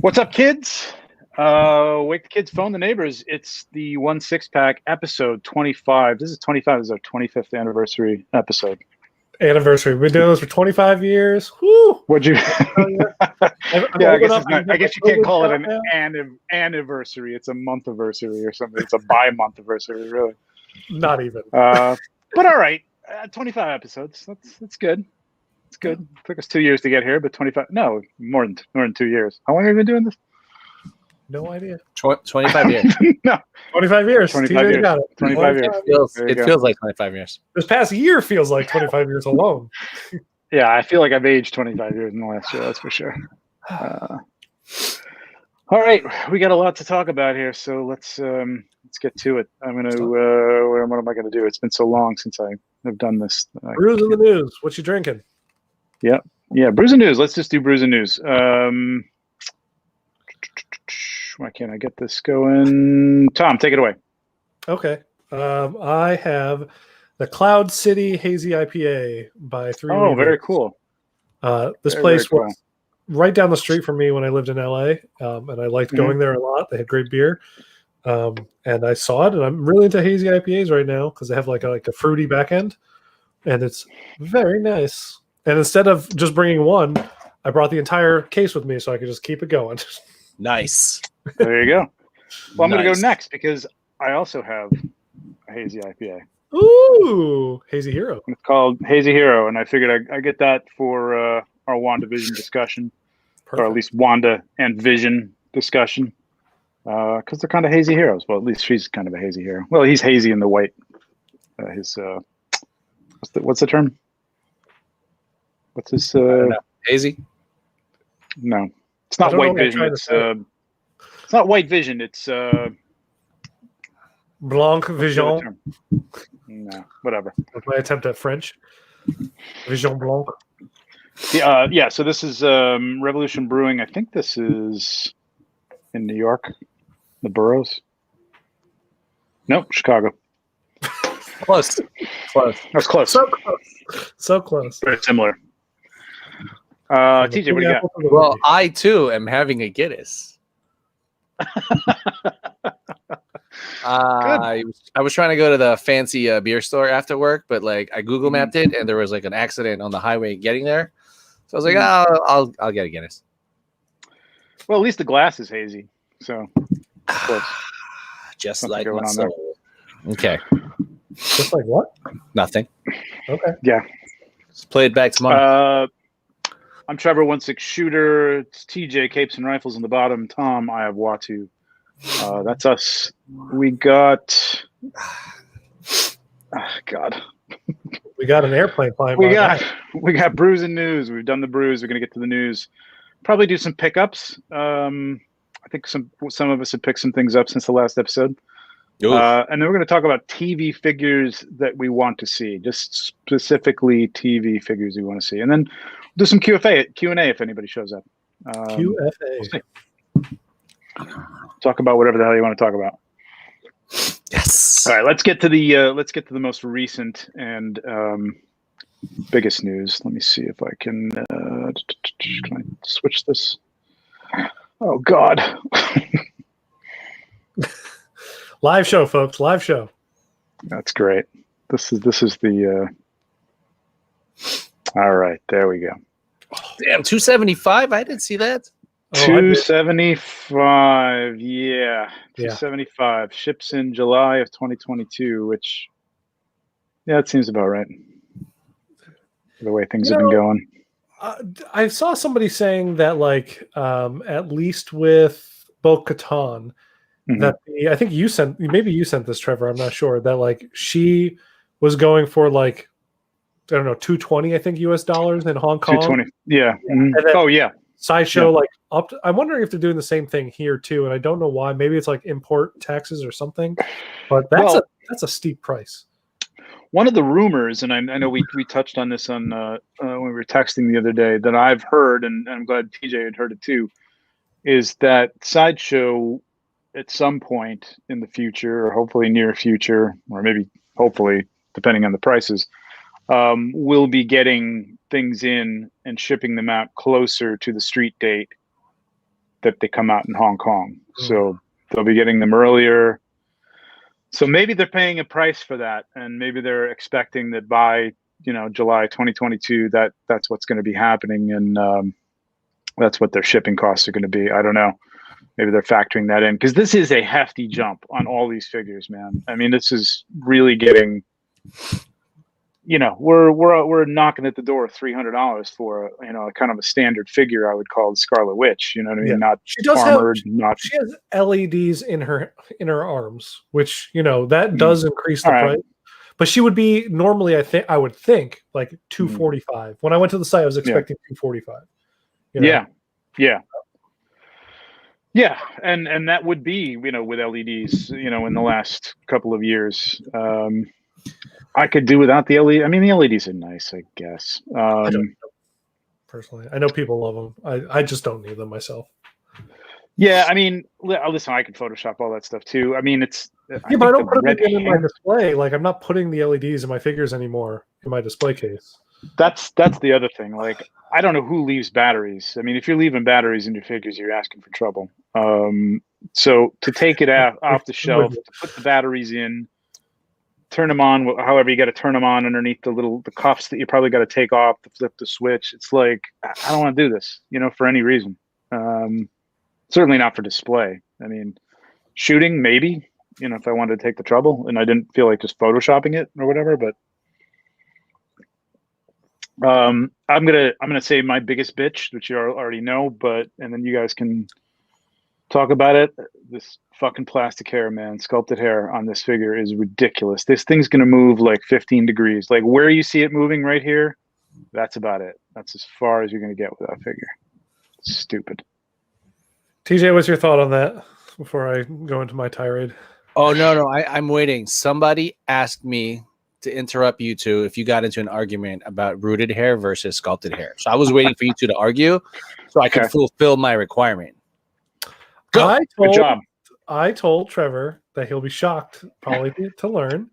What's up, kids? Wake the kids, phone the neighbors. It's the 1 6-pack episode 25. This is 25. This is our 25th anniversary episode. We've been doing this for 25 years. Woo! What'd you? Yeah, I guess you can't call it an anniversary. It's a month-iversary or something. It's a bi-month-iversary, really. Not even. But all right, 25 episodes. That's good. It's good. It took us 2 years to get here, but 25. No, more than 2 years. How long have you been doing this? No idea. 25 years. No. 25 years. 25 years. Got it. 25 years. It feels like 25 years. This past year feels like 25 years alone. Yeah, I feel like I've aged 25 years in the last year. That's for sure. All right, we got a lot to talk about here, so let's get to it. I'm gonna. What am I gonna do? It's been so long since I have done this. Brews in the news. What you drinking? Yeah. Brews and news. Let's just do brews and news. Why can't I get this going? Tom, take it away. Okay. I have the Cloud City Hazy IPA by 3. Oh, very cool. This place was right down the street from me when I lived in LA, and I liked going there a lot. They had great beer, and I saw it, and I'm really into hazy IPAs right now because they have like a fruity back end, and it's very nice. And instead of just bringing one, I brought the entire case with me so I could just keep it going. Nice. There you go. Well, I'm going to go next because I also have a hazy IPA. Ooh, Hazy Hero. It's called Hazy Hero, and I figured I get that for our WandaVision discussion, or at least Wanda and Vision discussion, because they're kind of hazy heroes. Well, at least she's kind of a hazy hero. Well, he's hazy in the white. What's the term? What's his? Hazy? No, it's not White Vision. It's not White Vision. It's Blanc Vision. No, whatever. That's my attempt at French. Vision Blanc. Yeah. So this is Revolution Brewing. I think this is in New York, the boroughs. No, Chicago. Close. That's close. So close. Very similar. TJ, what do you got? Well, I too am having a Guinness. I was trying to go to the fancy beer store after work, but like I Google mapped it, and there was like an accident on the highway getting there. So I was like, I'll get a Guinness. Well, at least the glass is hazy, so close. Just Something like going my on there. soul. Okay. Just like what? Nothing. Okay. Yeah. Let's play it back tomorrow. I'm Trevor, 1/6 shooter. It's TJ, Capes and Rifles in the bottom. Tom, I have Watu. That's us. We got. God. We got an airplane flying. We got brews and news. We've done the brews. We're gonna get to the news. Probably do some pickups. I think some of us have picked some things up since the last episode. And then we're going to talk about TV figures that we want to see, just specifically TV figures we want to see, and then do some Q&A if anybody shows up. QFA. We'll talk about whatever the hell you want to talk about. Yes. All right, let's get to the most recent and biggest news. Let me see if I can I switch this. Oh God. Live show, folks. Live show. That's great. This is the. All right, there we go. Damn, 275. I didn't see that. 275. Yeah, 275. Ships in July of 2022. Which, it seems about right. The way things have been going. I saw somebody saying that, like, at least with both Katan. That I think you sent this, Trevor. I'm not sure that like she was going for like I don't know $220 I think US dollars in Hong Kong. 220. Yeah. Oh yeah. Sideshow like up. I'm wondering if they're doing the same thing here too, and I don't know why. Maybe it's like import taxes or something. But that's a steep price. One of the rumors, and I know we touched on this on when we were texting the other day, that I've heard, and I'm glad TJ had heard it too, is that Sideshow at some point in the future, or hopefully near future, or maybe hopefully, depending on the prices, we'll be getting things in and shipping them out closer to the street date that they come out in Hong Kong. So they'll be getting them earlier. So maybe they're paying a price for that, and maybe they're expecting that by July 2022 that's what's going to be happening, and that's what their shipping costs are going to be. I don't know. Maybe they're factoring that in, because this is a hefty jump on all these figures, man. I mean, this is really getting, we're knocking at the door of $300 for kind of a standard figure. I would call the Scarlet Witch. You know what I mean? Yeah. Not she does armored. She has LEDs in her arms, which that does increase the price. But she would be normally, I would think, like $245. When I went to the site, I was expecting $245. Yeah, and that would be with LEDs in the last couple of years. I could do without the LED. I mean, the LEDs are nice, I guess. I don't know, personally. I know people love them. I just don't need them myself. Yeah, I mean, listen, I can Photoshop all that stuff too. I mean, it's but I don't put them in my display. Like, I'm not putting the LEDs in my figures anymore in my display case. That's the other thing. Like, I don't know who leaves batteries. I mean, if you're leaving batteries in your figures, you're asking for trouble. So to take it off the shelf, to put the batteries in, turn them on, however you got to turn them on underneath the cuffs that you probably got to take off to flip the switch. It's like, I don't want to do this, for any reason. Certainly not for display. I mean, shooting, maybe, if I wanted to take the trouble and I didn't feel like just photoshopping it or whatever, but I'm gonna say my biggest bitch, which you already know, and then you guys can talk about it. This fucking plastic hair, man, sculpted hair on this figure is ridiculous. This thing's gonna move like 15 degrees. Like, where you see it moving right here, that's about it. That's as far as you're gonna get with that figure. It's stupid. TJ, what's your thought on that before I go into my tirade? Oh, no, I'm waiting. Somebody asked me to interrupt you two if you got into an argument about rooted hair versus sculpted hair. So I was waiting for you two to argue so I could fulfill my requirement. Good job. I told Trevor that he'll be shocked probably to learn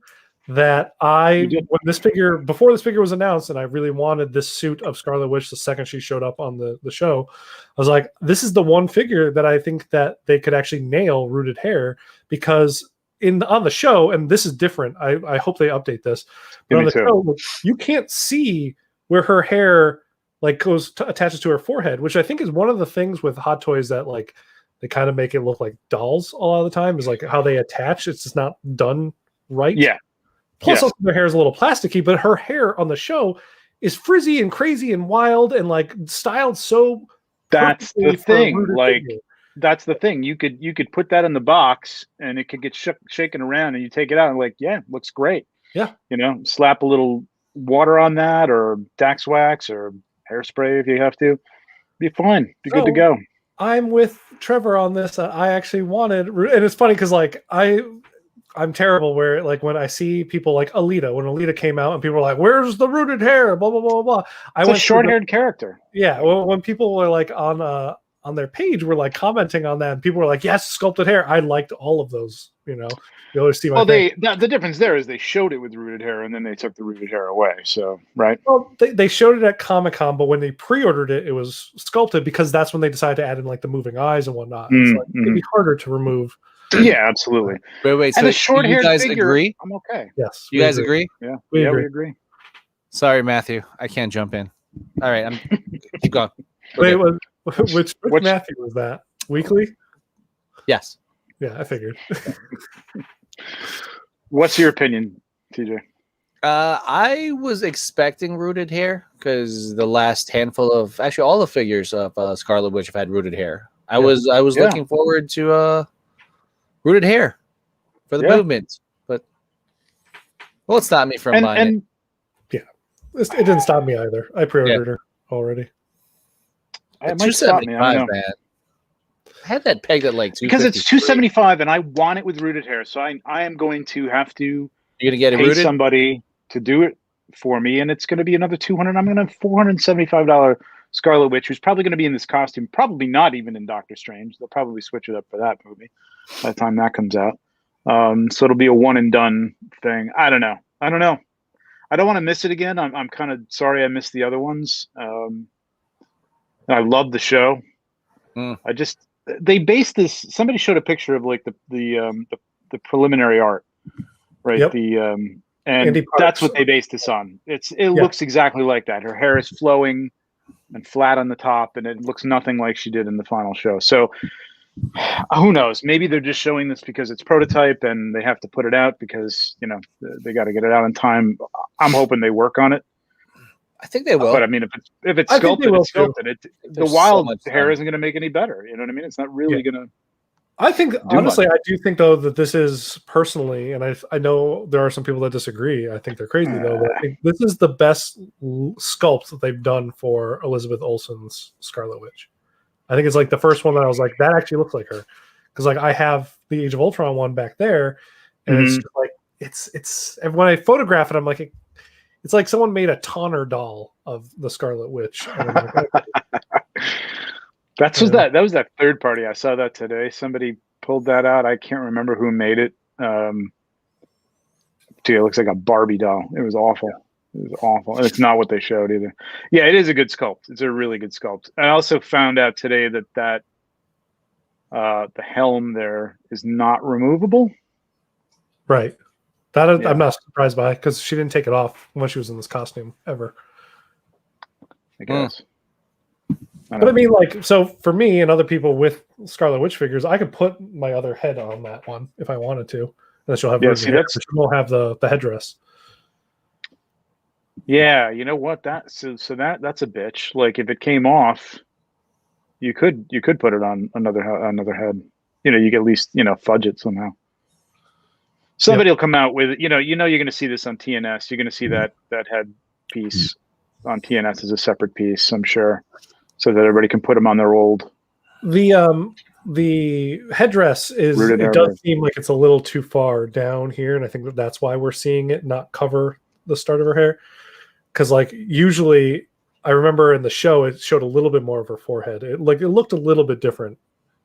that before this figure was announced, and I really wanted this suit of Scarlet Witch the second she showed up on the show, I was like, this is the one figure that I think that they could actually nail rooted hair, because on the show, and this is different, I hope they update this, but on the show, you can't see where her hair like attaches to her forehead, which I think is one of the things with Hot Toys that like they kind of make it look like dolls a lot of the time, is like how they attach. It's just not done right. Yeah. Plus, also her hair is a little plasticky, but her hair on the show is frizzy and crazy and wild and like styled so. That's the thing. Like, that's the thing. You could put that in the box and it could get shaken around, and you take it out and like, yeah, looks great. Yeah. Slap a little water on that, or Dax wax or hairspray if you have to. Be fine. Be good to go. I'm with Trevor on this. I actually wanted, and it's funny because like I'm terrible where like when I see people like Alita, when Alita came out and people were like, "Where's the rooted hair?" Blah blah blah blah. It's a short-haired character. Yeah. Well, when people were like on their page were like commenting on that, and people were like, "Yes, sculpted hair." I liked all of those. You always see. The difference there is they showed it with rooted hair and then they took the rooted hair away. So right. Well, they showed it at Comic-Con, but when they pre-ordered it, it was sculpted because that's when they decided to add in like the moving eyes and whatnot. It's like, it'd be harder to remove. Yeah, absolutely. Wait. So the short-haired you guys figure, agree? I'm okay. Yes. You guys agree? Yeah. We agree. Sorry, Matthew. I can't jump in. All right. Keep going. Wait, which Matthew was that? Weekly? Yes. Yeah, I figured. What's your opinion, TJ? I was expecting rooted hair because the last handful of actually all the figures of Scarlet Witch have had rooted hair. I was looking forward to rooted hair for the movement, but won't stop me from buying it. Yeah, it didn't stop me either. I pre-ordered her already. It might stop me. I don't know. Man. I had that pegged at like because it's $275 and I want it with rooted hair, so I am going to have to. You're gonna get it pay rooted? Somebody to do it for me, and it's going to be another $200. I'm going to have $475 Scarlet Witch, who's probably going to be in this costume, probably not even in Doctor Strange. They'll probably switch it up for that movie by the time that comes out. So it'll be a one and done thing. I don't know. I don't want to miss it again. I'm kind of sorry I missed the other ones. I love the show. they based this. Somebody showed a picture of like the preliminary art, right? Yep. And that's what they based this on. It looks exactly like that. Her hair is flowing and flat on the top, and it looks nothing like she did in the final show. So who knows? Maybe they're just showing this because it's prototype and they have to put it out because they got to get it out in time. I'm hoping they work on it. I think they will. But I mean, if it's sculpted, it's sculpted. The wild hair isn't going to make any better. You know what I mean? It's not really going to. I think honestly, I do think though that this is personally, and I know there are some people that disagree. I think they're crazy though. But I think this is the best sculpt that they've done for Elizabeth Olsen's Scarlet Witch. I think it's like the first one that I was like, that actually looks like her, because like I have the Age of Ultron one back there, and it's just like it's. And when I photograph it, I'm like, it's like someone made a Tonner doll of the Scarlet Witch. That was that third party. I saw that today. Somebody pulled that out. I can't remember who made it. It looks like a Barbie doll. It was awful. It was awful. And it's not what they showed either. Yeah, it is a good sculpt. It's a really good sculpt. I also found out today that the helm there is not removable. Right. That I'm not surprised by, because she didn't take it off when she was in this costume ever. I guess. But I mean, like, so for me and other people with Scarlet Witch figures, I could put my other head on that one if I wanted to. And then she'll have she won't have the headdress. Yeah, you know what? That's a bitch. Like if it came off, you could put it on another head. You can at least fudge it somehow. Somebody will come out with you're going to see this on TNS. You're going to see that head piece on TNS as a separate piece, I'm sure, so that everybody can put them on their old. The headdress does seem like it's a little too far down here, and I think that's why we're seeing it not cover the start of her hair. Because like usually, I remember in the show it showed a little bit more of her forehead. It looked a little bit different.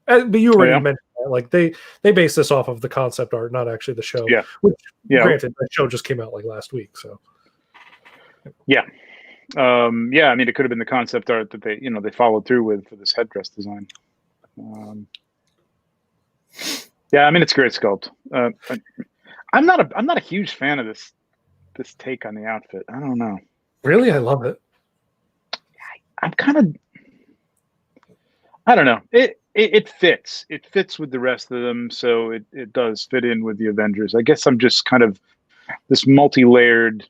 But you already mentioned that. Like they based this off of the concept art, not actually the show. Yeah. Which, granted, the show just came out like last week, so. Yeah. I mean, it could have been the concept art that they followed through with for this headdress design. Yeah, I mean, it's a great sculpt. I'm not a huge fan of this take on the outfit. I don't know. Really, I love it. I'm kind of. I don't know. It fits. It fits with the rest of them, so it does fit in with the Avengers. I guess I'm just kind of this multi-layered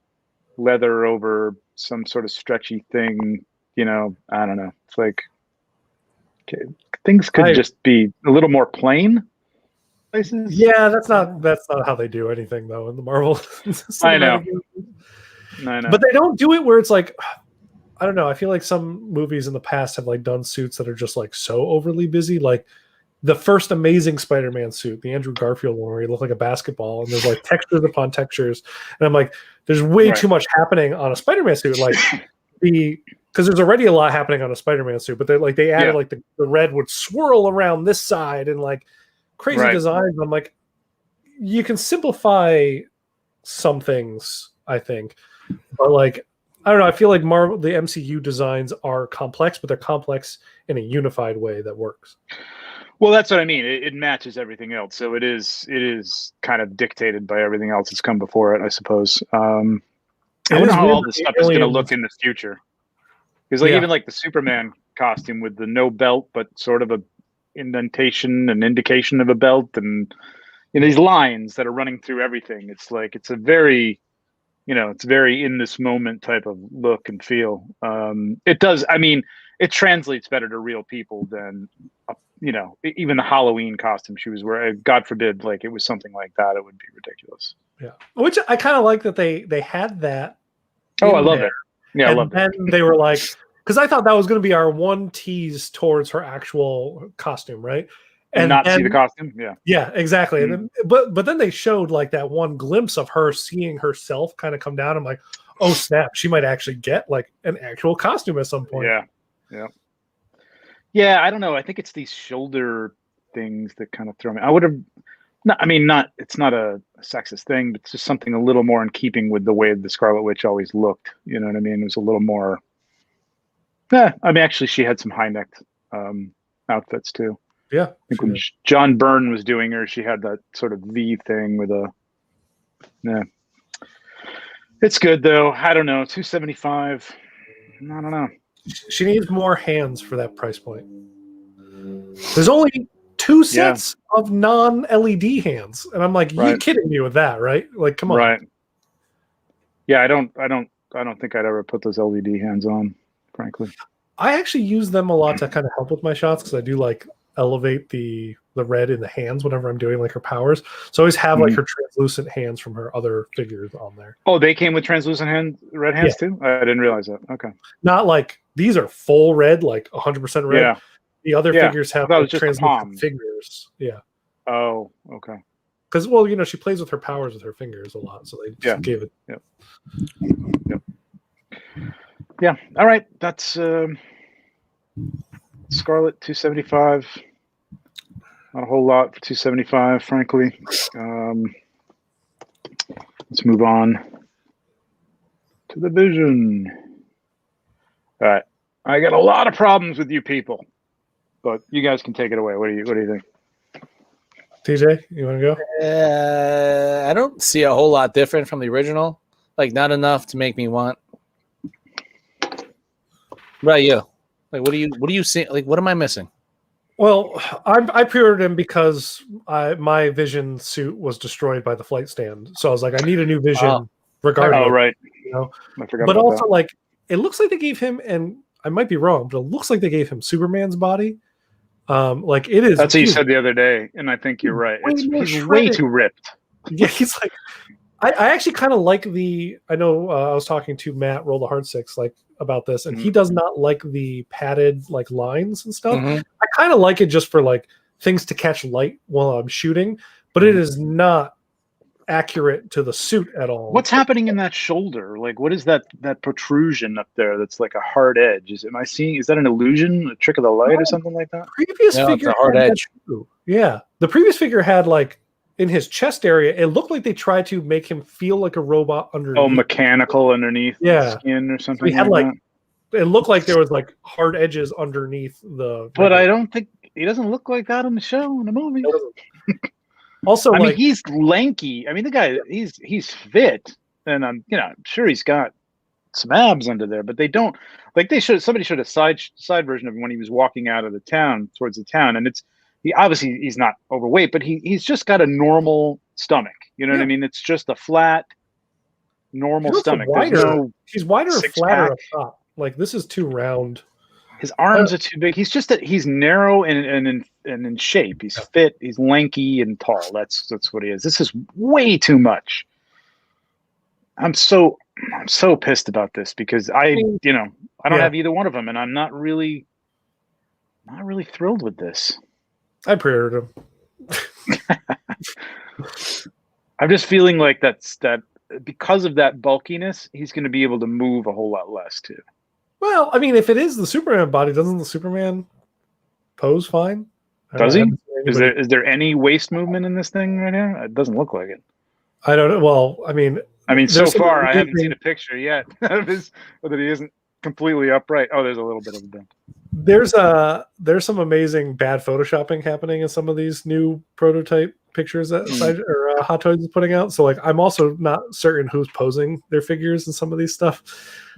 leather over some sort of stretchy thing. I don't know. It's like things could just be a little more plain. Places. Yeah, that's not how they do anything though in the Marvel. I know. But they don't do it where it's like, I don't know. I feel like some movies in the past have like done suits that are just like so overly busy. Like the first Amazing Spider-Man suit, the Andrew Garfield one, where he looked like a basketball, and there's like textures upon textures, and I'm like, there's way too much happening on a Spider-Man suit. Like because there's already a lot happening on a Spider-Man suit, but they added like the red would swirl around this side and like crazy designs. I'm like, you can simplify some things, I think, but like, I don't know. I feel like Marvel, the MCU designs are complex, but they're complex in a unified way that works. Well, that's what I mean. It matches everything else, so it is kind of dictated by everything else that's come before it, I suppose. I don't know how all this stuff is going to look in the future, because even like the Superman costume with the no belt, but sort of a indentation and indication of a belt, and these lines that are running through everything. It's like it's a very it's very in this moment type of look and feel. It does. I mean, it translates better to real people than, even the Halloween costume she was wearing. God forbid, like it was something like that. It would be ridiculous. Yeah. Which I kind of like that they had that. Oh, I love it. Yeah, I love it. And they were like, because I thought that was going to be our one tease towards her actual costume, right? And not see the costume. Yeah, exactly. Mm-hmm. And then, but then they showed like that one glimpse of her seeing herself kind of come down. I'm like, oh snap, she might actually get like an actual costume at some point. Yeah. I don't know. I think it's these shoulder things that kind of throw me. I would have. Not. It's not a sexist thing, but it's just something a little more in keeping with the way the Scarlet Witch always looked. You know what I mean? It was a little more. Yeah. I mean, actually, she had some high necked outfits too. Yeah. I think when John Byrne was doing her, she had that sort of V thing with a. Yeah. It's good though. I don't know. $275. I don't know. She needs more hands for that price point. There's only 2 sets of non-LED hands, and I'm like, you're kidding me with that, right? Like, come on. Right. Yeah, I don't think I'd ever put those LED hands on, frankly. I actually use them a lot to kind of help with my shots because I do like elevate the red in the hands whenever I'm doing like her powers. So I always have like her translucent hands from her other figures on there. Oh, they came with translucent red hands too? I didn't realize that. Okay. Not like these are full red, like 100% red. Yeah. The other figures have like translucent fingers. fingers. Yeah. Oh, okay. Because, well, you know, she plays with her powers with her fingers a lot, so they just gave it. Yeah. All right. That's Scarlet $275. Not a whole lot for $275, frankly. Let's move on to the Vision. All right. I got a lot of problems with you people, but you guys can take it away. What do you think? TJ, you want to go? I don't see a whole lot different from the original. Like, not enough to make me want. What about you? Like, what do you see? Like, what am I missing? Well, I pre-ordered him because my Vision suit was destroyed by the flight stand. So I was like, I need a new Vision regardless. Oh, right. You know? I forgot but about also, that. like, it looks like they gave him, and I might be wrong, but it looks like they gave him Superman's body. Like, it is. That's what you said the other day, and I think you're right. He's way too ripped. Yeah, he's like. I actually kind of like the. I know I was talking to Matt Roll the Hard Six like about this, and he does not like the padded like lines and stuff. I kind of like it just for like things to catch light while I'm shooting, but it is not accurate to the suit at all. What's happening in that shoulder? Like, what is that protrusion up there? That's like a hard edge. Is that an illusion, a trick of the light, or something like that? Previous figure it's a hard edge. Yeah, the previous figure had like. In his chest area, it looked like they tried to make him feel like a robot underneath. Oh, mechanical underneath the skin or something. So he had it looked like there was like hard edges underneath the. But I don't think he doesn't look like that in the show, in the movie. Also, I mean, he's lanky. I mean, the guy he's fit, and I'm sure he's got some abs under there, but they don't somebody showed a side version of him when he was walking out of the town towards the town, and he's not overweight, but he's just got a normal stomach. You know what I mean? It's just a flat, normal stomach. He's wider and flatter up top. Like, this is too round. His arms are too big. He's just he's narrow and in shape. He's fit. He's lanky and tall. That's what he is. This is way too much. I'm so pissed about this because I don't have either one of them, and I'm not really thrilled with this. I pre-ordered him. I'm just feeling like that because of that bulkiness, he's going to be able to move a whole lot less too. Well, I mean, if it is the Superman body, doesn't the Superman pose fine? Does he? Is there any waist movement in this thing right now? It doesn't look like it. I don't know. Well, I mean, so far I haven't seen a picture yet of that he isn't completely upright. Oh, there's a little bit of a bend. There's some amazing bad photoshopping happening in some of these new prototype pictures that Hot Toys is putting out. So like, I'm also not certain who's posing their figures in some of these stuff.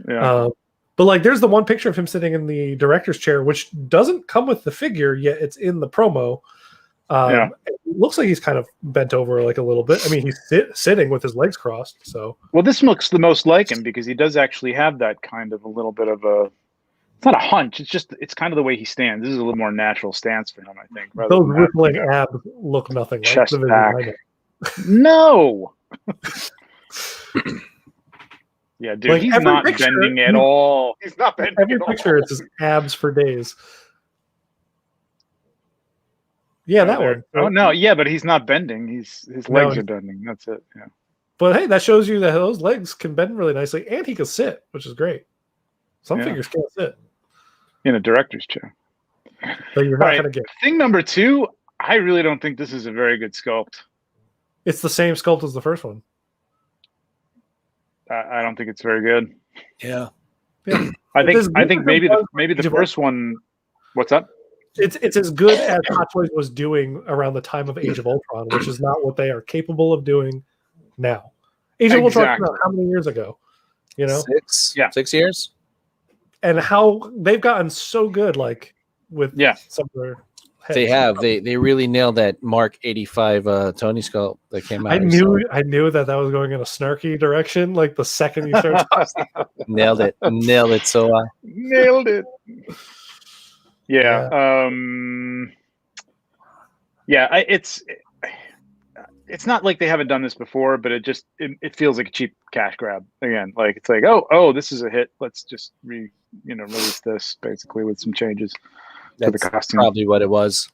Yeah. But like, there's the one picture of him sitting in the director's chair, which doesn't come with the figure yet. It's in the promo. It looks like he's kind of bent over like a little bit. I mean, he's sitting with his legs crossed. So this looks the most like him because he does actually have that kind of a little bit of a. It's not a hunch. It's kind of the way he stands. This is a little more natural stance for him, I think. Those rippling abs look nothing like chest the back. No. Yeah, dude, he's not bending at all. He's not bending every at all. picture, it's his abs for days. Yeah, that one. Oh no, yeah, but he's not bending. His legs are bending. That's it. Yeah. But hey, that shows you that those legs can bend really nicely, and he can sit, which is great. Some figures can't sit in a director's chair. But you're not going to get thing number 2. I really don't think this is a very good sculpt. It's the same sculpt as the first one. I don't think it's very good. Yeah. I think maybe the first one. What's up? It's as good as Hot Toys was doing around the time of Age of Ultron, which is not what they are capable of doing now. Age of Ultron came out how many years ago? 6 years. And how they've gotten so good, like with some of their heads. They have. They really nailed that Mark 85 Tony sculpt that came out. I knew that was going in a snarky direction. Like the second you start talking. Nailed it. So nailed it. Yeah. It's not like they haven't done this before, but it feels like a cheap cash grab again. Like it's like, oh, this is a hit. Let's just release this basically with some changes to the costume. Probably what it was.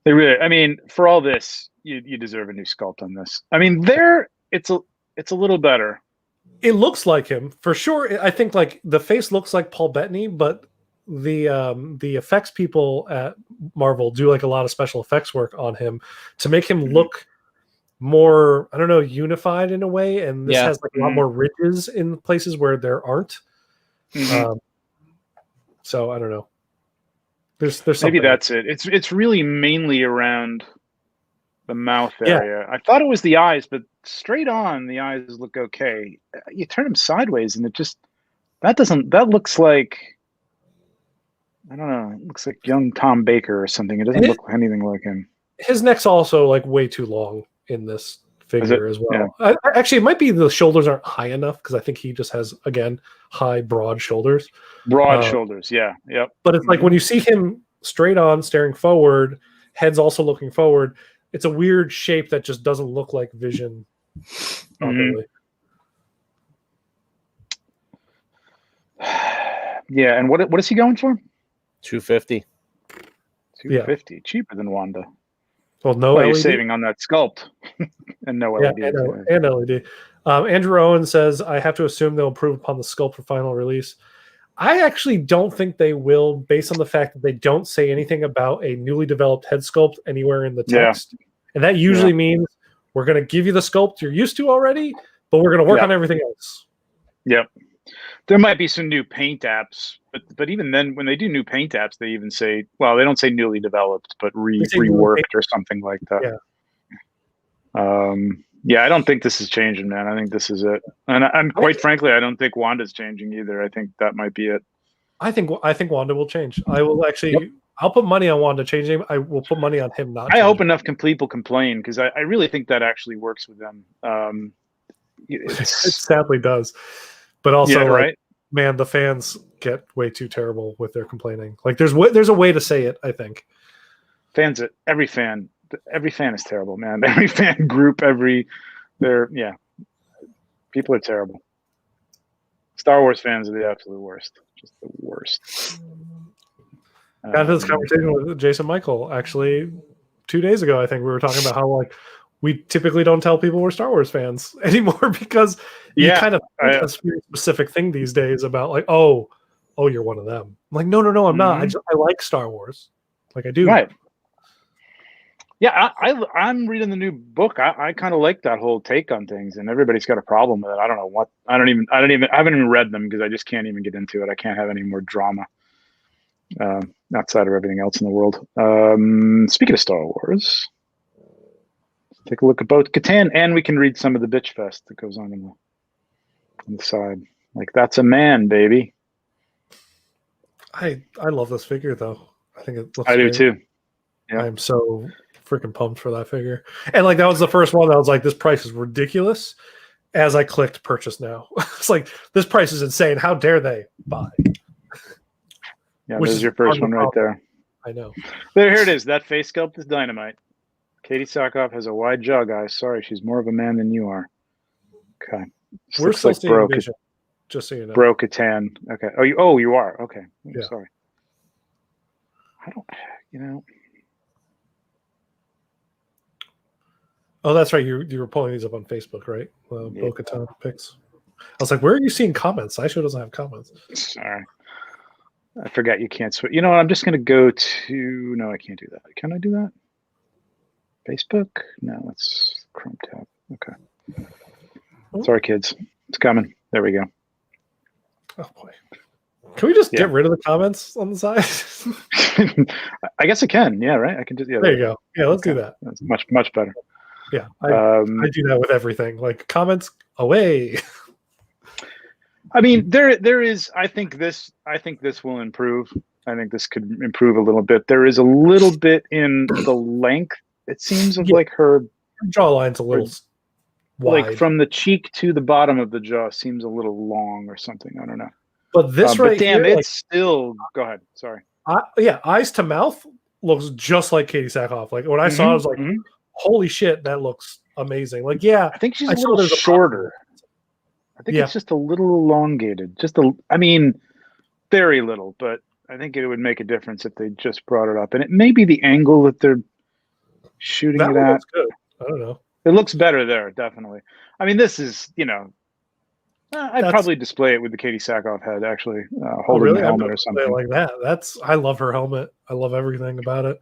They really, I mean, for all this, you deserve a new sculpt on this. I mean, it's a little better. It looks like him for sure. I think like the face looks like Paul Bettany, but the effects people at Marvel do like a lot of special effects work on him to make him look more, I don't know, unified in a way. And this has like a lot more ridges in places where there aren't. So I don't know. There's maybe that's it. It's really mainly around the mouth area. I thought it was the eyes, but straight on the eyes look okay. You turn them sideways and that looks like, I don't know, it looks like young Tom Baker or something. It doesn't look anything like him. His neck's also like way too long in this figure as well. Yeah. Actually, it might be the shoulders aren't high enough because I think he just has, again, high, broad shoulders. Broad shoulders, yeah. Yep. But it's like when you see him straight on, staring forward, head's also looking forward, it's a weird shape that just doesn't look like Vision properly. Yeah, and what is he going for? $250. $250, cheaper than Wanda. Well, no, you're saving on that sculpt and no LED. And LED. Andrew Owen says, I have to assume they'll improve upon the sculpt for final release. I actually don't think they will, based on the fact that they don't say anything about a newly developed head sculpt anywhere in the text. And that usually means we're going to give you the sculpt you're used to already, but we're going to work on everything else. Yep. There might be some new paint apps, but even then, when they do new paint apps, they even say, well, they don't say newly developed, but reworked or something like that. Yeah. I don't think this is changing, man. I think this is it. And I'm quite frankly, I don't think Wanda's changing either. I think that might be it. I think Wanda will change. I will actually, I'll put money on Wanda changing. I will put money on him not. I hope enough people complain because I really think that actually works with them. It sadly does. But also, man, the fans get way too terrible with their complaining. Like, there's a way to say it, I think. Every fan is terrible, man. Every fan group, people are terrible. Star Wars fans are the absolute worst. Just the worst. Got into this conversation with Jason Michael, actually, 2 days ago. I think we were talking about how, like, we typically don't tell people we're Star Wars fans anymore because you kind of think a specific thing these days about like, oh, you're one of them. I'm like, no, I'm not. I like Star Wars. Like I do. Right. Yeah, I'm reading the new book. I kind of like that whole take on things, and everybody's got a problem with it. I don't know what. I haven't even read them because I just can't even get into it. I can't have any more drama outside of everything else in the world. Speaking of Star Wars. Take a look at both Katan, and we can read some of the bitch fest that goes on the side. Like, that's a man, baby. I love this figure, though. I think it looks I do, too. Yeah. I'm so freaking pumped for that figure. And, like, that was the first one that was like, this price is ridiculous. As I clicked purchase now. It's like, this price is insane. How dare they buy? Yeah, this is your first one right there. I know. Here it is. That face sculpt is dynamite. Katie Sackhoff has a wide jaw, guys. Sorry, she's more of a man than you are. Okay. We're still seeing Vision, just so you know. Bro Katan. Okay. Oh, you are. Okay. I'm sorry. I don't, Oh, that's right. You were pulling these up on Facebook, right? Bro Katan pics. I was like, where are you seeing comments? iShow doesn't have comments. Sorry. I forgot you can't switch. You know what? I'm just going to go to... No, I can't do that. Can I do that? Facebook? No, it's Chrome tab. Okay. Sorry, kids. It's coming. There we go. Oh, boy. Can we just get rid of the comments on the side? I guess I can. Yeah, right. I can just. Yeah, there you go. Yeah, let's do that. That's much better. Yeah, I do that with everything. Like comments away. I mean, there is. I think this will improve. I think this could improve a little bit. There is a little bit in the length. It seems of like her jawline's a little wide. Like from the cheek to the bottom of the jaw seems a little long or something. I don't know. But this right damn, here, it's still. Go ahead. Sorry. Eyes to mouth looks just like Katie Sackhoff. Like when I saw it, I was like, holy shit, that looks amazing. Like, yeah. I think she's a little shorter. I think it's just a little elongated. I mean, very little, but I think it would make a difference if they just brought it up. And it may be the angle that they're shooting it at. Looks good. I don't know. It looks better there, definitely. I mean, this is, I'd probably display it with the Katie Sackhoff head, actually, holding the helmet or something. Like that. I love her helmet. I love everything about it.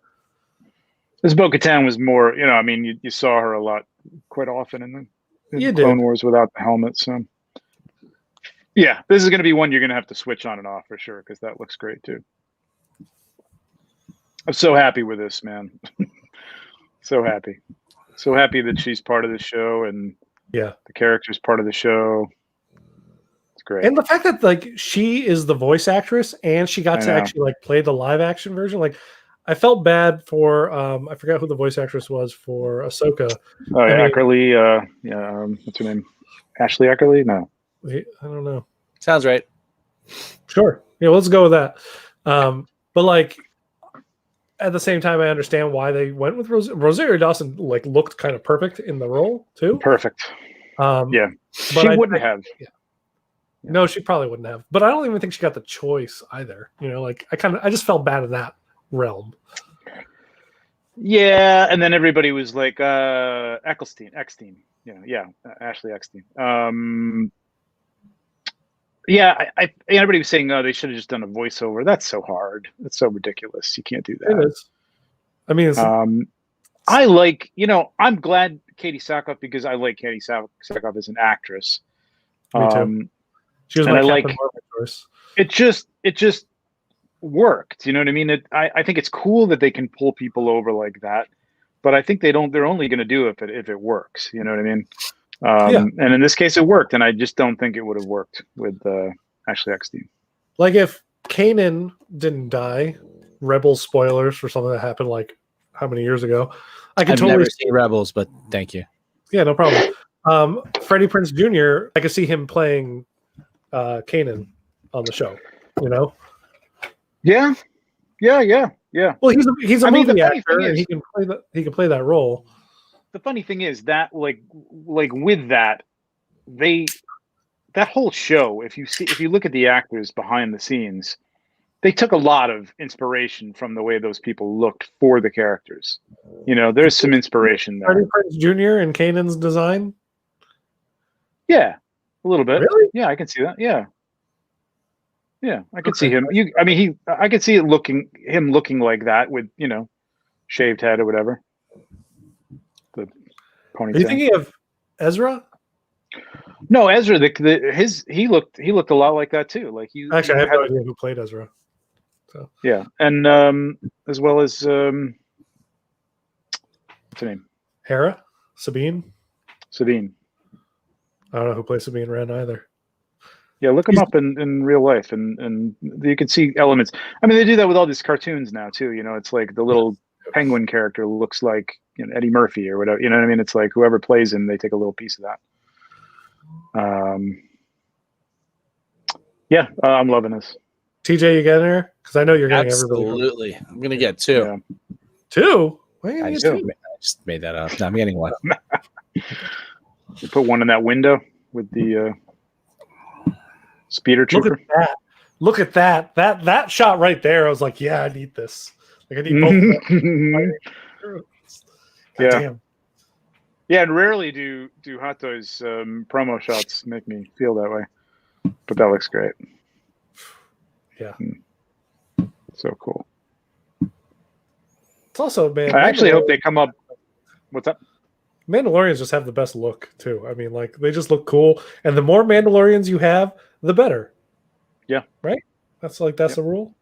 This Bo-Katan was more, I mean, you saw her a lot, quite often in the Clone Wars without the helmet. So, yeah, this is going to be one you're going to have to switch on and off for sure, because that looks great too. I'm so happy with this, man. So happy that she's part of the show and the character's part of the show. It's great. And the fact that like she is the voice actress and she got to actually like play the live action version, like I felt bad for I forgot who the voice actress was for Ahsoka. Oh yeah, Eckerly. What's her name? Ashley Eckerly? No, I don't know. Sounds right. Sure. Yeah, let's go with that. But like. At the same time, I understand why they went with Rosario Dawson. Like, looked kind of perfect in the role too. Perfect. Yeah, she wouldn't have. Yeah. No, she probably wouldn't have. But I don't even think she got the choice either. Like I just felt bad in that realm. Yeah, and then everybody was like, Eckstein. Ashley Eckstein. Yeah, everybody was saying, they should have just done a voiceover. That's so hard. That's so ridiculous. You can't do that. It is. I mean, I like, I'm glad Katie Sackhoff because I like Katie Sackhoff as an actress. Me too. She was my Captain Marvel choice. It just worked. You know what I mean? I think it's cool that they can pull people over like that, but I think they're only going to do it if it works. You know what I mean? And in this case, it worked, and I just don't think it would have worked with Ashley Eckstein. Like if Kanan didn't die, Rebels spoilers for something that happened like how many years ago? I've never seen Rebels, but thank you. Yeah, no problem. Freddie Prinze Jr. I could see him playing Kanan on the show. Yeah. Well, he's a movie actor, and he can play that role. The funny thing is that like with that whole show, if you look at the actors behind the scenes, they took a lot of inspiration from the way those people looked for the characters. There's some inspiration there. Freddie Prinze Jr. and Kanan's design? Yeah, a little bit. Really? Yeah, I can see that. Yeah, I could see him. I could see him looking like that with shaved head or whatever. The ponytail. Are you thinking of Ezra? No, Ezra. He looked a lot like that too. Like actually, I have no idea who played Ezra. So yeah, and as well as what's her name? Hera, Sabine. I don't know who plays Sabine Wren either. Yeah, look him up in real life, and you can see elements. I mean, they do that with all these cartoons now too. It's like the little penguin character looks like Eddie Murphy or whatever. You know what I mean? It's like whoever plays him, they take a little piece of that. I'm loving this. TJ, you getting there? Because I know you're getting everybody. Absolutely, I'm gonna get two. Yeah. Two? I just made that up. No, I'm getting one. You put one in that window with the speeder trooper. Look at that. That shot right there. I was like, yeah, I need this. Like I need both. Damn. Yeah, and rarely do Hot Toys promo shots make me feel that way, but that looks great. Yeah, so cool. It's also, man. I actually hope they come up. What's up? Mandalorians just have the best look too. I mean, like they just look cool, and the more Mandalorians you have, the better. Yeah. Right. That's the rule.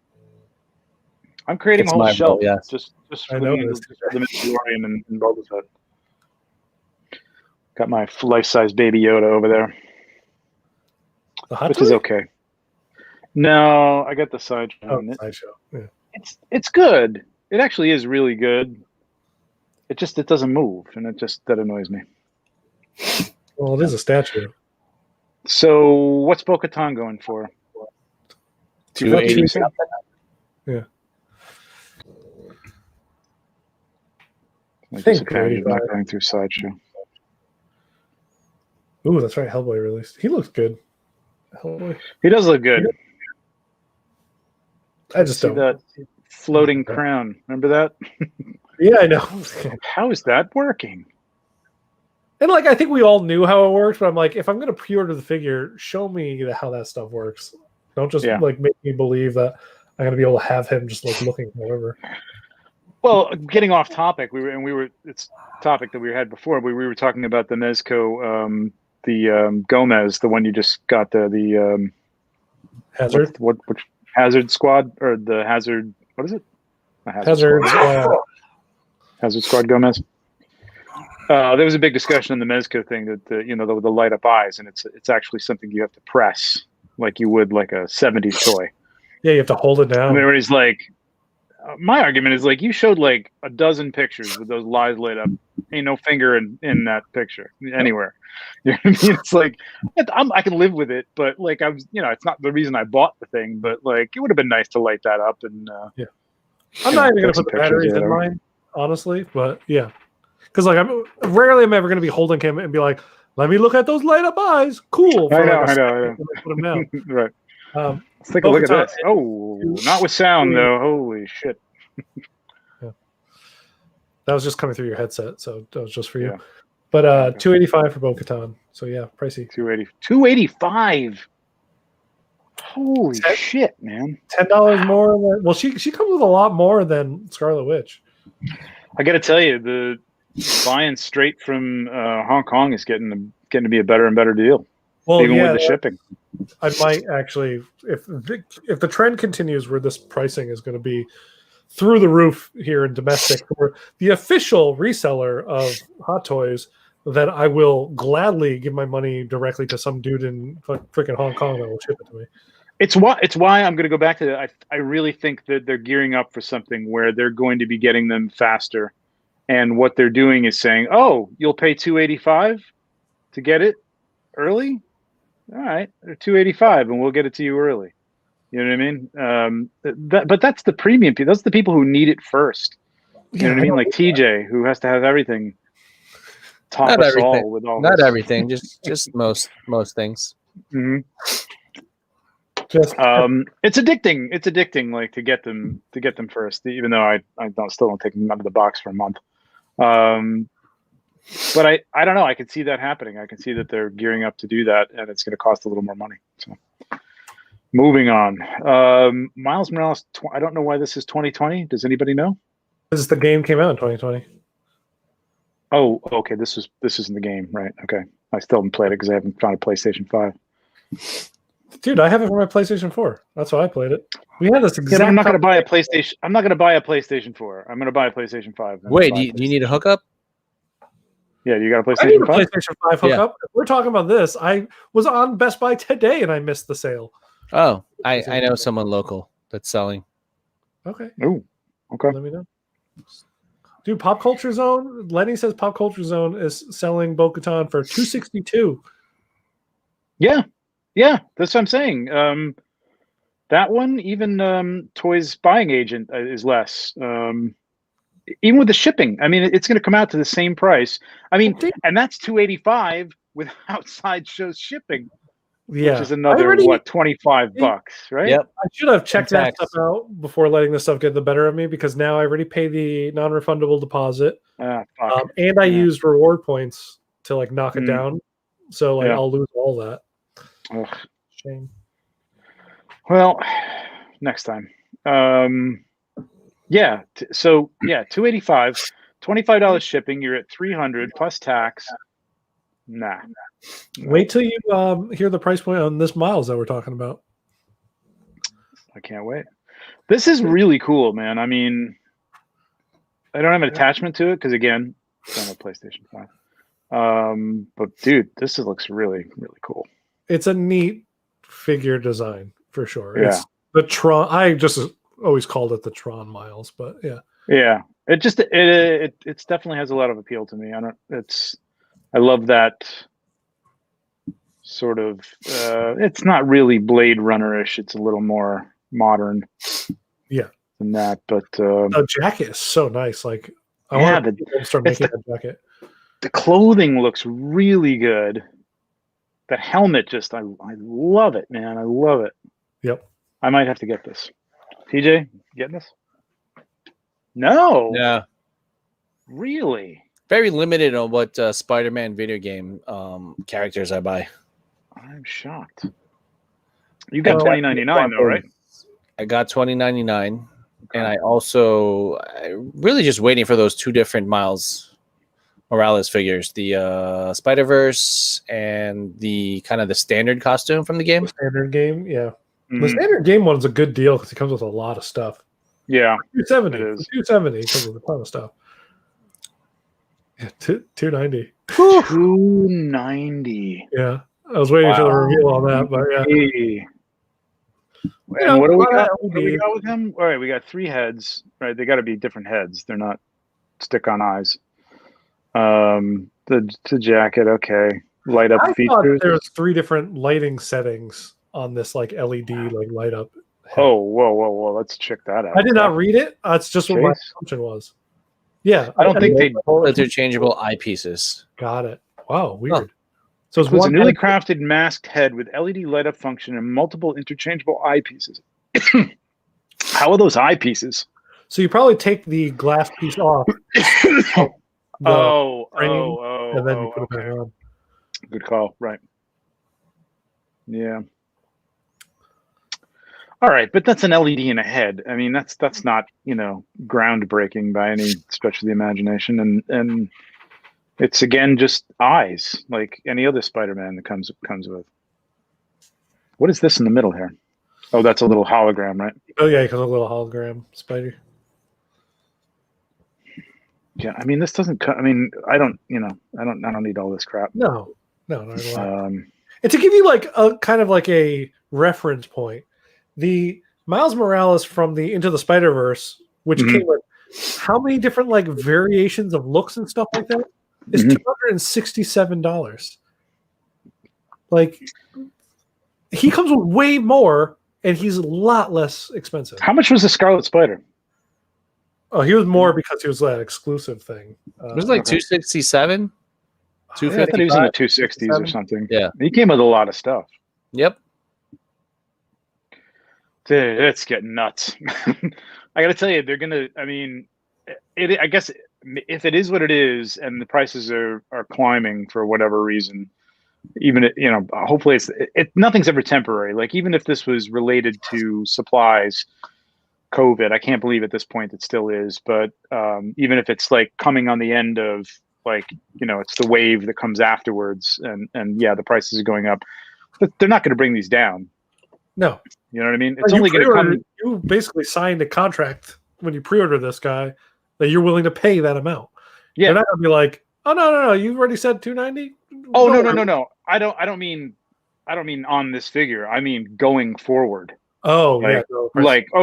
I'm creating a whole shelf just for the Mandalorian and Boba Fett. Got my life-size Baby Yoda over there, which is okay. No, I got the sideshow. Oh, sideshow. Yeah. It's good. It actually is really good. It doesn't move, and that annoys me. Well, it is a statue. So, what's Bo-Katan going for? 280. Yeah. I'm not going through sideshow. Ooh, that's right. Hellboy released. He looks good. Hellboy. He does look good. I just don't. That floating crown. Remember that? Yeah, I know. How is that working? And I think we all knew how it worked, but I'm like, if I'm going to pre-order the figure, show me how that stuff works. Don't just make me believe that I'm going to be able to have him just looking however. Well, getting off topic, it's a topic that we had before. We were talking about the Mezco, the Gomez, the one you just got the Hazard. Which Hazard Squad or the Hazard? What is it? Hazard Squad. Hazard Squad Gomez. There was a big discussion on the Mezco thing that the light up eyes, and it's actually something you have to press like you would like a 70s toy. Yeah, you have to hold it down. I mean, everybody's like, my argument is you showed a dozen pictures with those lights lit up. Ain't no finger in that picture anywhere. You know what I mean? It's I can live with it, but I was, it's not the reason I bought the thing, but it would have been nice to light that up and yeah. I'm not even gonna put the batteries in mine, honestly, but yeah, because rarely am I ever gonna be holding him and be like, let me look at those light up eyes. Cool. I know. Put them down. Right. Let's take a look at this. Oh, not with sound though. Holy shit. Yeah. That was just coming through your headset, so that was just for you. Yeah. But $285 for Bo-Katan. So yeah, pricey. $285. Holy shit, man. $10 more. She comes with a lot more than Scarlet Witch. I got to tell you, the buying straight from Hong Kong is getting to be a better and better deal. Well, even with the shipping. I might actually, if the trend continues where this pricing is going to be through the roof here in domestic for the official reseller of Hot Toys, then I will gladly give my money directly to some dude in freaking Hong Kong that will ship it to me. It's why I'm going to go back to that. I really think that they're gearing up for something where they're going to be getting them faster, and what they're doing is saying, "Oh, you'll pay $285 to get it early. All right, they're $285, and we'll get it to you early." You know what I mean? But that's the premium people. That's the people who need it first. You know what I mean? Like TJ, who has to have everything. Not everything. Not everything. Just most things. Mm-hmm. It's addicting. It's addicting. To get them first, even though I still don't take them out of the box for a month. But I don't know. I can see that happening. I can see that they're gearing up to do that, and it's going to cost a little more money. So, moving on. Miles Morales. I don't know why this is 2020. Does anybody know? Because the game came out in 2020. Oh, okay. This isn't the game, right? Okay. I still haven't played it because I haven't found a PlayStation 5. Dude, I have it for my PlayStation 4. That's why I played it. We had this exact. I'm not going to buy a PlayStation. I'm not going to buy a PlayStation 4. I'm going to buy a PlayStation 5. Wait, do you need a hookup? Yeah, you got a PlayStation 5? I need a PlayStation 5 hookup. Yeah. We're talking about this. I was on Best Buy today and I missed the sale. Oh, I know someone local that's selling. Okay. Oh, okay. Let me know. Dude, Pop Culture Zone. Lenny says Pop Culture Zone is selling Bo-Katan for $262. Yeah, that's what I'm saying. That one, even Toys Buying Agent is less. Even with the shipping, I mean, it's going to come out to the same price. I mean, and that's $285 without sideshow shipping. Yeah, which is another $25, right? Yep. I should have checked that stuff out before letting this stuff get the better of me, because now I already pay the non-refundable deposit, and I used reward points to knock it down, so I'll lose all that. Ugh. Shame. Well, next time. So $285, $25 shipping. You're at $300 plus tax. Nah. Wait till you hear the price point on this Miles that we're talking about. I can't wait. This is really cool, man. I mean, I don't have an attachment to it because, again, I don't have PlayStation 5. But dude, looks really, really cool. It's a neat figure design for sure. Yeah. It's the Tron. I just always called it the Tron Miles, but yeah. Yeah. It definitely has a lot of appeal to me. I love that sort of. It's not really Blade Runner-ish. It's a little more modern. Yeah. Than that, but the jacket is so nice. Like, I want to start making that jacket. The clothing looks really good. The helmet, I love it, man. I love it. Yep. I might have to get this. TJ, getting this? No. Yeah. Really? Very limited on what Spider-Man video game characters I buy. I'm shocked. You got $20.99 though, right? I got $20.99. And I really just waiting for those two different Miles Morales figures, the Spider-Verse and the kind of the standard costume from the game. The standard game, yeah. Mm-hmm. The standard game one's a good deal because it comes with a lot of stuff. Yeah, $270. $270 comes with a ton of stuff. Yeah, $290. $290. Yeah, I was waiting for the reveal on that, but yeah. Hey. And what do we got? What do we got with him? All right, we got 3 heads. Right, they got to be different heads. They're not stick-on eyes. The jacket, okay. Light up features. There's 3 different lighting settings on this like LED like light up. Head. Oh, whoa! Let's check that out. I did not read it. That's just what my assumption was. Yeah, I don't think they interchangeable eyepieces. Got it. Wow, weird. Huh. So it's a newly crafted masked head with LED light up function and multiple interchangeable eyepieces. How are those eyepieces? So you probably take the glass piece off. And then you put it back on. Good call. Right. Yeah. All right, but that's an LED in a head. I mean, that's not, groundbreaking by any stretch of the imagination, and it's again just eyes, like any other Spider-Man that comes with. What is this in the middle here? Oh, that's a little hologram, right? Oh yeah, because a little hologram spider. Yeah, I mean, this doesn't. I mean, I don't need all this crap. No. And to give you like a kind of like a reference point, the Miles Morales from the Into the Spider-Verse, which came with how many different like variations of looks and stuff like that, is $267. Like, he comes with way more, and he's a lot less expensive. How much was the Scarlet Spider? Oh, he was more because he was that exclusive thing. It was like $267. I thought he was in the 260s or something. Yeah, he came with a lot of stuff. Yep. Dude, it's getting nuts. I got to tell you, they're gonna. I mean, I guess if it is what it is, and the prices are climbing for whatever reason, even hopefully nothing's ever temporary. Like, even if this was related to supplies, COVID, I can't believe at this point it still is. But even if it's like coming on the end of like, it's the wave that comes afterwards, and yeah, the prices are going up, but they're not going to bring these down. No. You know what I mean? It's only going to come. You basically signed a contract when you pre-order this guy that you're willing to pay that amount. Yeah, they're not going to be like, oh no, you already said $290. Oh no. I don't mean on this figure. I mean going forward. Oh,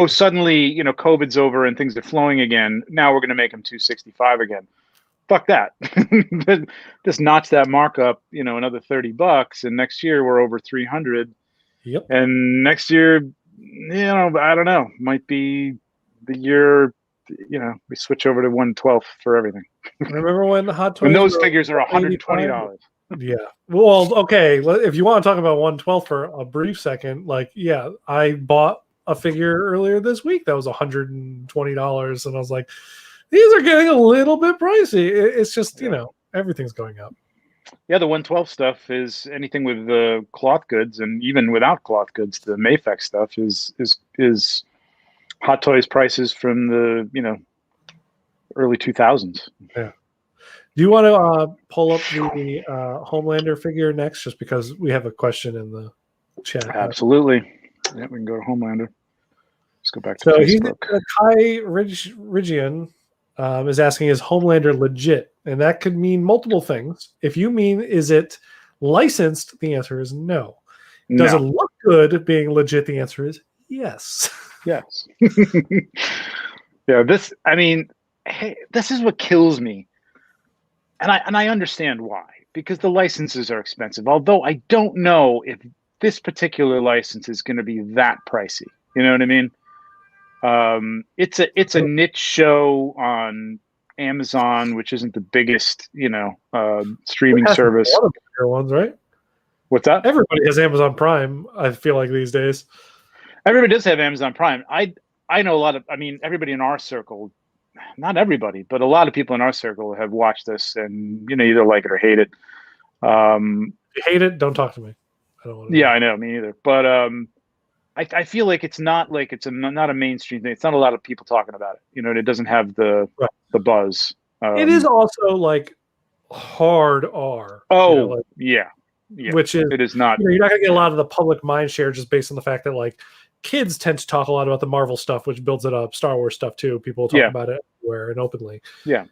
Suddenly COVID's over and things are flowing again. Now we're going to make them $265 again. Fuck that. Just notch that markup. Another $30, and next year we're over 300. Yep. And next year, I don't know, might be the year, we switch over to 112 for everything. Remember when Hot Toys? And those figures are $120. Yeah. Well, okay. If you want to talk about 112 for a brief second, I bought a figure earlier this week that was $120, and I was like, these are getting a little bit pricey. It's just, everything's going up. Yeah, the 112 stuff is anything with the cloth goods, and even without cloth goods, the Mayfex stuff is Hot Toys prices from the early 2000s. Yeah. Do you want to pull up the Homelander figure next, just because we have a question in the chat? Absolutely. Yeah, we can go to Homelander. Let's go back to So Facebook. Kai Rigian is asking, is Homelander legit? And that could mean multiple things. If you mean, is it licensed? The answer is no. Does it look good being legit? The answer is yes. Yes. Yeah, this is what kills me. And I understand why. Because the licenses are expensive. Although I don't know if this particular license is going to be that pricey. You know what I mean? It's a niche show on Amazon, which isn't the biggest, streaming service. A lot of bigger ones, right? What's that? Everybody has Amazon Prime, I feel like, these days. Everybody does have Amazon Prime. I know a lot of, everybody in our circle, not everybody, but a lot of people in our circle have watched this and, either like it or hate it. If you hate it, don't talk to me. I don't want to. Yeah, I know, me either. But I feel like it's not not a mainstream thing. It's not a lot of people talking about it. It doesn't have the buzz. It is also like hard R. Oh, yeah. Which is, it is not. You're not going to get a lot of the public mind share just based on the fact that like kids tend to talk a lot about the Marvel stuff, which builds it up. Star Wars stuff too. People talk about it everywhere and openly. Yeah.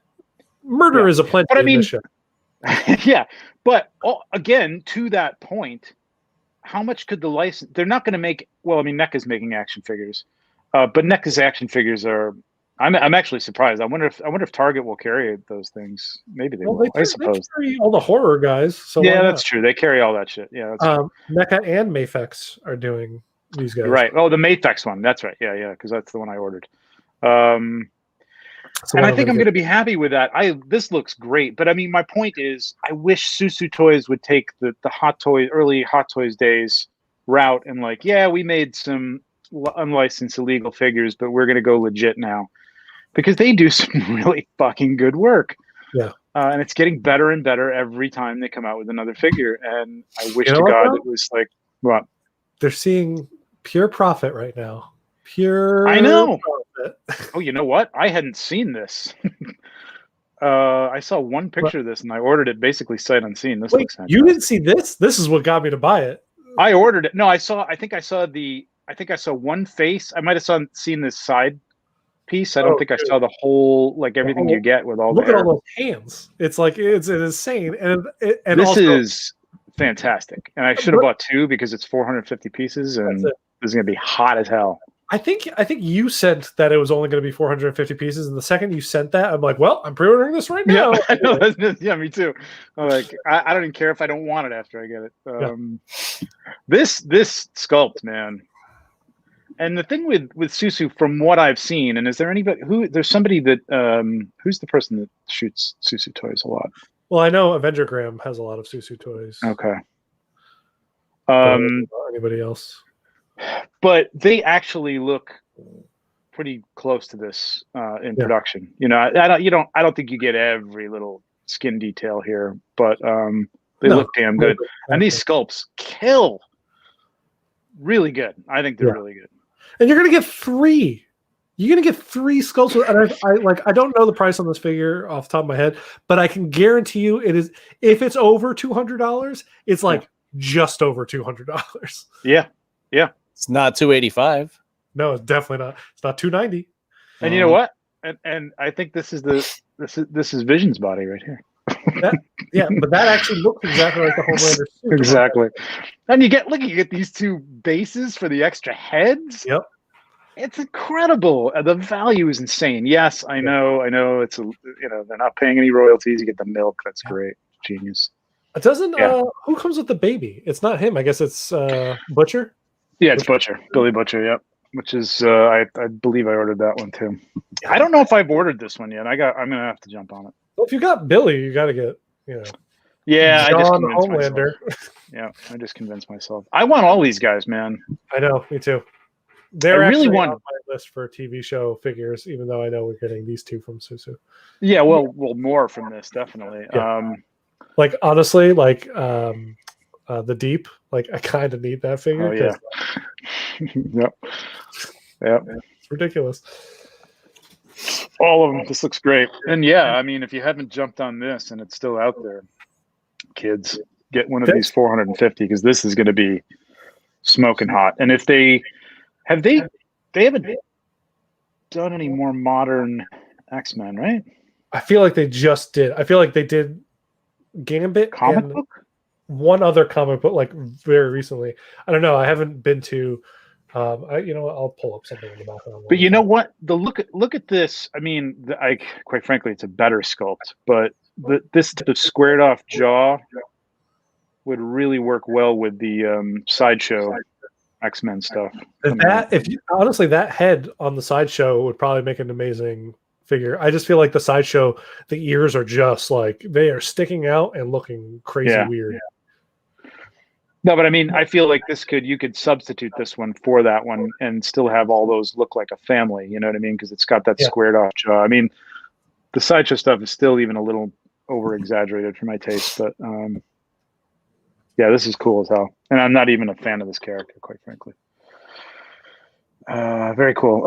Murder is a plenty in this show. Yeah. But again, to that point, how much could the license? They're not going to make. Well, NECA's making action figures, but NECA's action figures are. I'm actually surprised. I wonder if Target will carry those things. Maybe they will. I suppose they carry all the horror guys. So yeah, that's true. They carry all that shit. Yeah, that's true. NECA and Mafex are doing these guys. Right. Oh, the Mafex one. That's right. Yeah, because that's the one I ordered. And I think I'm going to be happy with that. This looks great, but my point is, I wish Susu Toys would take the early Hot Toys days route and we made some unlicensed illegal figures, but we're going to go legit now. Because they do some really fucking good work. Yeah. And it's getting better and better every time they come out with another figure. And I wish to God it was like, what? They're seeing pure profit right now. I know. Profit. Oh, you know what? I hadn't seen this. I saw one picture of this and I ordered it basically sight unseen. This looks fantastic. You didn't see this? This is what got me to buy it. I ordered it. No, I think I saw one face. I might have seen this side piece. I don't think I saw the whole, everything you get with all. Look at all those hands. It's it's insane, and this also, is fantastic. And I should have bought two because it's 450 pieces, and this is gonna be hot as hell. I think you sent that it was only going to be 450 pieces, and the second you sent that, I'm like, well, I'm pre-ordering this right now. Yeah, I know. Yeah, me too. I'm like, I don't even care if I don't want it after I get it. This sculpt, man. And the thing with Susu, from what I've seen, and is there anybody there's somebody that who's the person that shoots Susu toys a lot? Well, I know Avengergram has a lot of Susu toys. Okay. Anybody else? But they actually look pretty close to this in production. I don't think you get every little skin detail here, but they look damn good. And these sculpts kill. Really good. I think they're really good. And you're gonna get 3. You're gonna get 3 sculpts. And I don't know the price on this figure off the top of my head, but I can guarantee you it is. If it's over $200, it's just over $200. Yeah. It's not $285. No, it's definitely not. It's not $290. And you know what? And I think this is Vision's body right here. But that actually looks exactly like the Homelander suit. Exactly. And you get these 2 bases for the extra heads. Yep. It's incredible. The value is insane. Yes, I know. It's they're not paying any royalties. You get the milk. That's great. Genius. It doesn't. Who comes with the baby? It's not him. I guess it's Butcher. Yeah, it's Butcher. Billy Butcher. Yep. Which is I believe I ordered that one too. I don't know if I've ordered this one yet. I'm gonna have to jump on it. Well, if you got Billy, you got to get Yeah, John I just convinced Homelander. myself. Yeah, I just convinced myself. I want all these guys, man. I know, me too. They're really actually want on my list for TV show figures, even though I know we're getting these 2 from Susu. Yeah, well, more from this definitely. Yeah. Honestly, the Deep, I kind of need that figure. Oh yeah. Yep. It's ridiculous. All of them. This looks great. And if you haven't jumped on this and it's still out there, kids, get one of these 450 because this is going to be smoking hot. And if they haven't done any more modern X-Men, right? I feel like they just did. I feel like they did Gambit Comic and book? one other comic book, like very recently. I don't know. I haven't been to. I'll pull up something in the background. But you know what? Look at this. I mean, quite frankly, it's a better sculpt. But the squared off jaw would really work well with the sideshow X-Men stuff. Honestly, that head on the sideshow would probably make an amazing figure. I just feel like the sideshow, the ears are just like they are sticking out and looking crazy weird. Yeah. No, but I mean, I feel like you could substitute this one for that one and still have all those look like a family. You know what I mean? Because it's got that squared off jaw. I mean, the sideshow stuff is still even a little over exaggerated for my taste, but yeah, this is cool as hell. And I'm not even a fan of this character, quite frankly. Very cool.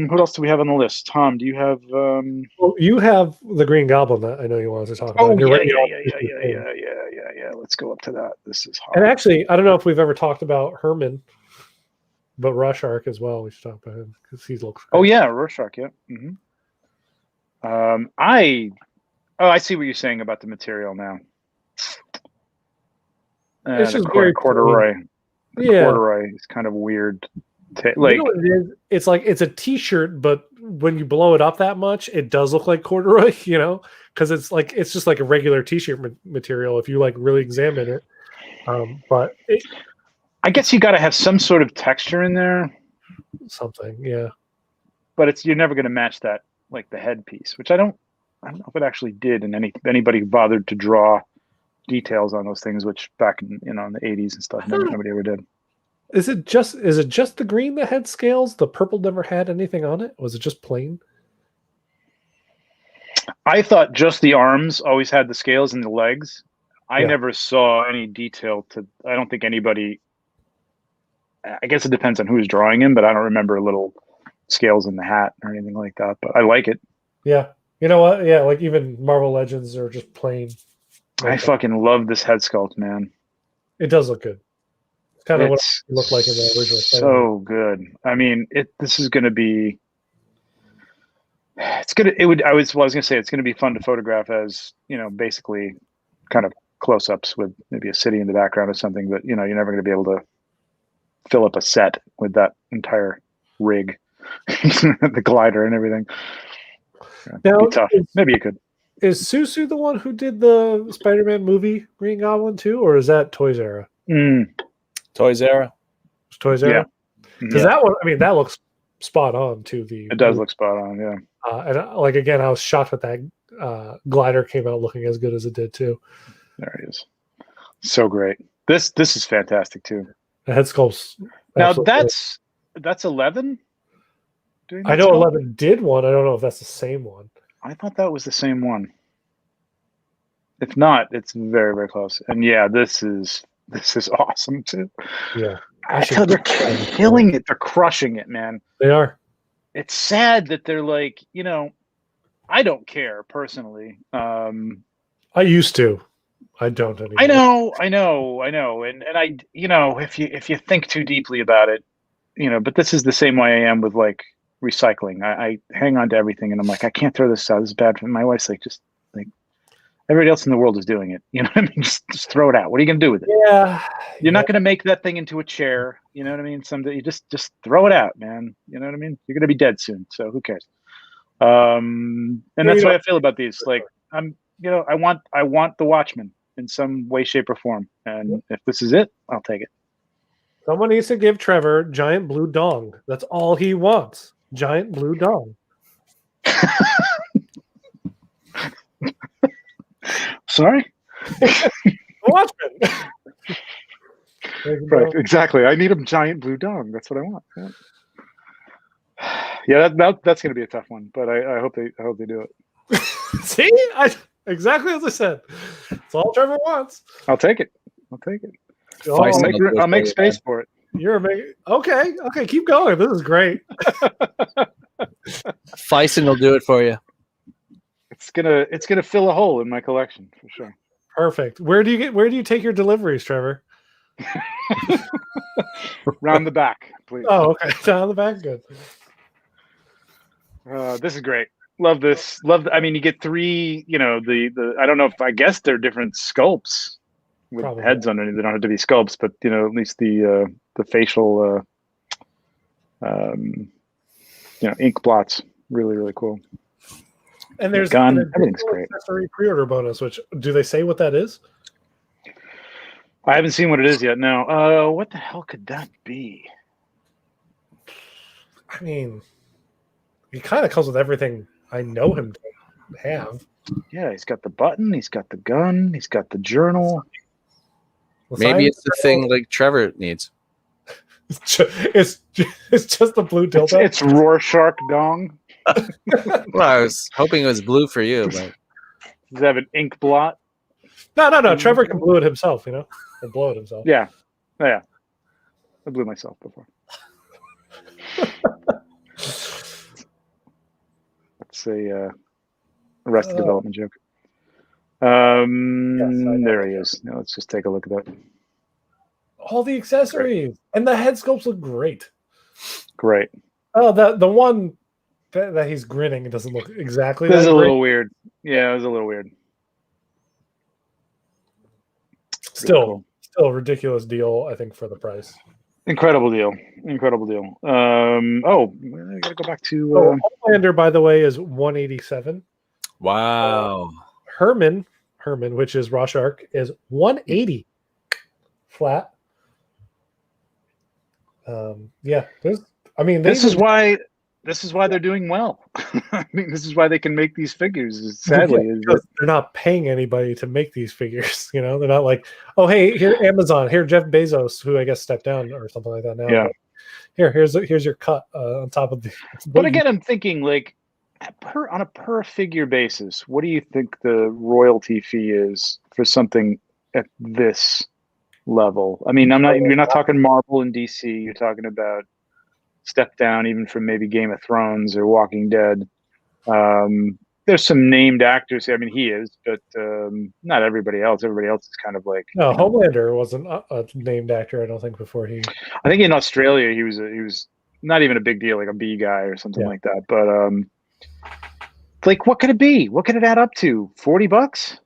What else do we have on the list? Tom, do you have? Well, you have the Green Goblin that I know you wanted to talk about. Oh yeah. Let's go up to that. This is hard. And actually, I don't know if we've ever talked about Herman, but Rorschach as well. We should talk about him because he looks great. Oh yeah, Rorschach. Yeah. Mm-hmm. I see what you're saying about the material now. It's just very corduroy. Corduroy is kind of weird. Like, you know what it is? It's like it's a T-shirt, but when you blow it up that much, it does look like corduroy. You know, because it's just like a regular T-shirt material if you like really examine it. But I guess you got to have some sort of texture in there. Something, yeah. But you're never going to match that, like the headpiece, which I don't know if it actually did. And anybody bothered to draw details on those things, which back in in the 80s and stuff, nobody ever did. Is it just the green that had scales? The purple never had anything on it? Was it just plain? I thought just the arms always had the scales and the legs. I never saw any detail I don't think anybody. I guess it depends on who's drawing him, but I don't remember little scales in the hat or anything like that. But I like it. Yeah, you know what? Yeah, like even Marvel Legends are just plain. I fucking love this head sculpt, man. It does look good. Kind of what it looked like in the original. So good. I mean, this is going to be. I was going to say it's going to be fun to photograph as basically kind of close-ups with maybe a city in the background or something. But you're never going to be able to fill up a set with that entire rig, the glider and everything. Now, it'd be tough. Maybe you could. Is Susu the one who did the Spider-Man movie Green Goblin too, or is that Toys R Us? Toys R Us. Toys R Us? Because that one, I mean, that looks spot on to the. It does look spot on, yeah. And again, I was shocked that that glider came out looking as good as it did too. There he is. So great. This is fantastic too. The head sculpt's now that's 11. I know 11 did one. I don't know if that's the same one. I thought that was the same one. If not, it's very, very close. And yeah, this is awesome too. Yeah. I tell they're killing it. They're crushing it, man. They are. It's sad that they're like, I don't care personally. I used to. I don't anymore. I know. And I, if you think too deeply about it, but this is the same way I am with like recycling. I hang on to everything and I'm like, I can't throw this out. This is bad for my wife's like, just like everybody else in the world is doing it. You know what I mean? Just throw it out. What are you going to do with it? Yeah. You're not going to make that thing into a chair. You know what I mean? Someday you just throw it out, man. You know what I mean? You're going to be dead soon. So who cares? And that's the way I feel about these. Like I want the Watchmen in some way, shape, or form. And if this is it, I'll take it. Someone needs to give Trevor giant blue dong. That's all he wants. Giant blue dong. Sorry? Watchmen. Right, exactly. I need a giant blue dong. That's what I want. Yeah, that's going to be a tough one, but I hope they do it. See, exactly as I said. It's all Trevor wants. I'll take it. I'll make space for it. You're amazing. Okay. Keep going. This is great. Feisen will do it for you. It's gonna fill a hole in my collection for sure. Perfect. Where do you take your deliveries, Trevor? Round the back, please. Oh, okay. Down the back, good. This is great. Love this. I mean, you get 3. You know, the. I don't know if I guess they're different sculpts with Probably. heads underneath. They don't have to be sculpts, but you know, at least the facial, ink blots. Really, really cool. And there's gun. an Everything's great. Accessory pre-order bonus. Which do they say what that is? I haven't seen what it is yet. No. What the hell could that be? I mean, he kind of comes with everything I know him to have. Yeah, he's got the button, he's got the gun, he's got the journal. Maybe it's the thing like Trevor needs. It's just the blue dildo. It's Rorschach dong. Well, I was hoping it was blue for you, but Does it have an ink blot? No. Trevor can blow it himself, or blow it himself. Yeah. I blew myself before. That's a Arrested Development joke. There he is. Now let's just take a look at that. All the accessories and the head sculpts look great. Great. Oh, the one that he's grinning, it doesn't look exactly. This is a little weird. Yeah, it was a little weird. Still a ridiculous deal, I think, for the price. Incredible deal. I gotta go back to Homelander, by the way, is 187. wow. Herman, which is Rorschach, is 180 flat. This is why they're doing well. I mean, this is why they can make these figures. Sadly, they're not paying anybody to make these figures. They're not like, oh, hey, here Amazon, here Jeff Bezos, who I guess stepped down or something like that now. Yeah. Here's your cut on top of the. But again, I'm thinking like on a per figure basis, what do you think the royalty fee is for something at this level? I mean, you're not talking Marvel and DC. You're talking about step down even from maybe Game of Thrones or Walking Dead. There's some named actors. I mean, he is, but not everybody else. Everybody else is kind of like. No, Homelander wasn't a named actor, I don't think, before he. I think in Australia he was not even a big deal, like a B guy or something like that. But like, what could it be? What could it add up to? $40?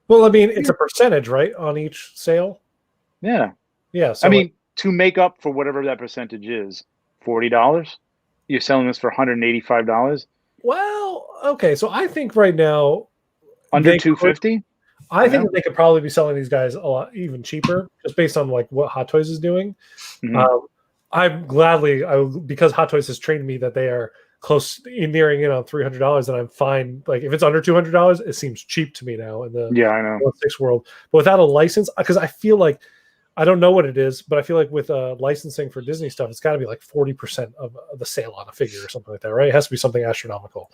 Well, I mean, it's a percentage, right, on each sale. Yeah. Yeah. So I mean, to make up for whatever that percentage is, $40. You're selling this for $185. Well, okay. So I think right now under $250. I think that they could probably be selling these guys a lot even cheaper, just based on like what Hot Toys is doing. Mm-hmm. I'm gladly because Hot Toys has trained me that they are close nearing $300, and I'm fine. Like if it's under $200, it seems cheap to me now in the I know 6 world. But without a license, because I feel like I don't know what it is, but I feel like with licensing for Disney stuff, it's got to be like 40% of the sale on a figure or something like that, right? It has to be something astronomical.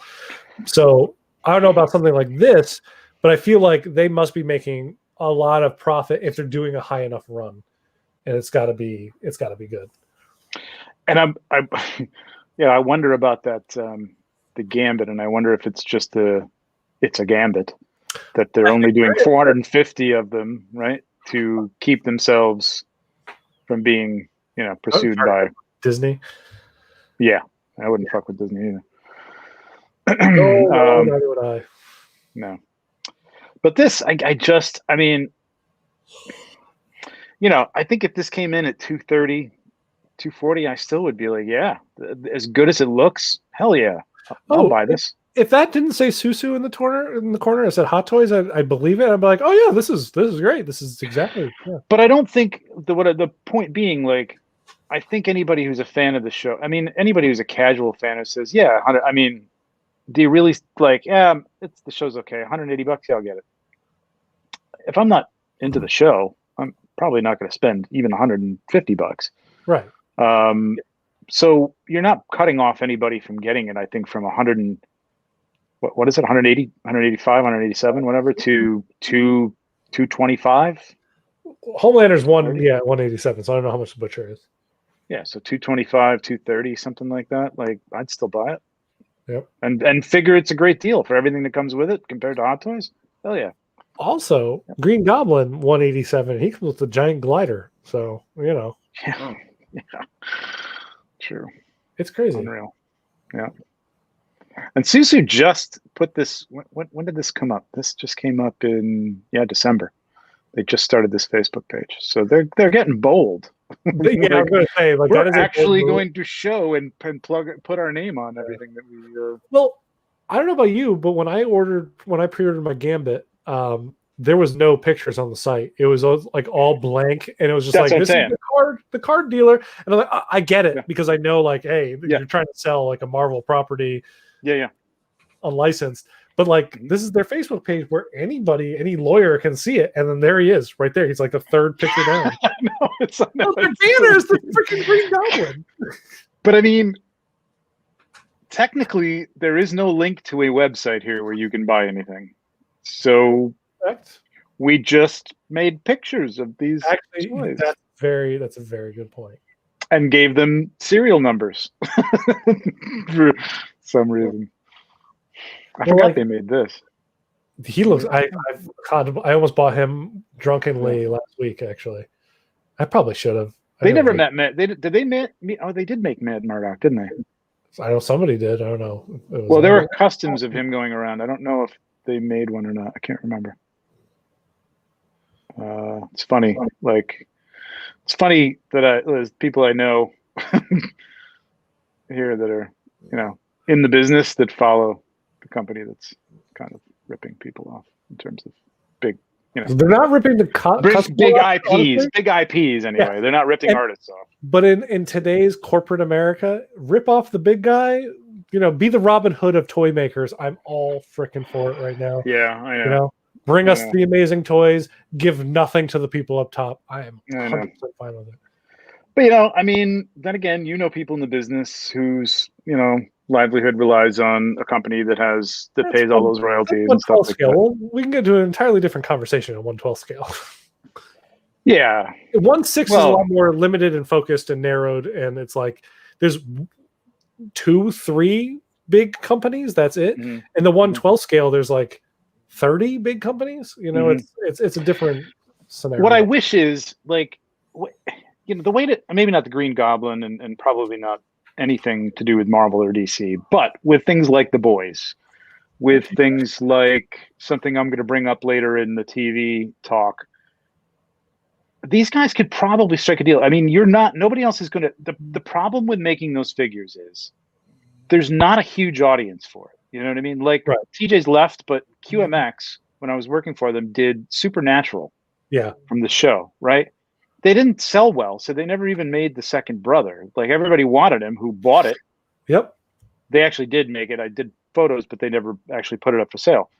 So I don't know about something like this, but I feel like they must be making a lot of profit if they're doing a high enough run, and it's got to be good. And I wonder about that the Gambit, and I wonder if it's just it's a Gambit that they're only doing 450 of them, right? To keep themselves from being, pursued by Disney. Yeah, I wouldn't fuck with Disney either. Neither would I. No, but this, I think if this came in at 230, 240, I still would be like, yeah, as good as it looks, hell yeah, I'll buy this. If that didn't say Susu in the corner, it said Hot Toys, I believe it. I'd be like, oh yeah, this is great. This is exactly. Yeah. But I don't think the point being, like, I think anybody who's a fan of the show, I mean, anybody who's a casual fan who says, yeah, I mean, do you really like? Yeah, the show's okay. $180, yeah, I'll get it. If I'm not into the show, I'm probably not going to spend even $150. Right. So you're not cutting off anybody from getting it. I think from 100 and what is it? 180, 185, 187, whatever, to 225. Homelander's 187. So I don't know how much the Butcher is. Yeah, so 225, 230, something like that. Like, I'd still buy it. Yep. And figure it's a great deal for everything that comes with it compared to Hot Toys. Hell yeah. Also, Green Goblin 187. He comes with a giant glider. So, Yeah. True. It's crazy. Unreal. Yeah. And Susu just put this. When did this come up? This just came up in December. They just started this Facebook page, so they're getting bold. Yeah, like, I was going to say, like, we're actually going to show and put our name on everything that we. Well, I don't know about you, but when I pre-ordered my Gambit, there was no pictures on the site. It was like all blank, and it was just That's like, this is the card dealer. And I'm like, I get it, because I know, like, hey, you're trying to sell like a Marvel property, unlicensed. But like, this is their Facebook page where any lawyer can see it, and then there he is, right there. He's like the third picture down. It's the banner is the freaking Green Goblin. But I mean, technically, there is no link to a website here where you can buy anything. So we just made pictures of these. Actually, toys. That's a very good point. And gave them serial numbers for some reason. I forgot they made this. He looks. I almost bought him drunkenly last week. Actually, I probably should have. They never met Matt. Did they meet? Oh, they did make Matt Murdock, didn't they? I know somebody did. I don't know. Well, there were customs of him going around. I don't know if they made one or not. I can't remember. It's funny. Like, it's funny that there's people I know here that are, in the business that follow the company that's kind of ripping people off in terms of big, They're not ripping the big IPs, honestly. Big IPs anyway. Yeah. They're not ripping artists off. But in today's corporate America, rip off the big guy. Be the Robin Hood of toy makers. I'm all freaking for it right now. Yeah, I know. Bring us the amazing toys. Give nothing to the people up top. I am 100% fine with it. But I mean, then again, people in the business whose livelihood relies on a company that pays all those royalties and stuff like that. Well, we can get to an entirely different conversation on 1/12 scale. Yeah, 1/6 is a lot more limited and focused and narrowed, and it's like there's 2-3 big companies. That's it. Mm-hmm. In the 1/12 scale, there's like 30 big companies. It's a different scenario. What I wish is like, the way that maybe not the Green Goblin and probably not anything to do with Marvel or DC, but with things like The Boys, with things like something I'm going to bring up later in the TV talk. These guys could probably strike a deal. I mean, nobody else is going to. The problem with making those figures is there's not a huge audience for it. You know what I mean? Like TJ's left, but QMX, when I was working for them, did Supernatural. Yeah. From the show, right? They didn't sell well, so they never even made the second brother. Like everybody wanted him who bought it. Yep. They actually did make it. I did photos, but they never actually put it up for sale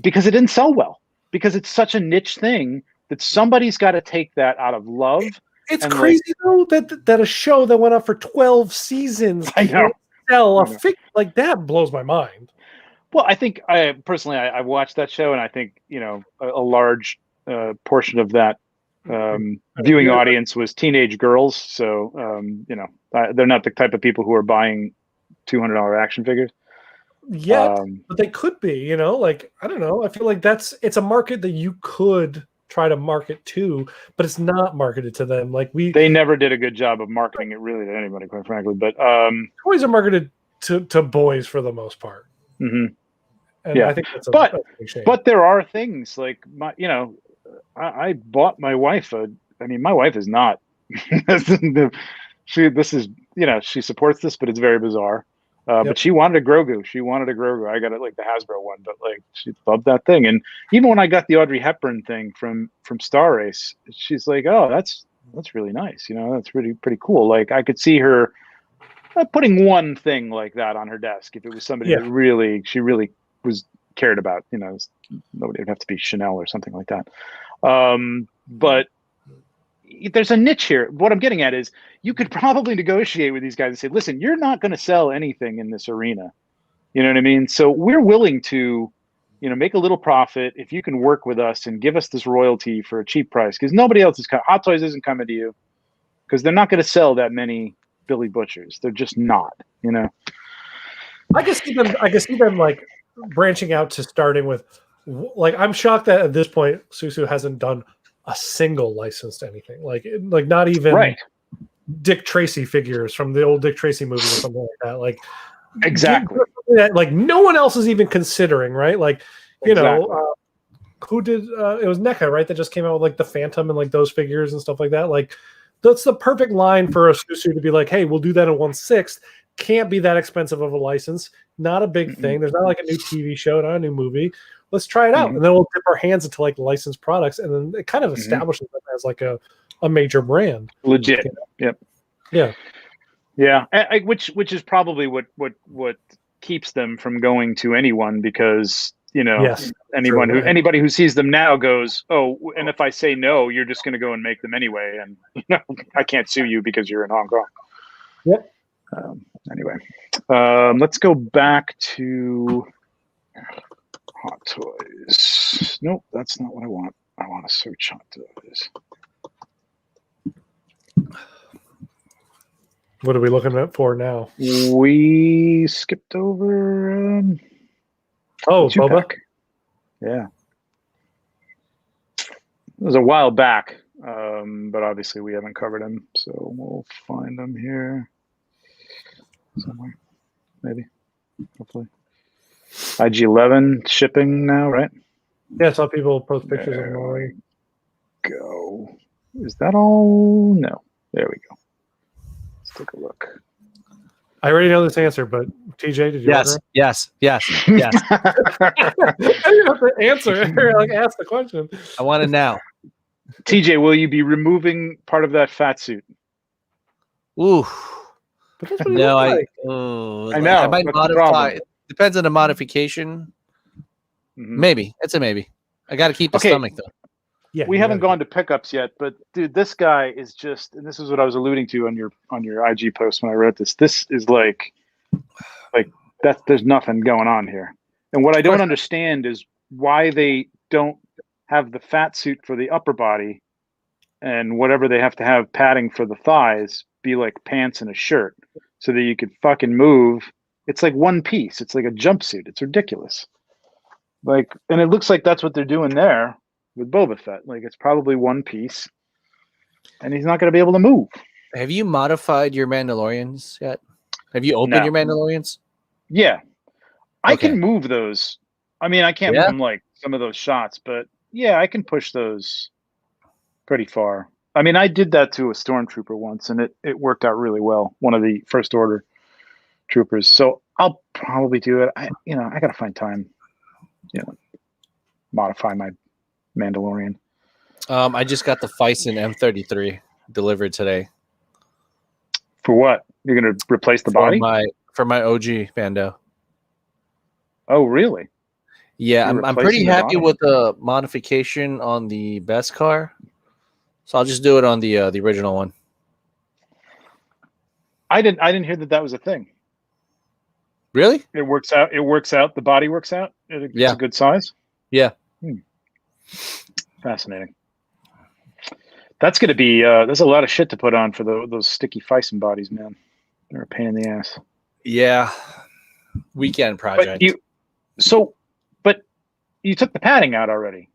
because it didn't sell well. Because it's such a niche thing that somebody's got to take that out of love. It's crazy though that a show that went on for 12 seasons sell a figure like that blows my mind. Well, I think I watched that show, and I think a large portion of that viewing audience was teenage girls. So they're not the type of people who are buying $200 action figures. Yeah, but they could be. Like I don't know. I feel like it's a market that you could try to market to, but it's not marketed to them. Like they never did a good job of marketing it really to anybody, quite frankly. But toys are marketed to boys for the most part. Mm-hmm. And I think that's a big shame. But there are things like I bought my wife my wife is not she supports this, but it's very bizarre. But she wanted a Grogu. I got it like the Hasbro one, but like she loved that thing. And even when I got the Audrey Hepburn thing from Star Race, she's like, "Oh, that's really nice. That's really pretty cool." Like I could see her putting one thing like that on her desk if it was somebody that she really was cared about. Nobody would have to be Chanel or something like that. But there's a niche here. What I'm getting at is you could probably negotiate with these guys and say, listen, you're not going to sell anything in this arena. You know what I mean? So we're willing to, make a little profit if you can work with us and give us this royalty for a cheap price, because nobody else is Hot Toys isn't coming to you because they're not going to sell that many Billy Butchers. They're just not, I can see them like branching out to starting with, like, I'm shocked that at this point Susu hasn't done a single licensed anything, like not even Dick Tracy figures from the old Dick Tracy movie or something like that. Like Exactly. That, like, no one else is even considering, right? Like, you know, who did it was NECA, right? That just came out with like the Phantom and like those figures and stuff like that. Like, that's the perfect line for a Susu to be like, hey, we'll do that in 1/6. Can't be that expensive of a license. Not a big thing. There's not like a new TV show, not a new movie. Let's try it out. And then we'll dip our hands into like licensed products. And then it kind of establishes them as like a major brand. Legit. Yep. Yeah. Yeah. Which is probably what keeps them from going to anyone, because, you know, anybody who sees them now goes, oh, and if I say no, you're just going to go and make them anyway. And, you know, I can't sue you because you're in Hong Kong. Yep. Anyway, let's go back to Hot Toys. Nope, that's not what I want. I want to search Hot Toys. What are we looking at for now? We skipped over. Boba. Yeah, it was a while back, but obviously we haven't covered him, so we'll find him here somewhere, maybe, hopefully. IG-11 shipping now, right? Yeah, I saw people post pictures of him already. Go. Is that all? No. There we go. Let's take a look. I already know this answer, but TJ, did you? Yes. I didn't have to answer. Like, ask the question. I want it now. TJ, will you be removing part of that fat suit? Ooh. No, I know. I might modify. Depends on the modification. Maybe. It's a maybe. I got to keep the stomach, though. Yeah, we haven't gone to pickups yet, but dude, this guy is just, and this is what I was alluding to on your IG post when I wrote this. This is like that. There's nothing going on here. And what I don't understand is why they don't have the fat suit for the upper body, and whatever they have to have padding for the thighs be like pants and a shirt, so that you could fucking move. It's like one piece. It's like a jumpsuit. It's ridiculous. Like, and it looks like that's what they're doing there with Boba Fett. Like, it's probably one piece, and he's not going to be able to move. Have you modified your Mandalorians yet? Have you opened your Mandalorians? Yeah. I can move those. I mean, I can't move them like some of those shots, but yeah, I can push those pretty far. I mean, I did that to a stormtrooper once, and it worked out really well. One of the First Order troopers. So I'll probably do it. I got to find time, modify my Mandalorian. I just got the Fison M33 delivered today. For what? You're going to replace the body? For my OG Mando. Oh, really? Yeah, I'm pretty happy with the modification on the best car. So I'll just do it on the original one. I didn't hear that was a thing. Really? It works out. The body works out. It's a good size. Yeah. Fascinating. That's going to be. There's a lot of shit to put on for those sticky Fison bodies, man. They're a pain in the ass. Yeah. Weekend project. But you took the padding out already.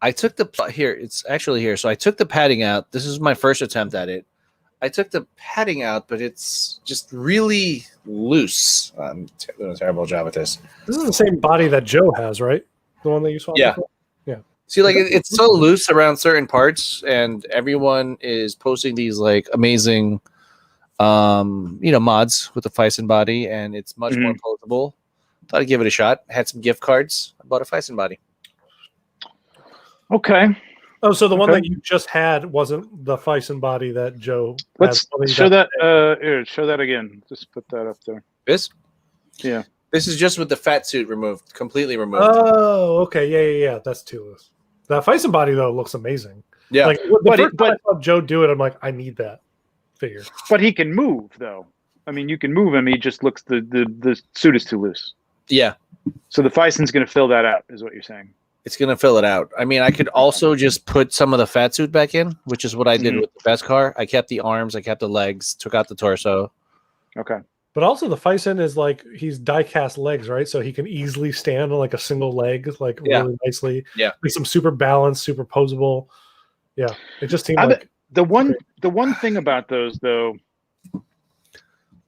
I took it's actually here. So I took the padding out. This is my first attempt at it. I took the padding out, but it's just really loose. I'm doing a terrible job at this. This is the same body that Joe has, right? The one that you saw before? Yeah. See, like, it's so loose around certain parts, and everyone is posting these like amazing mods with the Fison body, and it's much more posable. Thought I'd give it a shot. Had some gift cards. I bought a Fison body. Okay. Oh, so the one that you just had wasn't the Fison body that Joe. Let's show that. Show that again. Just put that up there. This? Yeah. This is just with the fat suit removed, completely removed. Oh, okay. Yeah. That's too loose. That Fison body though looks amazing. Yeah. Like the first time I saw Joe do it, I'm like, I need that figure. But he can move though. I mean, you can move him. He just looks the suit is too loose. Yeah. So the Fison's going to fill that out, is what you're saying. It's going to fill it out. I mean, I could also just put some of the fat suit back in, which is what I did with the best car. I kept the arms, I kept the legs, took out the torso. Okay. But also the Fison is like, he's die-cast legs, right? So he can easily stand on like a single leg, like really nicely. Yeah. Like some super balanced, super posable. Yeah. It just seemed like... The one thing about those, though,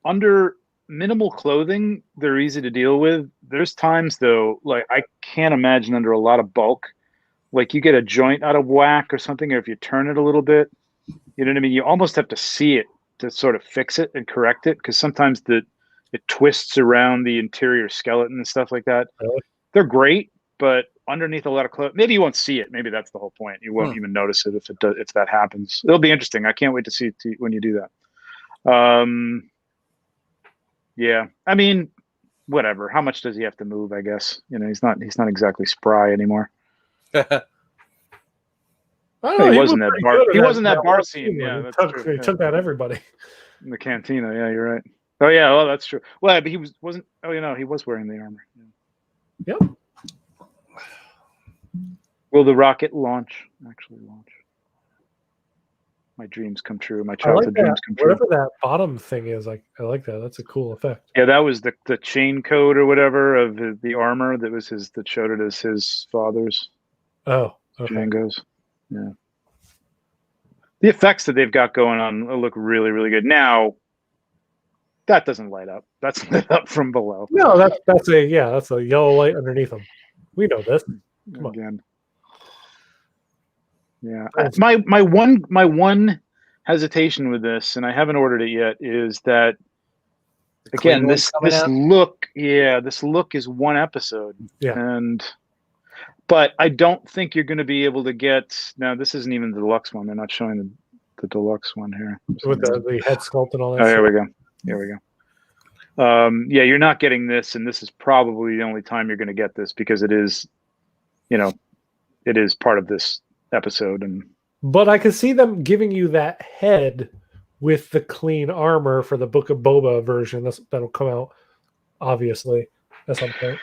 under minimal clothing, they're easy to deal with. There's times though, like I can't imagine under a lot of bulk, like you get a joint out of whack or something, or if you turn it a little bit, you know what I mean? You almost have to see it to sort of fix it and correct it, because sometimes it twists around the interior skeleton and stuff like that. Really? They're great, but underneath a lot of clothes, maybe you won't see it. Maybe that's the whole point. You won't even notice it if that happens. It'll be interesting. I can't wait to see it when you do that. Yeah, I mean, whatever. How much does he have to move? I guess he's not exactly spry anymore. He wasn't that bar. He wasn't that bar scene. Yeah, that's true. He took out everybody in the cantina. Yeah, you're right. Oh yeah, well that's true. Well, but he wasn't. Oh, he was wearing the armor. Yeah. Yep. Will the rocket actually launch? My dreams come true. My childhood dreams come true. Whatever that bottom thing is, I like that. That's a cool effect. Yeah, that was the chain code or whatever of the armor that was that showed it as his father's. Oh, okay. Django's. Yeah. The effects that they've got going on look really, really good. Now, that doesn't light up. That's lit up from below. No, that's a yellow light underneath them. We know this. Come Again. Yeah. My one hesitation with this, and I haven't ordered it yet, is that again this look is one episode. Yeah. But I don't think you're going to be able to get. Now, this isn't even the deluxe one. They're not showing the deluxe one here. With the head sculpt and all that. Oh, here we go. Here we go. Yeah, you're not getting this, and this is probably the only time you're going to get this because it is, it is part of this episode. But I could see them giving you that head with the clean armor for the Book of Boba version that'll come out, obviously, at some point.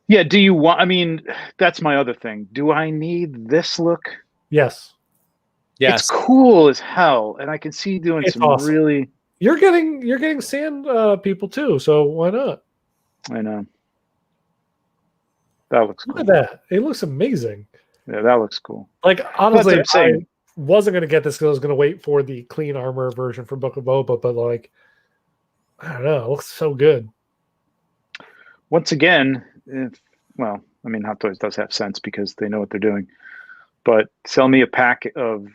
Yeah, do you want? I mean, that's my other thing. Do I need this look? Yes. It's cool as hell, and I can see doing some awesome. Really. You're getting sand people too, so why not? I know. That looks cool. Look at that. It looks amazing. Yeah, that looks cool. Like, honestly, I wasn't going to get this because I was going to wait for the clean armor version for Book of Boba, but like, I don't know. It looks so good. Once again, Hot Toys does have sense because they know what they're doing. But sell me a pack of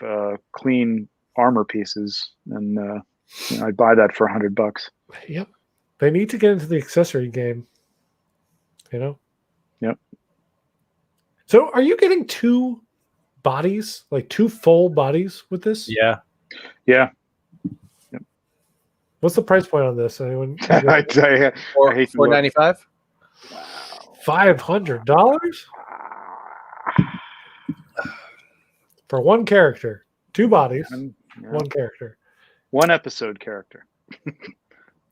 clean armor pieces, and I'd buy that for $100. Yep, they need to get into the accessory game. Yep. So, are you getting two bodies, like two full bodies with this? Yeah. Yep. What's the price point on this? Anyone? I hate $4.95. $500 for one character, two bodies, one character, one episode character.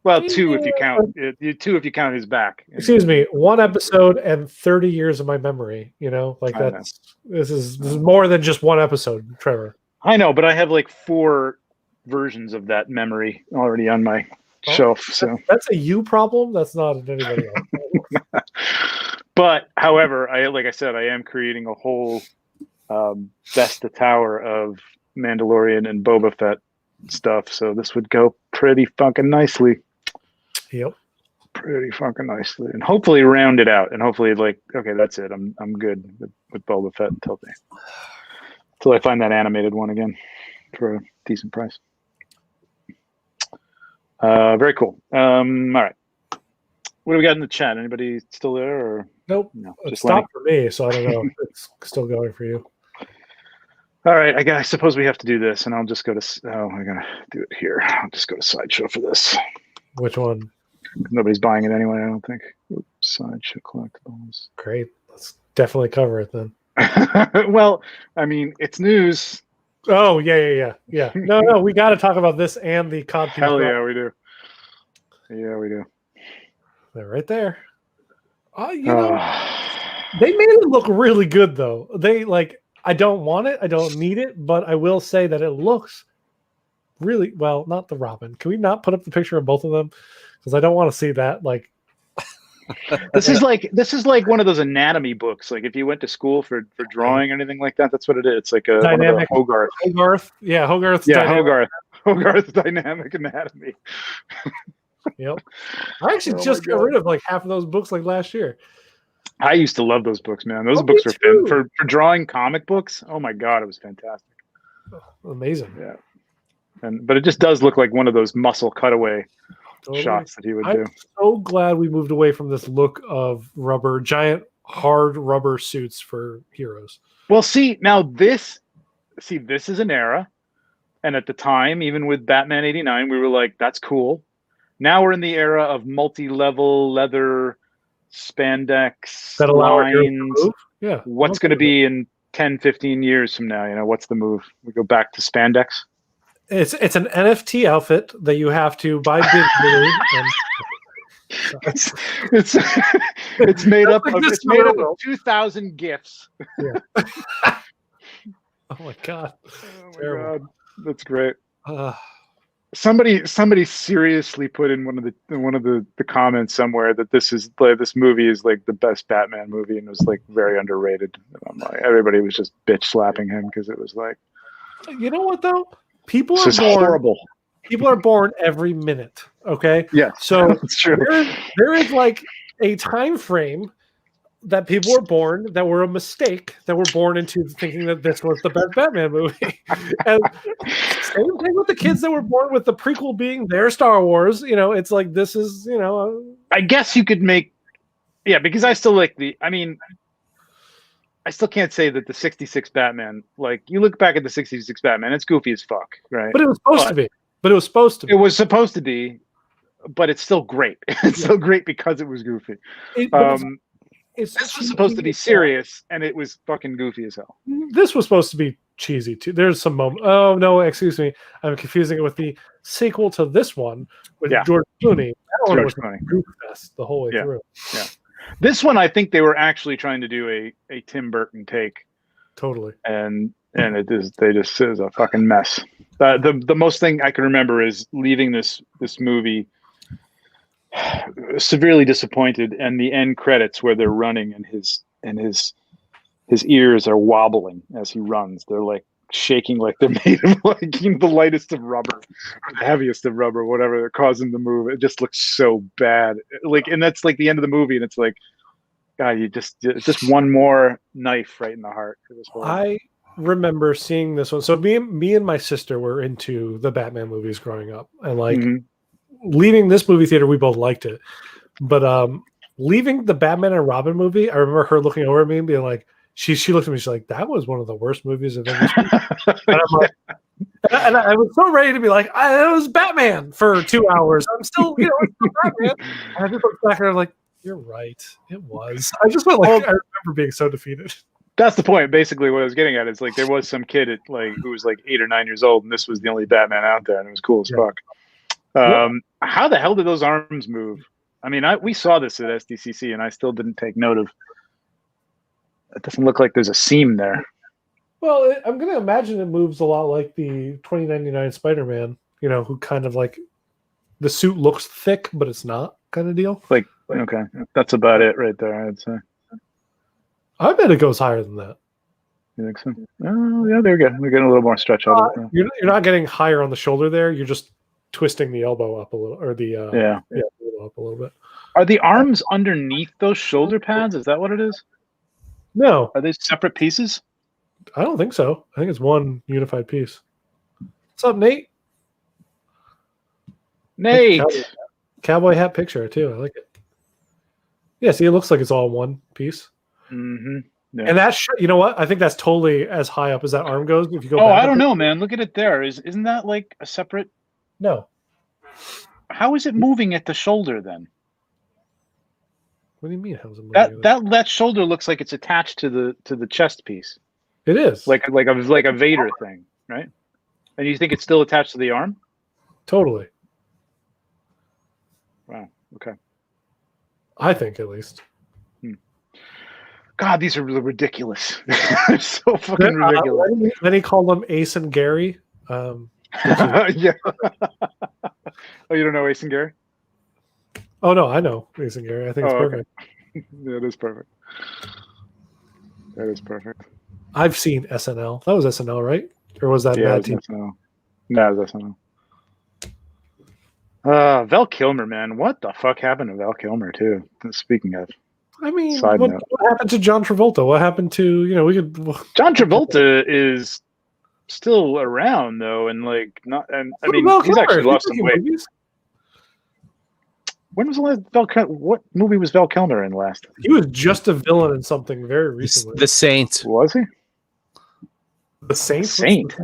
Well, two if you count his back. Excuse me, one episode and 30 years of my memory. This is more than just one episode, Trevor. I know, but I have like 4 versions of that memory already on my shelf. So that's a you problem. That's not anybody else. But however, like I said, I am creating a whole Vesta Tower of Mandalorian and Boba Fett stuff. So this would go pretty fucking nicely. Yep. Pretty fucking nicely, and hopefully round it out, and hopefully okay, that's it. I'm good with Boba Fett until I find that animated one again for a decent price. Very cool. All right. What do we got in the chat? Anybody still there? Or nope. No, it stopped for me, so I don't know if it's still going for you. All right, I suppose we have to do this, and I'll just go to. I'm gonna do it here. I'll just go to Sideshow for this. Which one? Nobody's buying it anyway, I don't think. Oops, Sideshow collectibles. Great. Let's definitely cover it then. Well, I mean, it's news. Oh, yeah. No, we got to talk about this and the COD. Hell yeah, we do. Yeah, we do. They're right there. They made it look really good, though. I don't want it. I don't need it, but I will say that it looks really well. Not the Robin. Can we not put up the picture of both of them? Because I don't want to see that. This is like one of those anatomy books. Like if you went to school for drawing or anything like that, that's what it is. It's like a dynamic Hogarth. Hogarth. Yeah, Hogarth. Yeah, Hogarth. Hogarth dynamic anatomy. Yep. I actually just got rid of like half of those books like last year. I used to love those books, man. Those books were for drawing comic books. Oh my god, it was fantastic. Amazing. Yeah. But it just does look like one of those muscle cutaway shots that he would do. I'm so glad we moved away from this look of giant hard rubber suits for heroes. Well, see, this is an era. And at the time, even with Batman 89, we were like, that's cool. Now we're in the era of multi-level leather spandex that allow lines. Yeah. What's going to be in 10, 15 years from now? What's the move? We go back to spandex? It's an NFT outfit that you have to buy digitally. It's made up of 2,000 gifs. Yeah. Oh my god. God. That's great. Somebody seriously put in one of the comments somewhere that this movie is like the best Batman movie and was like very underrated. And I'm like, everybody was just bitch slapping him because it was like, you know what though? People are born horrible. People are born every minute. Okay. Yeah. So that's true. There is like a time frame that people were born that were a mistake, that were born into thinking that this was the best Batman movie. And same thing with the kids that were born with the prequel being their Star Wars. It's like this is, I guess you could make, because I still like I still can't say that the 66 Batman, like you look back at the 66 Batman, it's goofy as fuck, right? But it was supposed to be. It was supposed to be, but it's still great. It's still great because it was goofy. This was supposed to be serious, and it was fucking goofy as hell. This was supposed to be cheesy too. There's some moment. Oh no, excuse me, I'm confusing it with the sequel to this one with George Clooney. That one was goof fest the whole way through. Yeah, this one I think they were actually trying to do a Tim Burton take. Totally. And it is a fucking mess. The most thing I can remember is leaving this movie severely disappointed, and the end credits where they're running and his ears are wobbling as he runs. They're like shaking like they're made of like the lightest of rubber or the heaviest of rubber, whatever they're causing the move. It just looks so bad. And that's like the end of the movie, and it's like, God, you just one more knife right in the heart. I remember seeing this one. So me and my sister were into the Batman movies growing up, and like. Mm-hmm. Leaving this movie theater, we both liked it, but leaving the Batman and Robin movie, I remember her looking over at me and being like, she looked at me, she's like, that was one of the worst movies I've ever seen. And I'm like, and I was so ready to be like, it was Batman for 2 hours. I'm still, it's still Batman. And I just looked back and I'm like, you're right, it was. I just felt like I remember being so defeated. That's the point. Basically, what I was getting at is like there was some kid who was like 8 or 9 years old, and this was the only Batman out there, and it was cool as fuck. How the hell did those arms move? I mean, we saw this at SDCC, and I still didn't take note of. It doesn't look like there's a seam there. Well, I'm going to imagine it moves a lot like the 2099 Spider-Man. Who kind of like the suit looks thick, but it's not, kind of deal. Like okay, that's about it right there. I'd say. I bet it goes higher than that. You think so? Oh, yeah, there we go. We're getting a little more stretch out of it. You're not getting higher on the shoulder there. You're just twisting the elbow up a little, or the elbow up a little bit. Are the arms underneath those shoulder pads? Is that what it is? No. Are they separate pieces? I don't think so. I think it's one unified piece. What's up, Nate? Cowboy hat picture too. I like it. Yeah, see, it looks like it's all one piece. Mm-hmm. Yeah. And that, you know what? I think that's totally as high up as that arm goes. If you go, I don't know, man. Look at it there. Isn't that like a separate? No. How is it moving at the shoulder then? What do you mean? How's it moving? That shoulder looks like it's attached to the chest piece. It is like a Vader thing, right? And you think it's still attached to the arm? Totally. Wow. Okay. I think at least. God, these are ridiculous. They're so fucking ridiculous. Then he called them Ace and Gary. Yeah. Oh, you don't know Ace and Gary? Oh no, I know Ace and Gary. I think it's perfect. Okay. Yeah, it is perfect. That is perfect. I've seen SNL. That was SNL, right? Or was that Mad Team? SNL. No, it was SNL. Val Kilmer, man, what the fuck happened to Val Kilmer too? Speaking of, I mean, what happened to John Travolta? What happened to John Travolta is still around though, and like not, and I mean, he's actually lost some weight. Movies? When was the last what movie was Val Kilmer in last? He was just a villain in something very recently. The Saint. Was he? The Saint? Saint.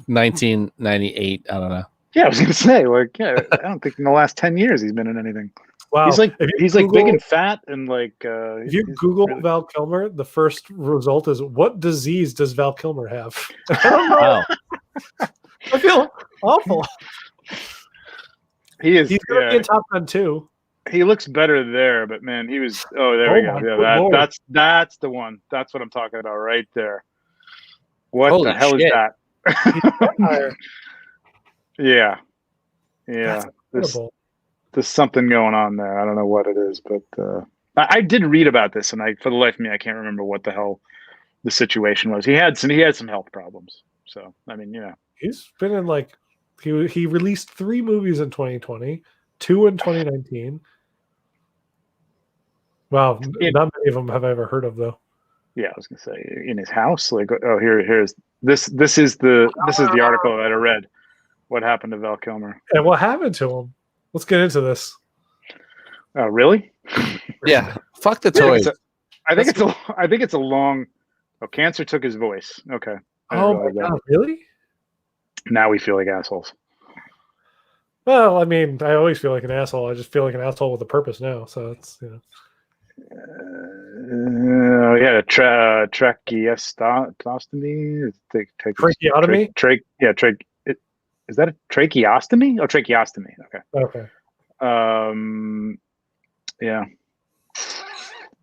1998. I don't know. Yeah, I was gonna say, like, yeah, I don't think in the last 10 years he's been in anything. Wow, he's like big and fat and like. If you Google really... Val Kilmer, the first result is what disease does Val Kilmer have? I don't know. Wow. I feel awful. He's gonna be in Top Gun 2. He looks better there, but man, he was. Oh, there we go. Yeah, that's the one. That's what I'm talking about right there. What Holy the hell shit. Is that? Yeah. There's something going on there. I don't know what it is, but I did read about this, and for the life of me, I can't remember what the hell the situation was. He had some health problems. So I mean, he's been in like he released 3 movies in 2020, 2 in 2019. Wow, not many of them have I ever heard of though. Yeah, I was gonna say in his house. Like, oh, here's this. This is the article that I read. What happened to Val Kilmer? And what happened to him? Let's get into this. Oh, really? Yeah. Fuck the toys. I think it's a long. Oh, cancer took his voice. Okay. Oh my God! Really? Now we feel like assholes. Well, I mean, I always feel like an asshole. I just feel like an asshole with a purpose now. So it's tracheostomy. Tracheotomy. Is that a tracheostomy? Oh, tracheostomy. Okay. Yeah.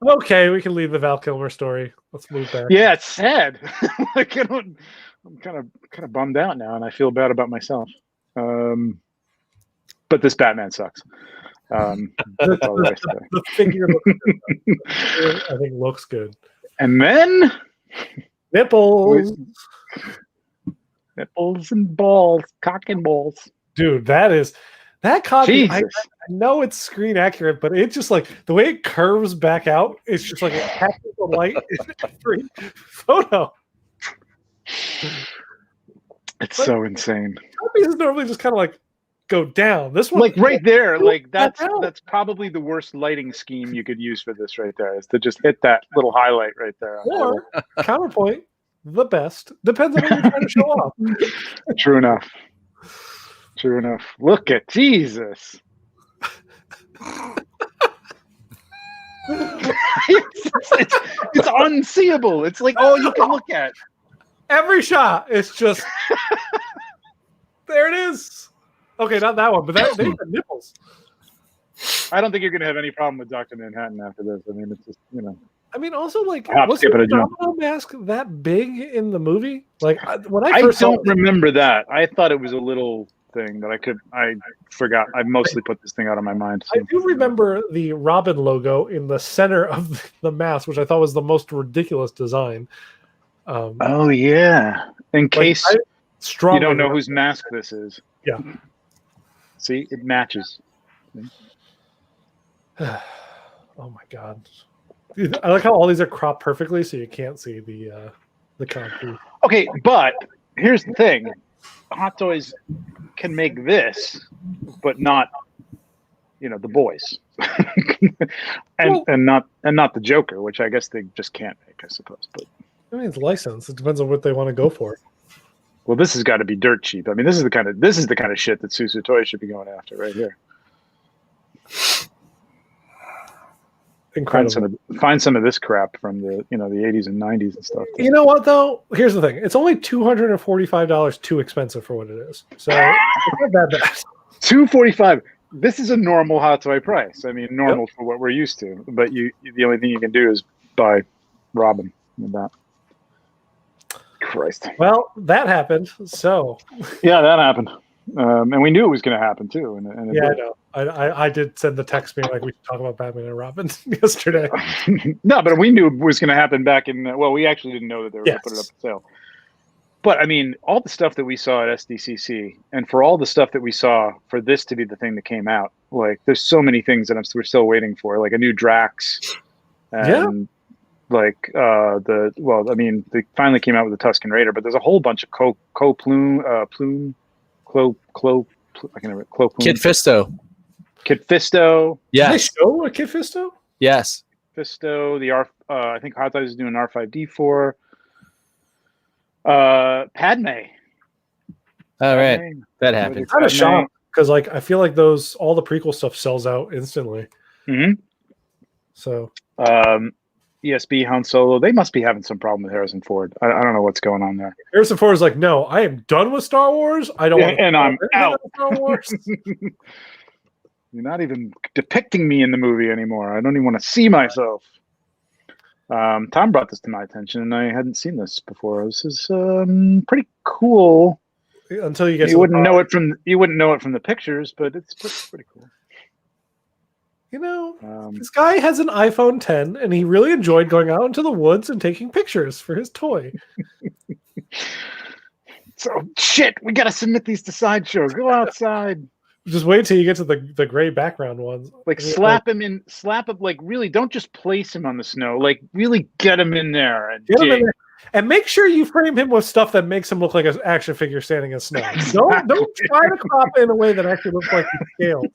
Okay, we can leave the Val Kilmer story. Let's move back. Yeah, it's sad. Like I'm kind of bummed out now, and I feel bad about myself. But this Batman sucks. The figure looks good. I think looks good. And then nipples and balls, cock and balls. Dude, that copy. I know it's screen accurate, but it's just like the way it curves back out. It's just like it catches the light in every photo. It's so insane. Copies normally just kind of like go down. This one, like right there, like that's probably the worst lighting scheme you could use for this right there, is to just hit that little highlight right there. Or counterpoint, the best. Depends on what you're trying to show off. True enough. Look at Jesus. it's unseeable. It's like all you can look at. Every shot, it's just there it is. Okay, not that one, but they have nipples. I don't think you're going to have any problem with Dr. Manhattan after this. I mean, it's just, I mean, also, like, was the domino mask that big in the movie? Like, when I don't remember that. I thought it was a little thing that I forgot. I mostly put this thing out of my mind. So. I do remember the Robin logo in the center of the mask, which I thought was the most ridiculous design. Oh, yeah. In case you don't know whose mask this is. Yeah. See, it matches. Oh my God! I like how all these are cropped perfectly, so you can't see the concrete. Okay, but here's the thing: Hot Toys can make this, but not, the boys, and not the Joker, which I guess they just can't make, I suppose. But I mean, it's licensed. It depends on what they want to go for. Well, this has got to be dirt cheap. I mean, this is the kind of shit that Susu Toys should be going after right here. Incredible. Find some of this crap from the the 80s and 90s and stuff. You know what though? Here's the thing: it's only $245 too expensive for what it is. So it's not that bad. $245. This is a normal Hot Toy price. I mean, normal for what we're used to. But the only thing you can do is buy Robin with that. Christ. Well, that happened. So yeah, that happened, and we knew it was going to happen too. And yeah, I know. I did send the text being like, we should talk about Batman and Robin yesterday. No, but we knew it was going to happen back in. Well, we actually didn't know that they were going to put it up for sale. But I mean, all the stuff that we saw at SDCC, and for all the stuff that we saw for this to be the thing that came out, like there's so many things that we're still waiting for, like a new Drax, and like I mean, they finally came out with the Tusken Raider, but there's a whole bunch of Clo Plume, I can never Clo Plume. Kid Fisto. Kid Fisto. Yes. Did they show a Kid Fisto? Yes. Fisto. The I think Hot Toys is doing R5D4. Padme. All right, that happened. I'm kind of shocked because like I feel like all the prequel stuff sells out instantly. Mm-hmm. So ESB Han Solo, they must be having some problem with Harrison Ford. I don't know what's going on there. Harrison Ford is like, no, I am done with Star Wars. I don't want and I'm out. Star Wars. You're not even depicting me in the movie anymore. I don't even want to see myself. Tom brought this to my attention, and I hadn't seen this before. This is pretty cool. Until you get you wouldn't know it from the pictures, but it's pretty cool. You know, this guy has an iPhone 10, and he really enjoyed going out into the woods and taking pictures for his toy. So shit, we gotta submit these to Sideshow. Go outside. Just wait till you get to the gray background ones. Like slap him, like really don't just place him on the snow. Like really get him in there and get him in there. And make sure you frame him with stuff that makes him look like an action figure standing in snow. Exactly. Don't try to crop in a way that actually looks like he's scaled.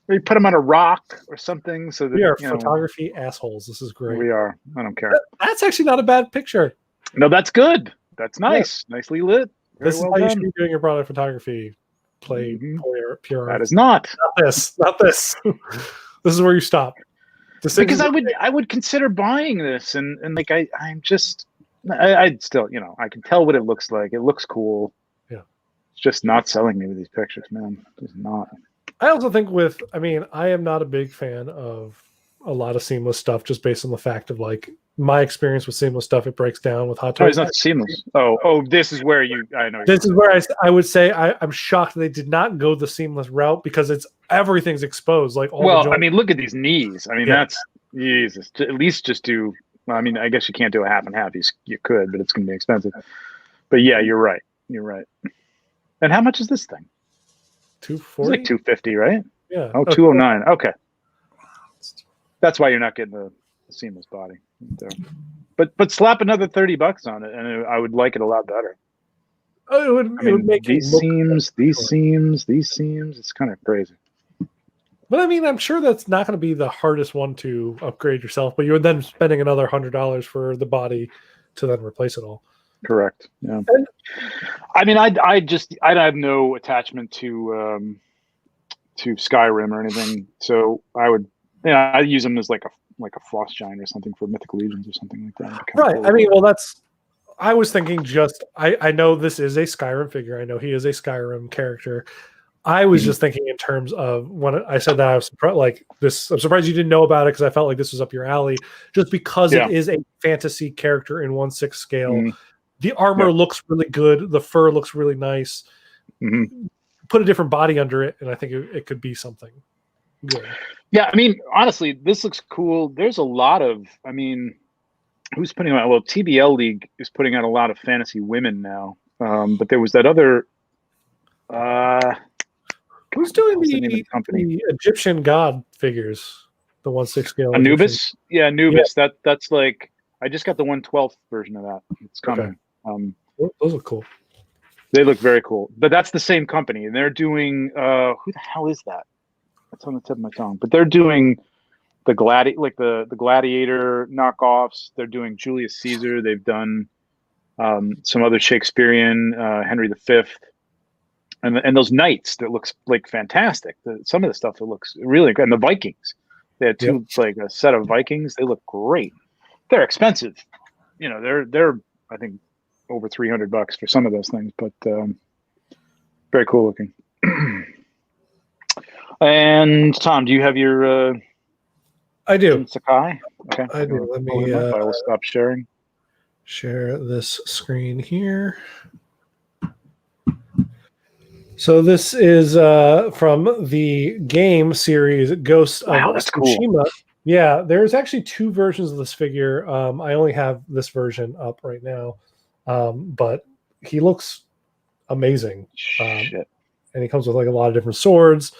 Maybe put him on a rock or something. So that we are photography assholes. This is great. We are. I don't care. That's actually not a bad picture. No, that's good. That's nice. Yeah. Nicely lit. This is how you should be doing your product photography. Play pure. That is not this. This is where you stop. Because I would consider buying this, and like I'd still, I can tell what it looks like. It looks cool. Yeah, it's just not selling me with these pictures, man. It's not. I also think I am not a big fan of a lot of seamless stuff, just based on the fact of like my experience with seamless stuff. It breaks down with hot toys. Oh, it's not seamless. Oh, this is where I know. This is where I would say I'm shocked they did not go the seamless route because everything's exposed. Like I mean, look at these knees. I mean, that's Jesus. At least just do. I mean, I guess you can't do a half and half. You could, but it's going to be expensive. But yeah, you're right. And how much is this thing? $240. It's like $250, right? Yeah. Oh, $209. Okay. That's why you're not getting the seamless body. But slap another $30 on it, and I would like it a lot better. Oh, it would make these seams. It's kind of crazy. But I mean, I'm sure that's not going to be the hardest one to upgrade yourself. But you're then spending another $100 for the body to then replace it all. Correct. Yeah. I mean, I have no attachment to Skyrim or anything, so I'd use them as like a frost giant or something for Mythical Legions or something like that. Right. Cool. I mean, well, I was thinking I know this is a Skyrim figure. I know he is a Skyrim character. I was just thinking in terms of when I said that I was surprised, like this. I'm surprised you didn't know about it because I felt like this was up your alley, just because it is a fantasy character in 1/6 scale. Mm-hmm. The armor looks really good. The fur looks really nice. Mm-hmm. Put a different body under it, and I think it could be something good. Yeah, I mean, honestly, this looks cool. There's a lot of, who's putting out? Well, TBL League is putting out a lot of fantasy women now. But there was that other. Who's doing the Egyptian god figures? The 1/6 scale. Anubis? Yeah, Anubis. Yeah. That's like I just got the 1/12 version of that. It's coming. Okay. Those look cool. They look very cool. But that's the same company, and they're doing who the hell is that? That's on the tip of my tongue. But they're doing the gladiator knockoffs. They're doing Julius Caesar. They've done some other Shakespearean, Henry V. And those knights that looks like fantastic. Some of the stuff that looks really good. And the Vikings, they had like a set of Vikings. They look great. They're expensive. They're I think over $300 for some of those things, but very cool looking. And Tom, do you have your? I do. Sakai. Okay. I do. Let me. I will stop sharing. Share this screen here. So this is from the game series Ghost of Tsushima. Cool. Yeah, there's actually two versions of this figure. I only have this version up right now. But he looks amazing. Shit. And he comes with like a lot of different swords,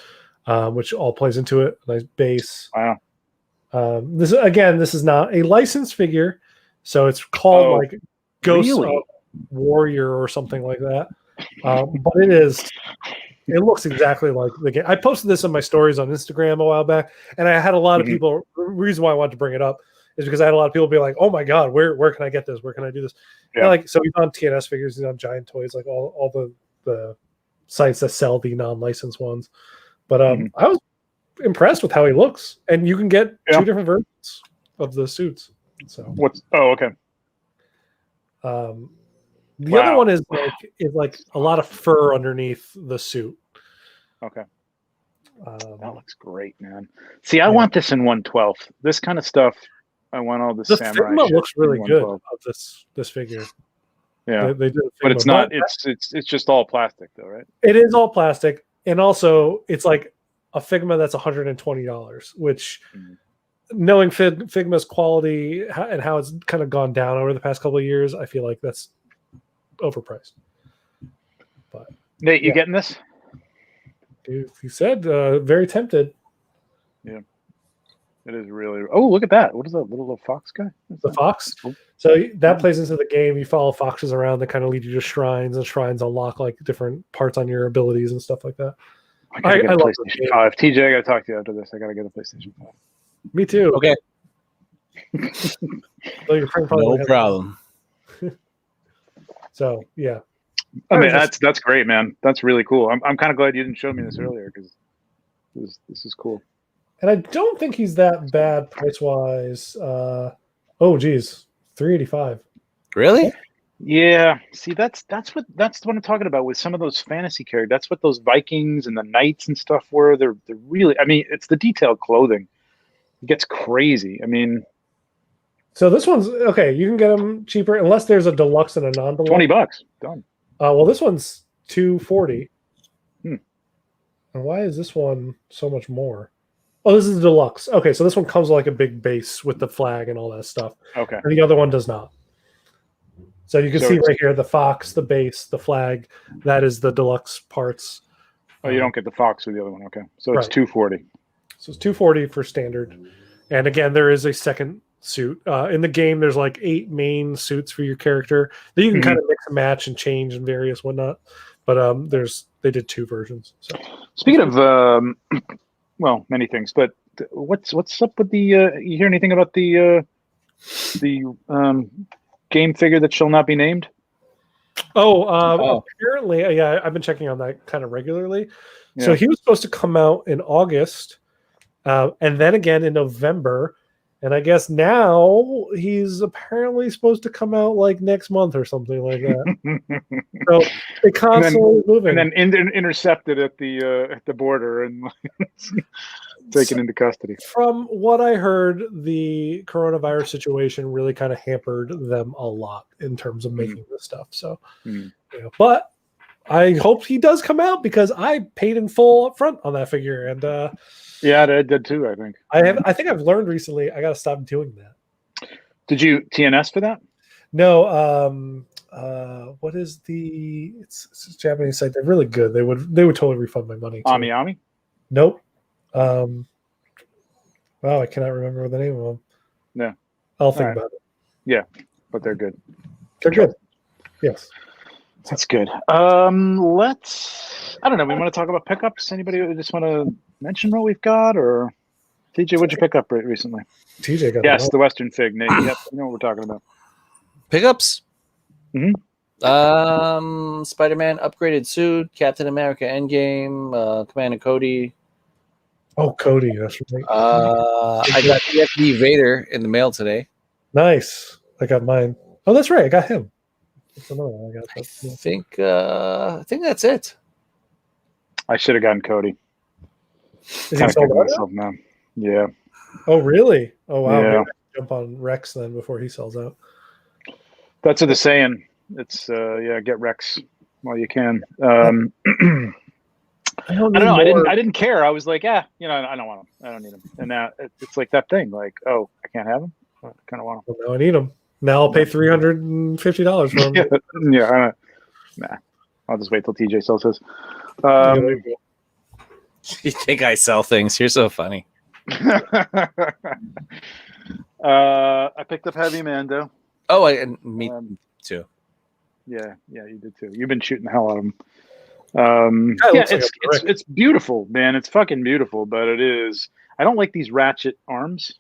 which all plays into it. Nice base. Wow. This is not a licensed figure, so it's called like Ghost of Warrior or something like that. But it is. It looks exactly like the game. I posted this in my stories on Instagram a while back, and I had a lot of people. The reason why I wanted to bring it up is because I had a lot of people be like, "Oh my god, where can I get this? Where can I do this?" Yeah. Like, so he's on TNS figures, he's on Giant Toys, like all the sites that sell the non-licensed ones. But I was impressed with how he looks, and you can get two different versions of the suits. So okay. The other one is like a lot of fur underneath the suit. Okay. That looks great, man. See, I want this in 1/12. This kind of stuff. I want all this samurai. The Figma looks really good of this figure. Yeah, they did Figma, but it's not. It's just all plastic, though, right? It is all plastic, and also it's like a Figma that's $120, which, knowing Figma's quality and how it's kind of gone down over the past couple of years, I feel like that's overpriced. But Nate, you getting this? He said very tempted. Yeah, it is really. Oh, look at that! What is that little fox guy? The fox. Cool. So that plays into the game. You follow foxes around that kind of lead you to shrines, and shrines unlock like different parts on your abilities and stuff like that. I gotta get a PlayStation 5. TJ, I gotta talk to you after this. I gotta get a PlayStation 5. Me too. Okay. So no problem. So yeah. I mean, that's great, man. That's really cool. I'm kind of glad you didn't show me this earlier because this is cool. And I don't think he's that bad price wise. Oh geez, $385. Really? Yeah. See, that's what I'm talking about with some of those fantasy characters. That's what those Vikings and the knights and stuff were. They're really. I mean, it's the detailed clothing. It gets crazy. I mean. So this one's okay. You can get them cheaper unless there's a deluxe and a non-deluxe. $20 done. Well, this one's $240. And why is this one so much more? Oh, this is the deluxe. Okay, so this one comes with like a big base with the flag and all that stuff. Okay. And the other one does not. So you can see right here the fox, the base, the flag. That is the deluxe parts. Oh, you don't get the fox with the other one. Okay, so it's $240. So it's $240 for standard. And again, there is a second suit. In the game, there's like 8 main suits for your character that you can kind of mix and match and change and various whatnot. But they did 2 versions. So speaking of well, many things, but what's up with the you hear anything about the game figure that shall not be named? Apparently, yeah, I've been checking on that kind of regularly. Yeah. So he was supposed to come out in August, and then again in November. And I guess now he's apparently supposed to come out like next month or something like that. So they constantly moving, and then intercepted at the border and taken into custody. From what I heard, the coronavirus situation really kind of hampered them a lot in terms of making this stuff. So, but I hope he does come out because I paid in full up front on that figure, and yeah, I did too. I think I think I've learned recently I got to stop doing that. Did you TNS for that? No. What is the? It's a Japanese site. They're really good. They would totally refund my money. Ami? Nope. Wow, I cannot remember the name of them. Yeah, I'll think about it. Yeah, but they're good. They're good. Yes. That's good. I don't know. We want to talk about pickups. Anybody just want to mention what we've got, or TJ, what'd you pick up recently? TJ got the Western Fig. Nate, yep, you know what we're talking about. Pickups. Mm-hmm. Spider-Man upgraded suit, Captain America Endgame, Commander Cody. Oh, Cody, that's right. I got EFD Vader in the mail today. Nice. I got mine. Oh, that's right. I got him. I think that's it. I should have gotten Cody. Is he sold out now? Yeah. Oh, really? Oh, wow. Yeah. Jump on Rex then before he sells out. That's what they're saying. It's get Rex while you can. I don't know. I didn't care. I was like, I don't want him. I don't need him. And now it's like that thing. Like, oh, I can't have him. I kind of want him. Well, now I need him. Now I'll pay $350 for them. Yeah. Nah. I'll just wait till TJ sells his. You think I sell things? You're so funny. I picked up Heavy Mando. Oh, me too. Yeah, you did too. You've been shooting the hell out of them. It's beautiful, man. It's fucking beautiful, but it is. I don't like these ratchet arms.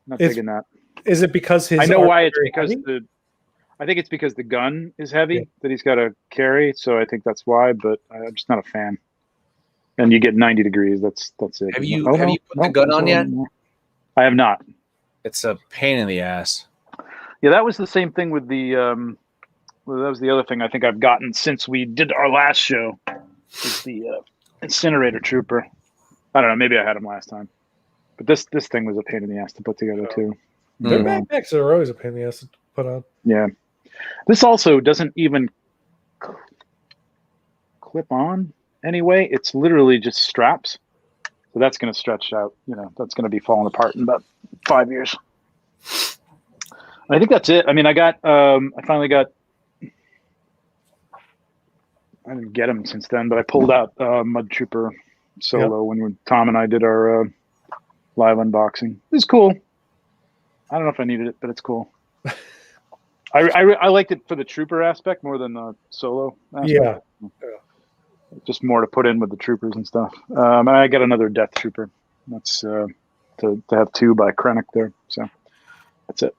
Not digging that. Is it because his? I know why. It's because I think it's because the gun is heavy that he's got to carry. So I think that's why. But I'm just not a fan. And you get 90 degrees. That's it. Have you put the gun on yet? I have not. It's a pain in the ass. Yeah, that was the same thing with the. That was the other thing I think I've gotten since we did our last show. Is the incinerator trooper. I don't know. Maybe I had him last time, but this thing was a pain in the ass to put together too. Their backpacks are always a pain in the ass to put on. Yeah, this also doesn't even clip on anyway. It's literally just straps. So that's going to stretch out. That's going to be falling apart in about 5 years. I think that's it. I mean, I finally got. I didn't get him since then, but I pulled out Mud Trooper Solo when Tom and I did our live unboxing. It was cool. I don't know if I needed it, but it's cool. I liked it for the Trooper aspect more than the Solo aspect. Yeah. Just more to put in with the troopers and stuff. And I got another Death Trooper. That's to have 2 by Krennic there. So that's it.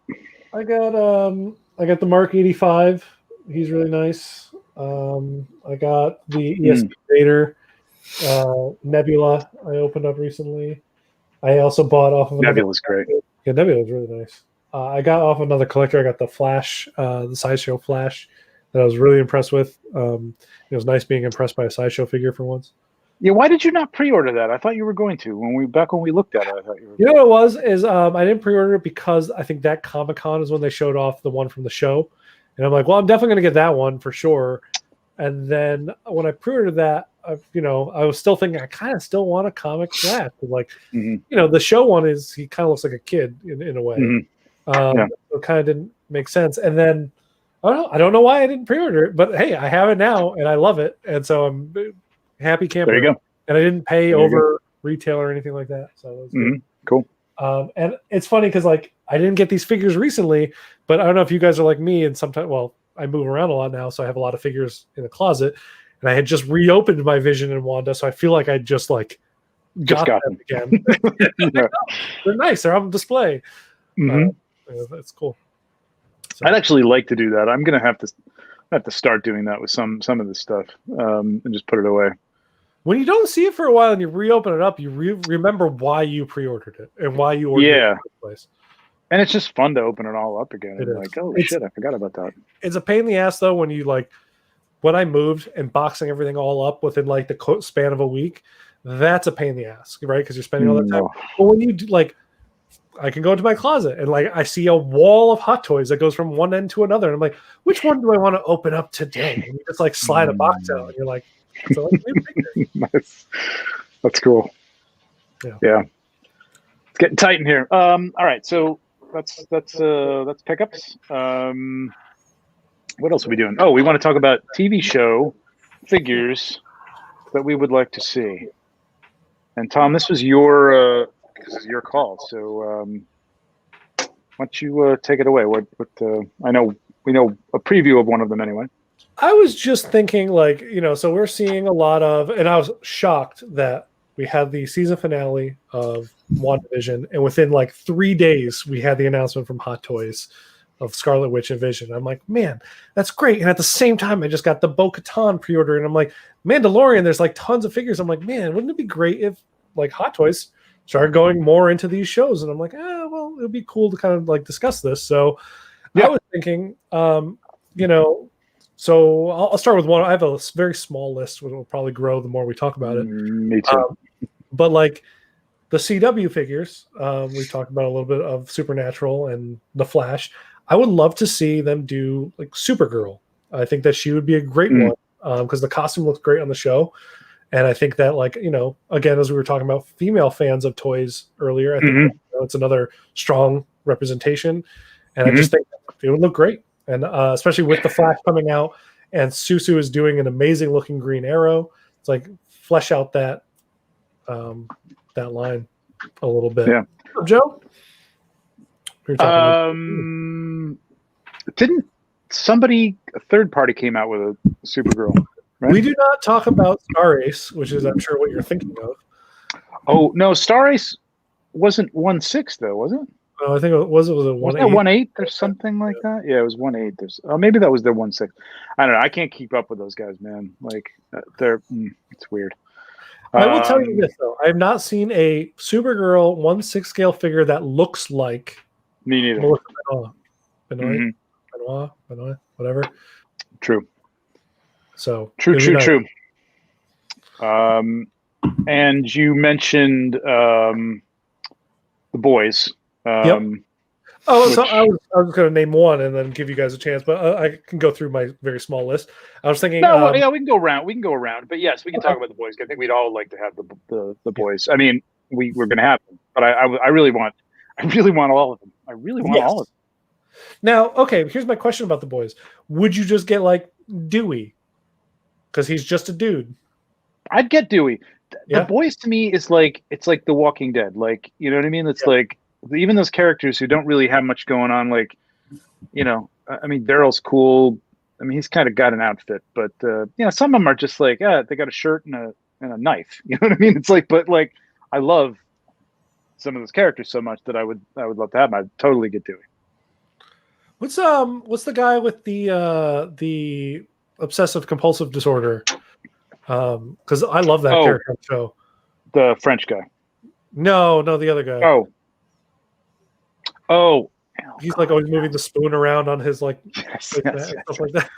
I got the Mark 85. He's really nice. I got the ESP Vader Nebula I opened up recently. I also bought off of Nebula's great. Yeah, Nebula's really nice. I got off another collector. I got the Flash, the Sideshow Flash that I was really impressed with. It was nice being impressed by a Sideshow figure for once. Yeah, why did you not pre-order that? I thought you were going to. When we looked at it, I thought you were. You know what it was? I didn't pre-order it because I think that Comic-Con is when they showed off the one from the show. And I'm like, well, I'm definitely going to get that one for sure. And then when I pre-ordered that, I was still thinking I kind of still want a comic Flash. Like, the show one he kind of looks like a kid in a way. So it kind of didn't make sense. And then I don't know why I didn't pre-order it, but hey, I have it now and I love it. And so I'm happy camper. There you go. And I didn't pay over retail or anything like that. So it was cool. And it's funny because I didn't get these figures recently, but I don't know if you guys are like me and sometimes, I move around a lot now, so I have a lot of figures in the closet, and I had just reopened my Vision and Wanda, so I feel like I just got them again. They're nice. They're on display. That's cool. So. I'd actually like to do that. I'm gonna have to start doing that with some of this stuff, and just put it away. When you don't see it for a while and you reopen it up, you remember why you pre-ordered it and why you ordered it in the first place. And it's just fun to open it all up again. Shit, I forgot about that. It's a pain in the ass though when you when I moved and boxing everything all up within the span of a week. That's a pain in the ass, right? Because you're spending all that time. But when you do, I can go into my closet and I see a wall of Hot Toys that goes from one end to another, and I'm like, which one do I want to open up today? And you just slide a box out, and you're like, so nice. That's cool. Yeah. It's getting tight in here. All right, so that's pickups. What else are we doing? Oh, we want to talk about TV show figures that we would like to see. And Tom, this was your call. So why don't you take it away? What I know we know a preview of one of them anyway. I was just thinking, so we're seeing a lot of, and I was shocked that we had the season finale of WandaVision, and within 3 days, we had the announcement from Hot Toys of Scarlet Witch and Vision. I'm like, man, that's great. And at the same time, I just got the Bo-Katan pre-order, and I'm like, Mandalorian, there's tons of figures. I'm like, man, wouldn't it be great if Hot Toys started going more into these shows? And I'm like, well, it would be cool to kind of discuss this. So I was thinking, so I'll start with one. I have a very small list, which will probably grow the more we talk about it. Me too. But the CW figures, we talked about a little bit of Supernatural and The Flash. I would love to see them do Supergirl. I think that she would be a great one because the costume looks great on the show. And I think that again, as we were talking about female fans of toys earlier, I think it's another strong representation, and I just think it would look great, and especially with the Flash coming out, and Susu is doing an amazing looking Green Arrow. It's like flesh out that line a little bit. Yeah, Joe. Didn't somebody, a third party, came out with a Supergirl? Right? We do not talk about Star Ace, which is, I'm sure, what you're thinking of. Oh no, Star Ace wasn't 1/6 though, was it? Oh, I think it was a 1/8. Was it 1/8 or something like that? Yeah, it was 1/8. Maybe that was their 1/6. I don't know. I can't keep up with those guys, man. Like it's weird. I will tell you this though: I have not seen a Supergirl 1/6 scale figure that looks like me neither. Benoit, whatever. True. So true. And you mentioned the boys. Yep. So I was going to name one and then give you guys a chance, but I can go through my very small list. I was thinking. No, yeah, we can go around. But yes, we can talk about the boys. I think we'd all like to have the boys. I mean, we're going to have them, but I really want all of them. I really want all of them. Now, okay, here's my question about the boys. Would you just get like Dewey? Because he's just a dude. I'd get Dewey. The boys to me is like, it's like The Walking Dead. Like, you know what I mean? It's like even those characters who don't really have much going on. Like, you know, I mean, Daryl's cool. I mean, he's kind of got an outfit, but you know, some of them are just like, they got a shirt and a knife. You know what I mean? It's like, but like, I love some of those characters so much that I would love to have them. I'd totally get Dewey. What's the guy with the obsessive compulsive disorder? Because I love that character on the show. The French guy. No, the other guy. Oh. He's like always moving the spoon around on his stuff like that.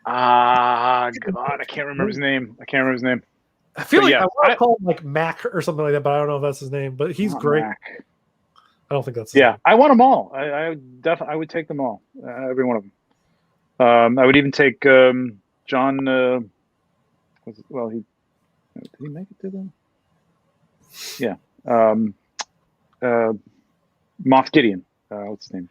God, I can't remember his name. I feel like I want to call him like Mac or something like that, but I don't know if that's his name. But he's great. Mac. I don't think that's his name. I want them all. I definitely would take them all, every one of them. I would even take John. Did he make it to them? Yeah. Moff Gideon. What's his name?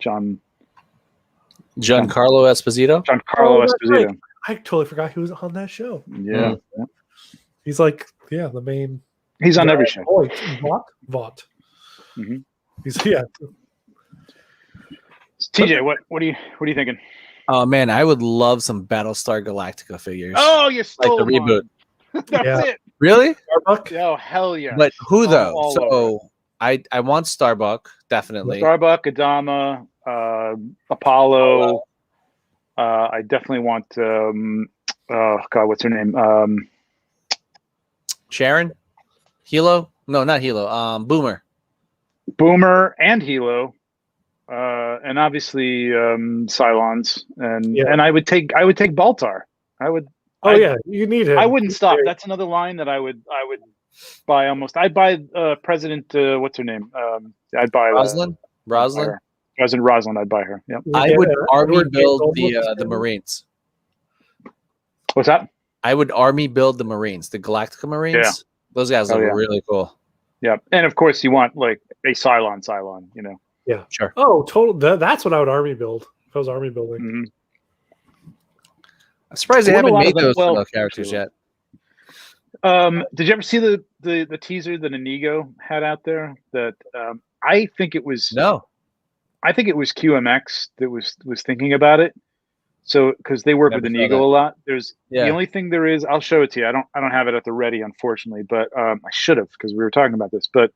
Giancarlo Esposito. Giancarlo Esposito. Right. I totally forgot he was on that show. Yeah. He's like, the main. He's on every show. Vought. Mm-hmm. He's TJ, what are you thinking? Oh man, I would love some Battlestar Galactica figures. Oh, you stole like the reboot. That's it. Really? Starbuck? Oh, hell yeah. But who though? So I want Starbuck, definitely. Starbuck, Adama, Apollo. I definitely want what's her name? Sharon? Hilo? No, not Hilo. Boomer and Hilo. And obviously Cylons, and I would take Baltar. You need him. I wouldn't stop. That's another line that I would buy almost. I'd buy President. What's her name? I'd buy Roslyn. President Roslyn. I'd buy her. Yep. I would army build the Marines. What's that? I would army build the Marines, the Galactica Marines. Yeah. Those guys look really cool. Yeah, and of course you want like a Cylon. You know. Yeah, sure. Oh, total. That's what I would army build if I was army building. Mm-hmm. I'm surprised they haven't made those characters yet. Did you ever see the teaser that Inigo had out there? That I think it was I think it was QMX that was thinking about it. So because they work with Inigo a lot. The only thing there is, I'll show it to you. I don't have it at the ready, unfortunately, but I should have because we were talking about this, but.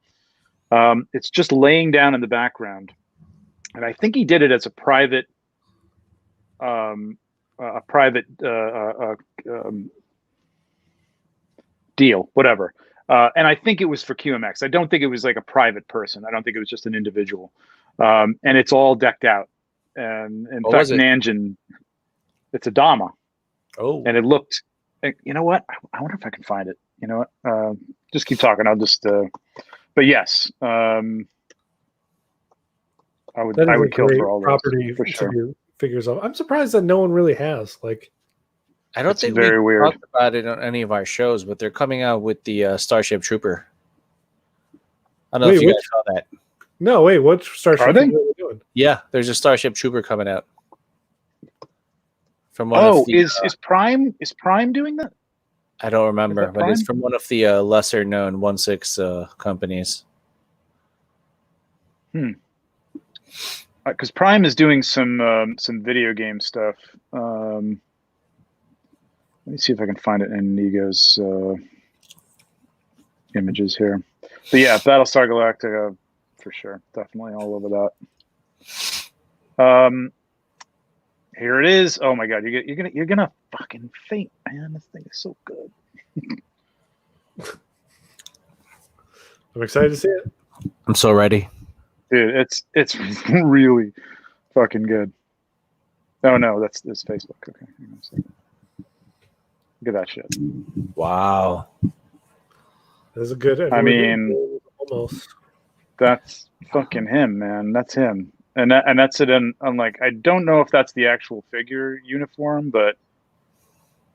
It's just laying down in the background, and I think he did it as a private, deal, whatever. And I think it was for QMX. I don't think it was like a private person. I don't think it was just an individual. And it's all decked out. And in fact, Nanjin, it's a Dama. Oh, and it looked. You know what? I wonder if I can find it. You know what? Just keep talking. I'll just. But yes, I would kill for all property for sure. Figures of. I'm surprised that no one really has. Like, I don't think we talked about it on any of our shows, but they're coming out with the Starship Trooper. I don't know if you guys saw that. No, wait. What Starship Are they? are they doing? Yeah, there's a Starship Trooper coming out. From one of the, is Prime doing that? I don't remember, but it's Prime? from one of the lesser known 1/6 companies. Because Prime is doing some video game stuff. Let me see if I can find it in Nigo's images here. But yeah, Battlestar Galactica for sure, definitely all over that. Here it is. Oh my god, you're gonna fucking faint, man. This thing is so good. I'm excited to see it. I'm so ready. Dude, it's really fucking good. Oh no, that's Facebook. Okay. Look at that shit. Wow. This is a good. I mean, almost. That's fucking him, man. That's him. And that's it on like, I don't know if that's the actual figure uniform, but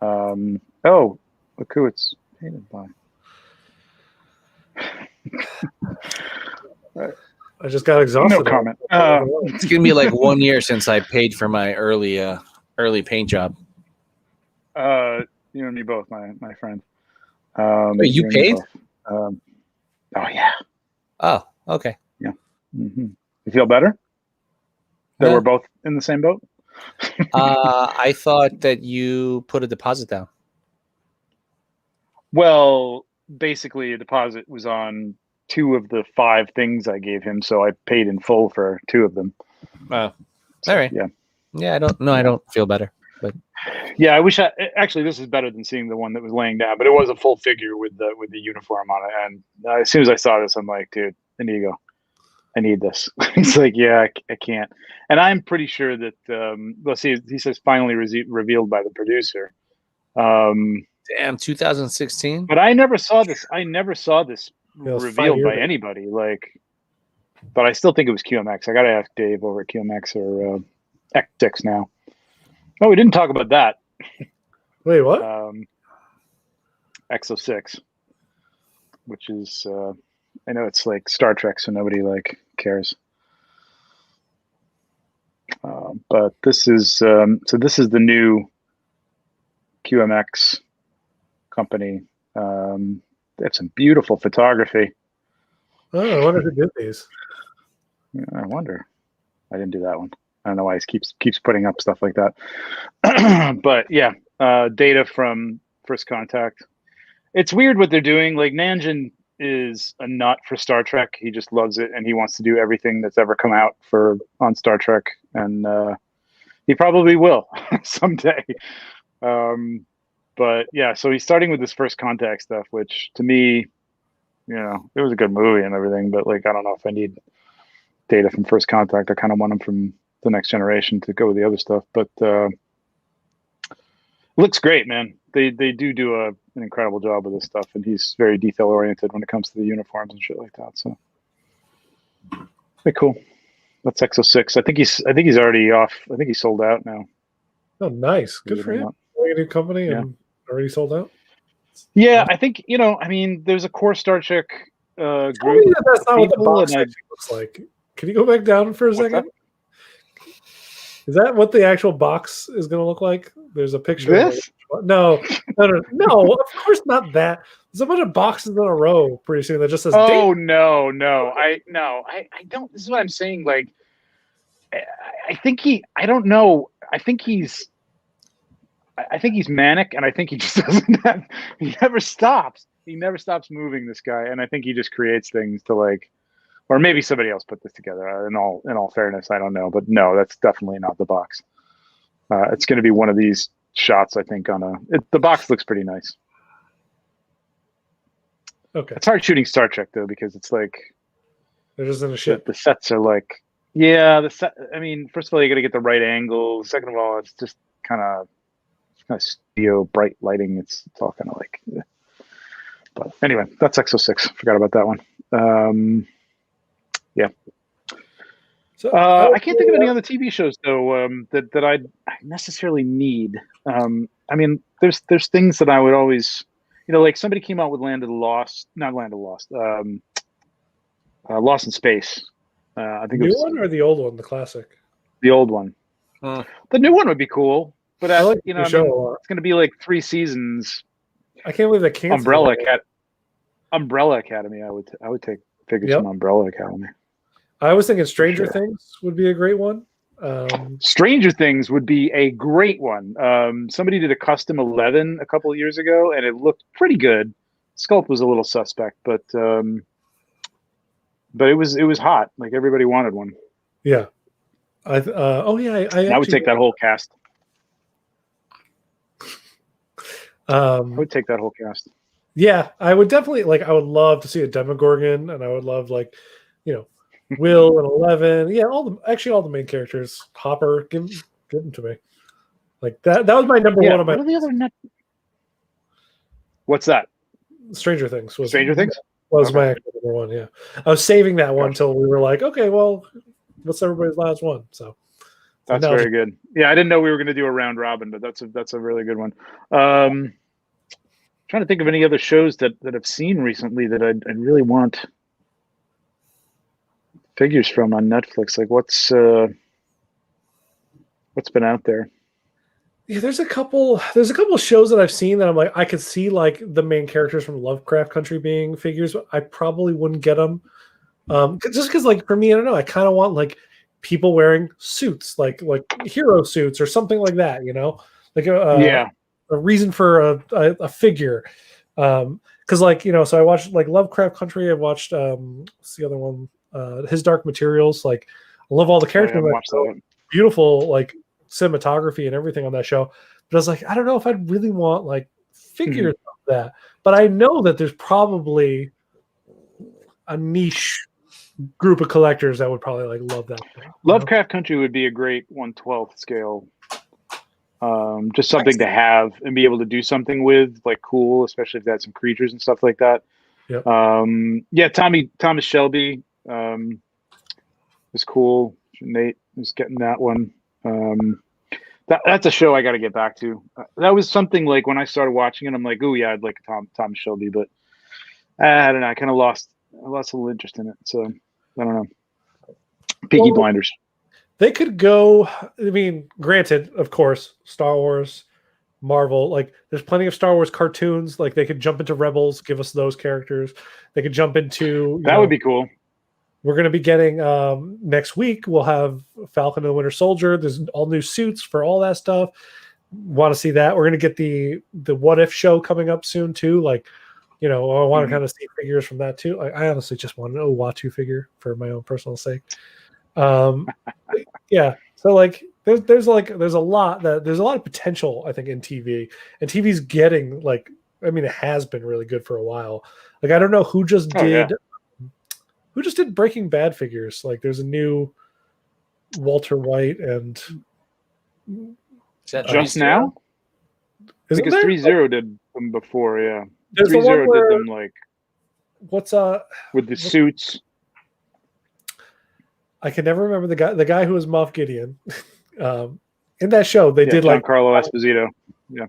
oh, look who it's painted by. I just got exhausted. No comment. It's gonna be like 1 year since I paid for my early paint job. You and me both, my friend. Wait, you paid? Oh yeah. Oh, okay. Yeah. Mm-hmm. You feel better? That we're both in the same boat? I thought that you put a deposit down. Well, basically a deposit was on 2 of the 5 things I gave him, so I paid in full for 2 of them. All right. Yeah. I don't feel better. But yeah, I wish actually this is better than seeing the one that was laying down, but it was a full figure with the uniform on it. And as soon as I saw this, I'm like, dude, Inigo, I need this. He's like, yeah, I can't. And I'm pretty sure that let's see, he says finally revealed by the producer. Damn, 2016. But I never saw this. Revealed by ago. anybody. Like, but I still think it was QMX. I gotta ask Dave over at QMX or X6 now. Oh, we didn't talk about that. Wait, what? X06, which is I know it's like Star Trek, so nobody like cares. But this is this is the new QMX company. They have some beautiful photography. Oh, I wonder who did these. Yeah, I wonder. I didn't do that one. I don't know why he keeps putting up stuff like that. But yeah, data from First Contact. It's weird what they're doing. Like Nanjin is a nut for Star Trek. He just loves it, and he wants to do everything that's ever come out on Star Trek, and he probably will someday. But yeah, so he's starting with this First Contact stuff, which to me, you know, it was a good movie and everything, but like I don't know if I need data from First Contact. I kind of want him from the Next Generation to go with the other stuff, but looks great, man. They do an incredible job with this stuff, and he's very detail oriented when it comes to the uniforms and shit like that. So, very cool. That's X06. I think he's already off. I think he's sold out now. Oh, nice. Good for him. A new company and already sold out. Yeah, I think I mean, there's a core Star Trek group. Tell me that's not what the box looks like. Can you go back down for a second? Is that what the actual box is going to look like? There's a picture. This? No. Of course not that. There's a bunch of boxes in a row pretty soon that just says. Oh no! I don't. This is what I'm saying. Like, I think I don't know. I think he's manic, and I think he just doesn't have. He never stops. He never stops moving. This guy, and I think he just creates things to like. Or maybe somebody else put this together. In all fairness, I don't know, but no, that's definitely not the box. It's going to be one of these shots, I think. The box looks pretty nice. Okay, it's hard shooting Star Trek though because it's like they're just in a ship. The sets are like, yeah, the set. I mean, first of all, you got to get the right angle. Second of all, it's just kind of studio bright lighting. It's all kind of like. Yeah. But anyway, that's X06. Forgot about that one. Yeah. So I can't think of any other TV shows though that I necessarily need. I mean, there's things that I would always, like somebody came out with Lost in Space, I think new it was one or the old one, the classic. the old one. The new one would be cool, but I like it's going to be like 3 seasons. I can't believe they canceled Umbrella Academy. I would take figures from Umbrella Academy. I was thinking Stranger Things would be a great one. Stranger Things would be a great one. Somebody did a custom 11 a couple of years ago, and it looked pretty good. Sculpt was a little suspect, but it was hot. Like everybody wanted one. Yeah. I would take that whole cast. I would take that whole cast. Yeah, I would definitely I would love to see a Demogorgon, and I would love Will and 11. Yeah, all the main characters. Hopper, give them to me. Like that was my number one on my. What are the other What's that? Stranger Things was my actual number one. Yeah, I was saving that one until we were like, okay, well, what's everybody's last one? So that's very good. Yeah, I didn't know we were going to do a round robin, but that's a really good one. Trying to think of any other shows that I've seen recently that I'd really want figures from on Netflix. Like what's been out there? Yeah, there's a couple shows that I've seen that I'm like, I could see like the main characters from Lovecraft Country being figures, but I probably wouldn't get them. Just because like for me, I don't know, I kind of want like people wearing suits, like hero suits or something like that, like a reason for a figure. Because so I watched like Lovecraft Country. I watched what's the other one? His Dark Materials. Like I love all the characters. Beautiful like cinematography and everything on that show. But I was like, I don't know if I'd really want like figures of that. But I know that there's probably a niche group of collectors that would probably like love that thing. Lovecraft Country would be a great 1/12 scale. Just something to have and be able to do something with, like cool, especially if they had some creatures and stuff like that. Yep. Thomas Shelby was cool. Nate was getting that one. That's a show I got to get back to. That was something like when I started watching it, I'm like, oh yeah, I'd like Thomas Shelby, but I don't know. I kind of lost a little interest in it. So I don't know. Peaky Blinders. They could go. I mean, granted, of course, Star Wars, Marvel. Like, there's plenty of Star Wars cartoons. Like, they could jump into Rebels, give us those characters. They could jump into. That would be cool. We're going to be getting next week. We'll have Falcon and the Winter Soldier. There's all new suits for all that stuff. Want to see that? We're going to get the What If show coming up soon too. Like, I want to kind of see figures from that too. I honestly just want an Uatu figure for my own personal sake. Yeah. So like, there's a lot of potential, I think, in TV, and TV's getting like, I mean, it has been really good for a while. Like, I don't know who just did. Yeah. Who just did Breaking Bad figures? Like, there's a new Walter White and just now. Because 3-0 did them before, yeah. 3-0 did them like what's with the suits. I can never remember the guy who was Moff Gideon. In that show, they did like Giancarlo Esposito.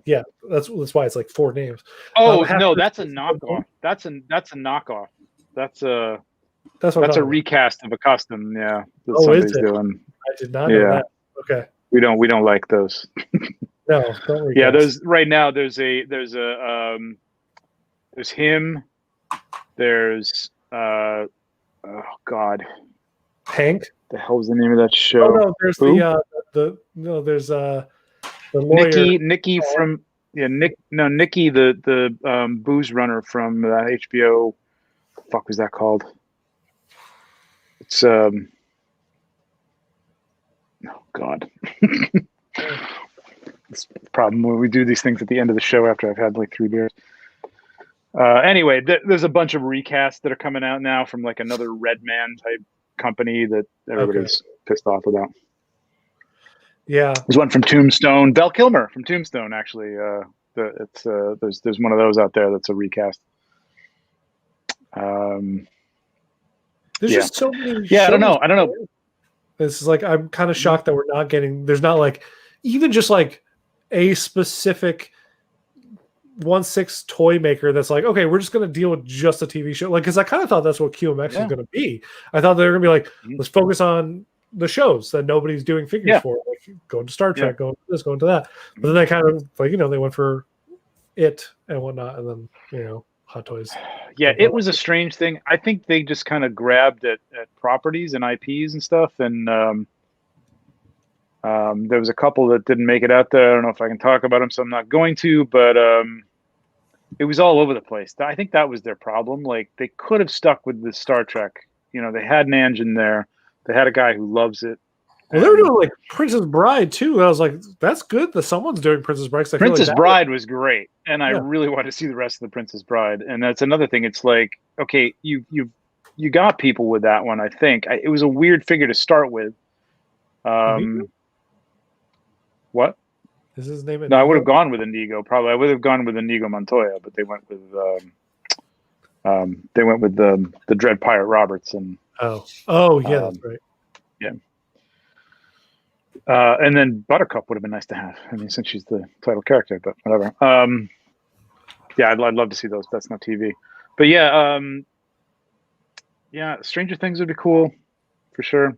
Yeah, that's why it's like 4 names. Oh no, that's a knockoff. That's a knockoff. That's a recast of a custom. Yeah, that somebody's doing. I did not know that. Okay, we don't like those. No, don't recast. Yeah, there's right now. There's him. There's oh God, Hank. The hell's the name of that show? Oh no, there's there's the lawyer. Nikki from Nikki the booze runner from HBO. What the fuck was that called? It's oh God. It's the problem when we do these things at the end of the show after I've had like 3 beers. Anyway, there's a bunch of recasts that are coming out now from like another Red Man type company that everybody's pissed off about. Yeah, there's one from Tombstone. Val Kilmer from Tombstone, actually. There's one of those out there that's a recast. There's just so many. Yeah, I don't know. This is like, I'm kind of shocked that we're not getting. There's not like even just like a specific 1/6 toy maker that's like, okay, we're just going to deal with just a TV show. Like, because I kind of thought that's what QMX was going to be. I thought they were going to be like, let's focus on the shows that nobody's doing figures for, like going to Star Trek, going to this, going to that. But then they kind of like, they went for it and whatnot, and then Hot Toys. Yeah, it was a strange thing. I think they just kind of grabbed at properties and IPs and stuff, and there was a couple that didn't make it out there. I don't know if I can talk about them, so I'm not going to. But it was all over the place. I think that was their problem. Like they could have stuck with the Star Trek. They had an engine there. They had a guy who loves it. Well, they were doing like Princess Bride too. I was like, that's good that someone's doing Princess Bride. Princess Bride was great, and I really want to see the rest of the Princess Bride. And that's another thing. It's like, okay, you got people with that one. I think it was a weird figure to start with. What is his name? No, I would have gone with Inigo. Probably, I would have gone with Inigo Montoya, but they went with the Dread Pirate Roberts and. Oh yeah, that's right. Yeah. And then Buttercup would have been nice to have. I mean, since she's the title character, but whatever. Yeah, I'd love to see those. That's not TV. But yeah, Stranger Things would be cool for sure.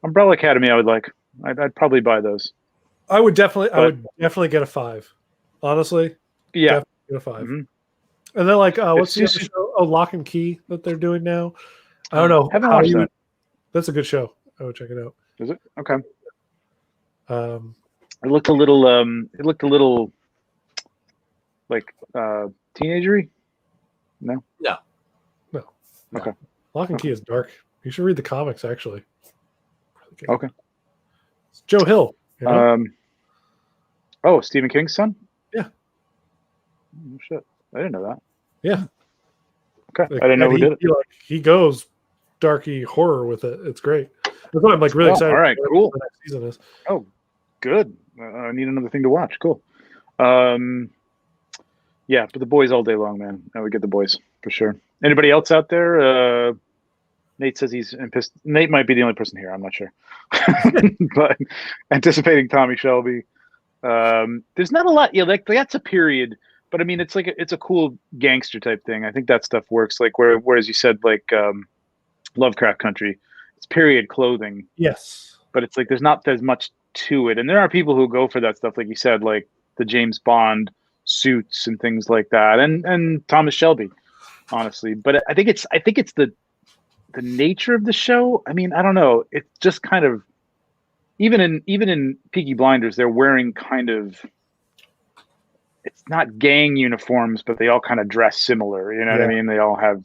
Umbrella Academy, I would like. I'd probably buy those. I would definitely get a 5. Honestly, yeah, definitely get a 5. Mm-hmm. And then like, what's the other show? Oh, Lock and Key that they're doing now. I don't know. Haven't watched that. That's a good show. I would check it out. Is it? Okay. It looked a little like teenagery. No. Okay. Lock and Key is dark. You should read the comics actually. Okay. It's Joe Hill. Oh, Stephen King's son? Yeah. Oh, shit. I didn't know that. Yeah. Okay. I didn't know who did it. He goes darky horror with it. It's great. That's why I'm like really excited. All right, cool. The next season is. Oh, good. I need another thing to watch. Cool. Yeah, but the boys all day long, man. I would get the boys for sure. Anybody else out there? Nate says he's pissed. Nate might be the only person here. I'm not sure. But anticipating Tommy Shelby. There's not a lot. Yeah, like that's a period. But I mean, it's like it's a cool gangster type thing. I think that stuff works. Like whereas you said like Lovecraft Country, it's period clothing. Yes. But it's like there's not as much to it, and there are people who go for that stuff, like you said, like the James Bond suits and things like that, and Thomas Shelby, honestly. But I think it's the nature of the show. I mean, I don't know. It's just kind of even in Peaky Blinders, they're wearing kind of. It's not gang uniforms, but they all kind of dress similar. You know what I mean? They all have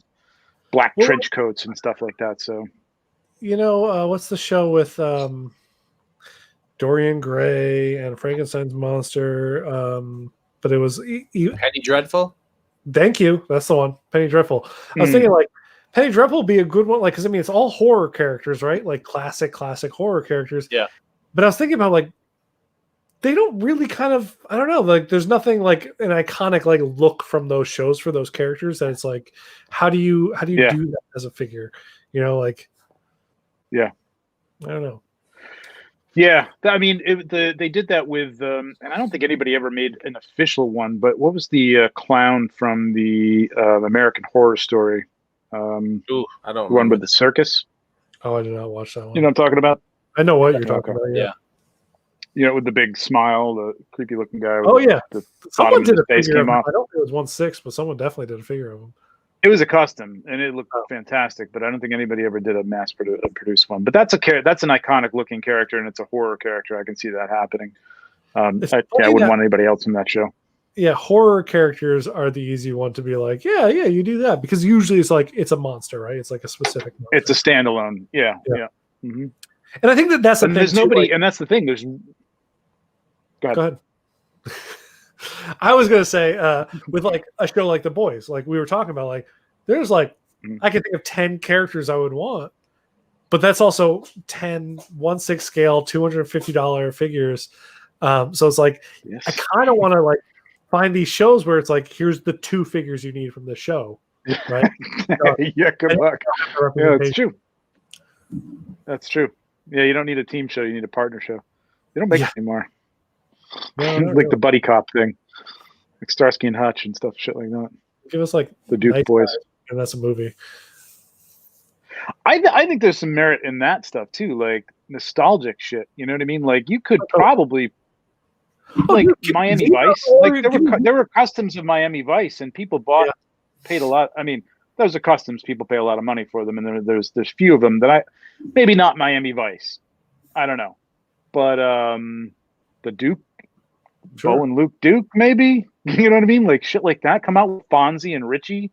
black trench coats and stuff like that. So, what's the show with Dorian Gray and Frankenstein's monster? But it was Penny Dreadful. Thank you. That's the one. Penny Dreadful. I was thinking like Penny Dreadful would be a good one. Like, because I mean, it's all horror characters, right? Like classic horror characters. Yeah. But I was thinking about like. They don't really kind of, I don't know, like there's nothing like an iconic like look from those shows for those characters that it's like, how do you do that as a figure? Like, yeah, I don't know. Yeah, I mean, they did that with, and I don't think anybody ever made an official one, but what was the clown from the American Horror Story? I don't remember. One with the circus. Oh, I did not watch that one. You know what I'm talking about? I know what you're talking about. Yeah. With the big smile, the creepy looking guy. Someone did a figure of him. I don't think it was 1/6, but someone definitely did a figure of him. It was a custom, and it looked fantastic. But I don't think anybody ever did a mass produced one. But that's an iconic looking character, and it's a horror character. I can see that happening. I wouldn't want anybody else in that show. Yeah, horror characters are the easy one to be like, yeah, you do that because usually it's like it's a monster, right? It's like a specific monster. It's a standalone. Yeah. Mm-hmm. And I think that's the thing. There's nobody, and that's the thing. There's. Go ahead. I was gonna say with like a show like The Boys, like we were talking about, like there's like I can think of 10 characters I would want, but that's also 10 1/6 scale $250 figures. So it's like I kind of want to like find these shows where it's like here's the 2 figures you need from the show, right? Yeah, good luck. Yeah, that's true. That's true. Yeah, you don't need a team show; you need a partner show. They don't make it anymore. No, like the buddy cop thing. like Starsky and Hutch and stuff, shit like that. Give us like the Duke Boys, and that's a movie. I think there's some merit in that stuff too, like nostalgic shit. You know what I mean? Like you could probably like Miami Vice. Like there were customs of Miami Vice, and people paid a lot. I mean, those are customs. People pay a lot of money for them, and there's few of them that maybe not Miami Vice. I don't know, but the Duke, Bo and Luke Duke, maybe. You know what I mean? Like shit like that. Come out with Fonzie and Richie,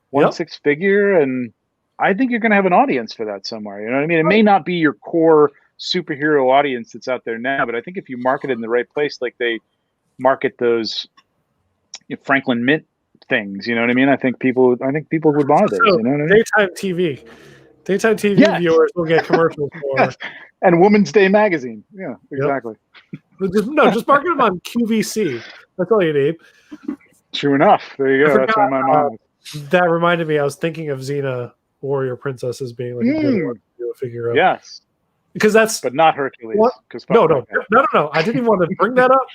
1 6-figure, and I think you're going to have an audience for that somewhere. You know what I mean? It may not be your core superhero audience that's out there now, but I think if you market it in the right place, like they market those Franklin Mint things, you know what I mean? I think people would buy those. You know what I mean? Daytime TV viewers will get commercials for. And Women's Day magazine. Yeah, exactly. Just market them on QVC. That's all you need. True enough. There you go. That's where my mom was. That reminded me. I was thinking of Xena Warrior Princess as being like a good one to do a figure of. Yes. Because but not Hercules. No. I didn't even want to bring that up.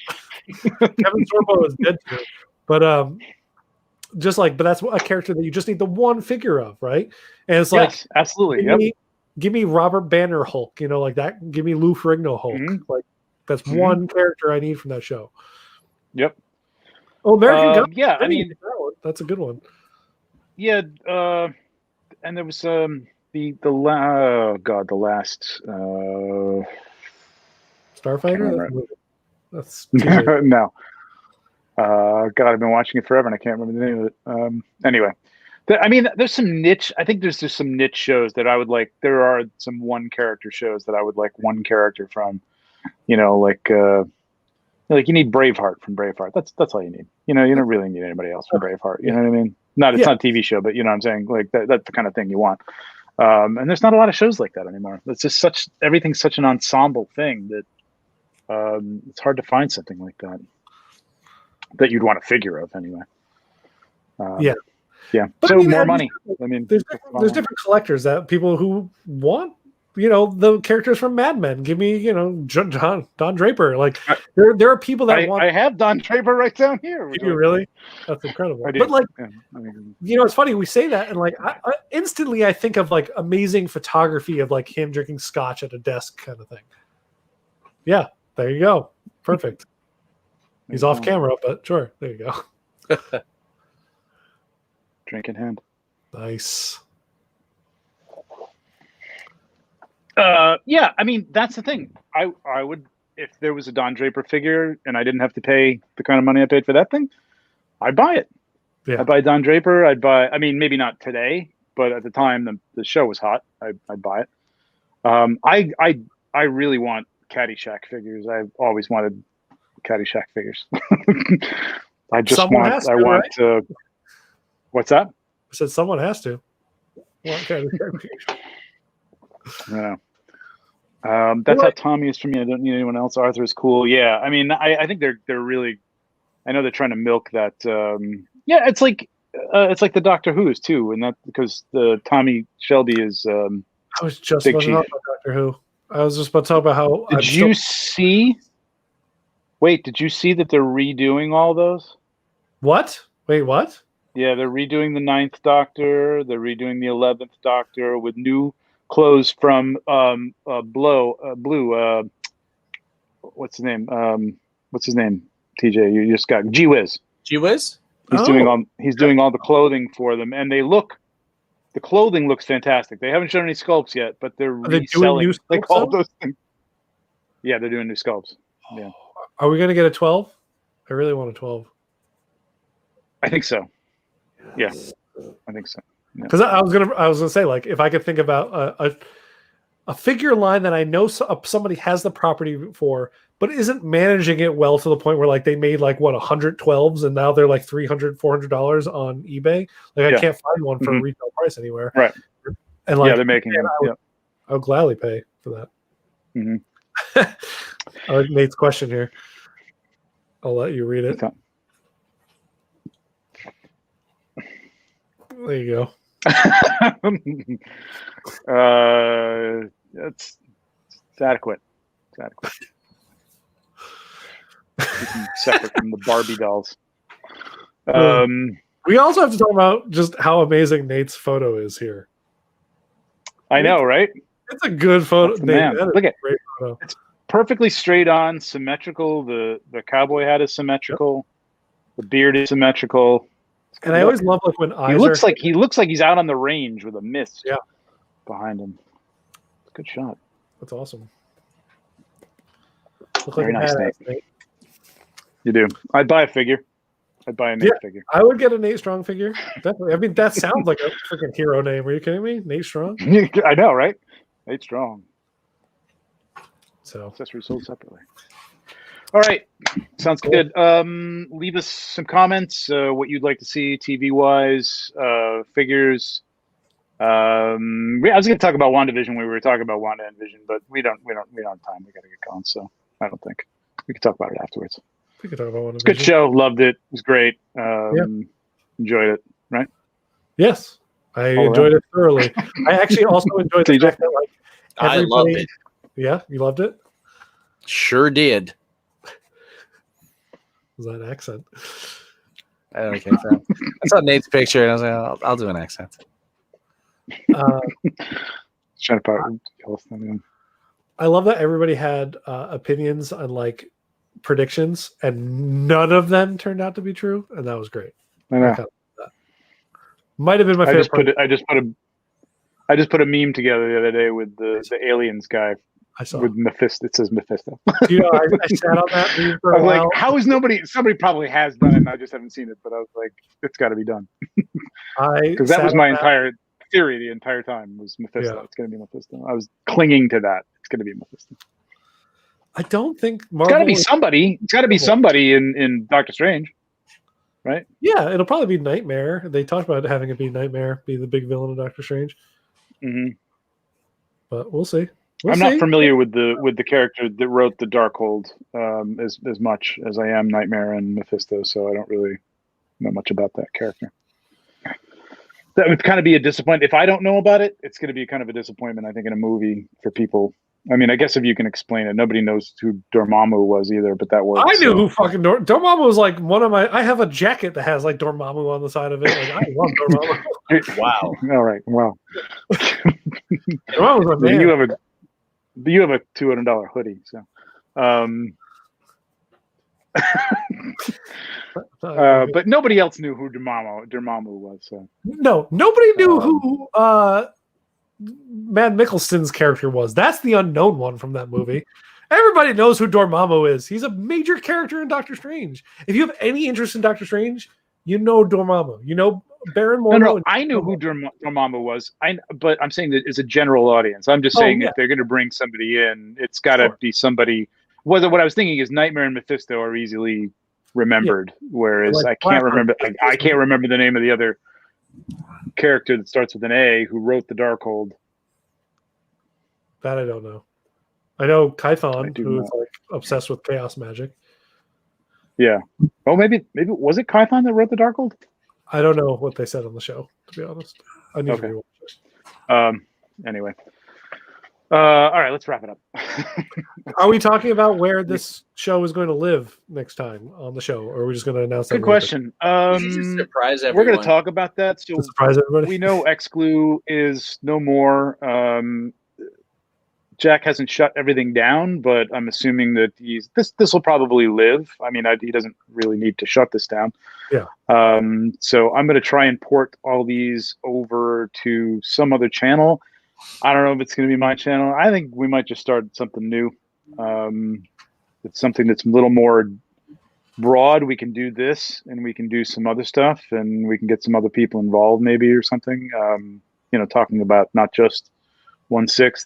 Kevin Sorbo is dead too. But but that's a character that you just need the one figure of, right? And it's like absolutely. Give me Robert Banner Hulk, like that. Give me Lou Ferrigno Hulk. Mm-hmm. Like that's one character I need from that show. Yep. Oh, American Gun. Yeah, I mean that's a good one. Yeah, and there was the last Starfighter. That's no. God, I've been watching it forever and I can't remember the name of it. Anyway, there's some niche. I think there's just some niche shows that I would like. There are some one character shows that I would like one character from. Like you need Braveheart from Braveheart. That's all you need. You don't really need anybody else from Braveheart. You know what I mean? It's not a TV show, but you know what I'm saying? Like that's the kind of thing you want. And there's not a lot of shows like that anymore. It's just everything's such an ensemble thing that it's hard to find something like that you'd want a figure of anyway. Yeah. But so more money. There's different collectors that people who want. The characters from Mad Men. Give me, Don Draper. Like there are people that want. I have Don Draper right down here. Do you really? That's incredible. But it's funny we say that, and I instantly I think of like amazing photography of like him drinking scotch at a desk kind of thing. Yeah, there you go. Perfect. He's off camera, but sure, there you go. Drink in hand. Nice. That's the thing. I would, if there was a Don Draper figure and I didn't have to pay the kind of money I paid for that thing, I'd buy it. Yeah. I'd buy Don Draper. Maybe not today, but at the time the show was hot. I'd buy it. I really want Caddyshack figures. I've always wanted Caddyshack figures. I just what's that? I said someone has to. Want Caddyshack figures. Yeah. That's how Tommy is for me. I don't need anyone else. Arthur is cool. Yeah. I think they're really, I know they're trying to milk that. It's like the Doctor Who's too. And that because the Tommy Shelby is, I was just about to talk about Doctor Who. I was just about to talk about how. Did you see that they're redoing all those? What? Wait, what? Yeah. They're redoing the 9th Doctor. They're redoing the 11th Doctor with new clothes from Blue. What's his name? TJ, you just got G-Wiz. G-Wiz? He's doing all the clothing for them, and the clothing looks fantastic. They haven't shown any sculpts yet, but they're reselling like all those things. Yeah, they're doing new sculpts. Yeah. Are we gonna get a 12? I really want a 12. I think so. Yeah, I think so. Because I was gonna say, like, if I could think about a figure line that I know somebody has the property for, but isn't managing it well to the point where like they made like 112s and now they're like $300, $400 on eBay. Like I can't find one for a retail price anywhere. Right. And like, they're making them. I would gladly pay for that. Mm-hmm. I like Nate's question here. I'll let you read it. There you go. It's adequate. It's adequate. Separate from the Barbie dolls. We also have to talk about just how amazing Nate's photo is here. I know, right? It's a good photo. Nate, look at great photo. It's perfectly straight on, symmetrical. The cowboy hat is symmetrical. Yep. The beard is symmetrical. And I always love when he looks like he's out on the range with a mist behind him. It's a good shot. That's awesome. Very nice, Nate. You do. I'd buy a figure. I'd buy a Nate figure. I would get a Nate Strong figure. Definitely. I mean, that sounds like a freaking hero name. Are you kidding me? Nate Strong? I know, right? Nate Strong. So accessories sold separately. All right. Sounds good. Leave us some comments, what you'd like to see TV wise, figures. I was going to talk about WandaVision when we were talking about Wanda and Vision, but we don't have time. We got to get going. So I don't think we can talk about it afterwards. We could talk about WandaVision. It's a good show. Loved it. It was great. Enjoyed it. Right? Yes. I enjoyed it thoroughly. I actually also enjoyed the fact that I loved it. Yeah, you loved it? Sure did. Was that an accent? I don't care. I saw Nate's picture and I was like, I'll do an accent. I love that everybody had opinions on predictions, and none of them turned out to be true, and that was great. I know. Might have been my favorite part. I just put a meme together the other day with the aliens guy. I saw with Mephisto. It says Mephisto. I sat on that meme for a while. Like, how is nobody? Somebody probably has done it, and I just haven't seen it. But I was like, it's got to be done. Because that was my entire theory the entire time was Mephisto. Yeah. It's going to be Mephisto. I was clinging to that. It's going to be Mephisto. I don't think Marvel. It's got to be somebody. It's got to be somebody in Doctor Strange, right? Yeah, it'll probably be Nightmare. They talked about having it be Nightmare, be the big villain of Doctor Strange. Mm-hmm. But we'll see. I'm not familiar with the character that wrote the Darkhold as much as I am Nightmare and Mephisto, so I don't really know much about that character. That would kind of be a disappointment. If I don't know about it, it's going to be kind of a disappointment, I think, in a movie for people. I mean, I guess if you can explain it, nobody knows who Dormammu was either, but that works. I knew who fucking Dormammu was. Like one of my. I have a jacket that has like Dormammu on the side of it. Like I love Dormammu. Wow. All right. Wow. Dormammu's my man. You have a $200 hoodie, so. But nobody else knew who Dormammu was. So. No, nobody knew who Matt Mikkelsen's character was. That's the unknown one from that movie. Everybody knows who Dormammu is. He's a major character in Doctor Strange. If you have any interest in Doctor Strange, you know Dormammu. You know Baron Mordo. No, I knew who Dormammu was. But I'm saying that as a general audience. I'm just saying if they're going to bring somebody in, it's got to be somebody. What I was thinking is Nightmare and Mephisto are easily remembered, whereas I can't remember. I can't remember the name of the other character that starts with an A who wrote the Darkhold. That I don't know. I know Katan, who's like obsessed with chaos magic. Yeah. Oh, maybe was it Katan that wrote the Darkhold? I don't know what they said on the show, to be honest. I need to rewatch it. Anyway. All right, let's wrap it up. Are we talking about where this show is going to live next time on the show, or are we just going to announce that? Good question. Surprise everyone. We're going to talk about that. So surprise everybody. We know X-Glue is no more. Jack hasn't shut everything down, but I'm assuming that this will probably live. I mean, he doesn't really need to shut this down. Yeah. So I'm going to try and port all these over to some other channel. I don't know if it's going to be my channel. I think we might just start something new. It's something that's a little more broad. We can do this, and we can do some other stuff, and we can get some other people involved, maybe, or something. Talking about not just 1/6.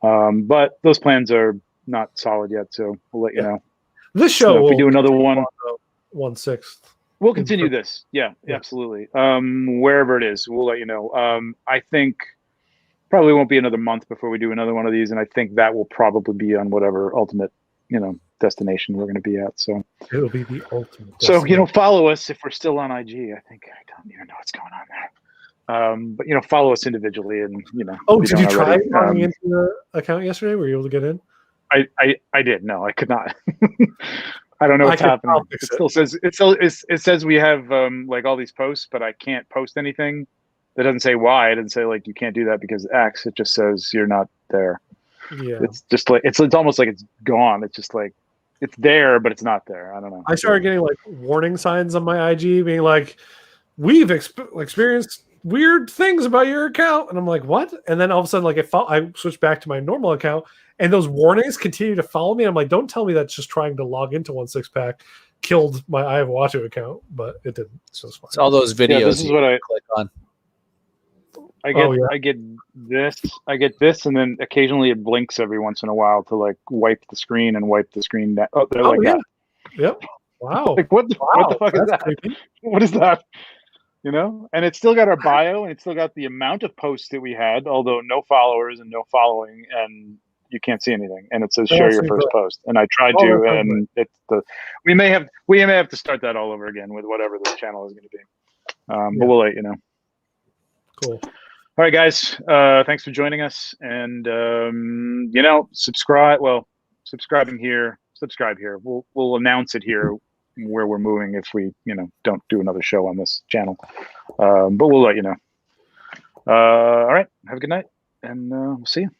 But those plans are not solid yet, so we'll let you know. This show, so if we do another one, 1/6. We'll continue this. Yeah, absolutely. Wherever it is, we'll let you know. I think probably won't be another month before we do another one of these, and I think that will probably be on whatever ultimate, destination we're going to be at. So it'll be the ultimate. So follow us if we're still on IG. I don't even know what's going on there. But follow us individually, and Oh, did you try logging into the account yesterday? Were you able to get in? I did. No, I could not. I don't know what's happening. It still says it says we have like all these posts, but I can't post anything. That doesn't say why. It doesn't say like you can't do that because X. It just says you're not there. Yeah. It's just like it's almost like it's gone. It's just like it's there, but it's not there. I don't know. I started getting like warning signs on my IG being like, we've experienced weird things about your account. And I'm like, what? And then all of a sudden, like I switched back to my normal account and those warnings continue to follow me. I'm like, don't tell me that's just trying to log into 1/6-pack killed my I Have Watch about but it didn't. So it's fine. It's all those videos. Yeah, this is what I click on. I get this, and then occasionally it blinks every once in a while to like wipe the screen down. Oh, they're like that. Yep. Wow. Like what the fuck is that? Creepy. What is that? You know? And it's still got our bio, and it's still got the amount of posts that we had, although no followers and no following, and you can't see anything. And it says share your first post. And I tried to, and we may have to start that all over again with whatever this channel is going to be. But we'll let you know. Cool. All right, guys. Thanks for joining us, and subscribe. Well, subscribe here. We'll announce it here where we're moving if we don't do another show on this channel. But we'll let you know. All right. Have a good night, and we'll see you.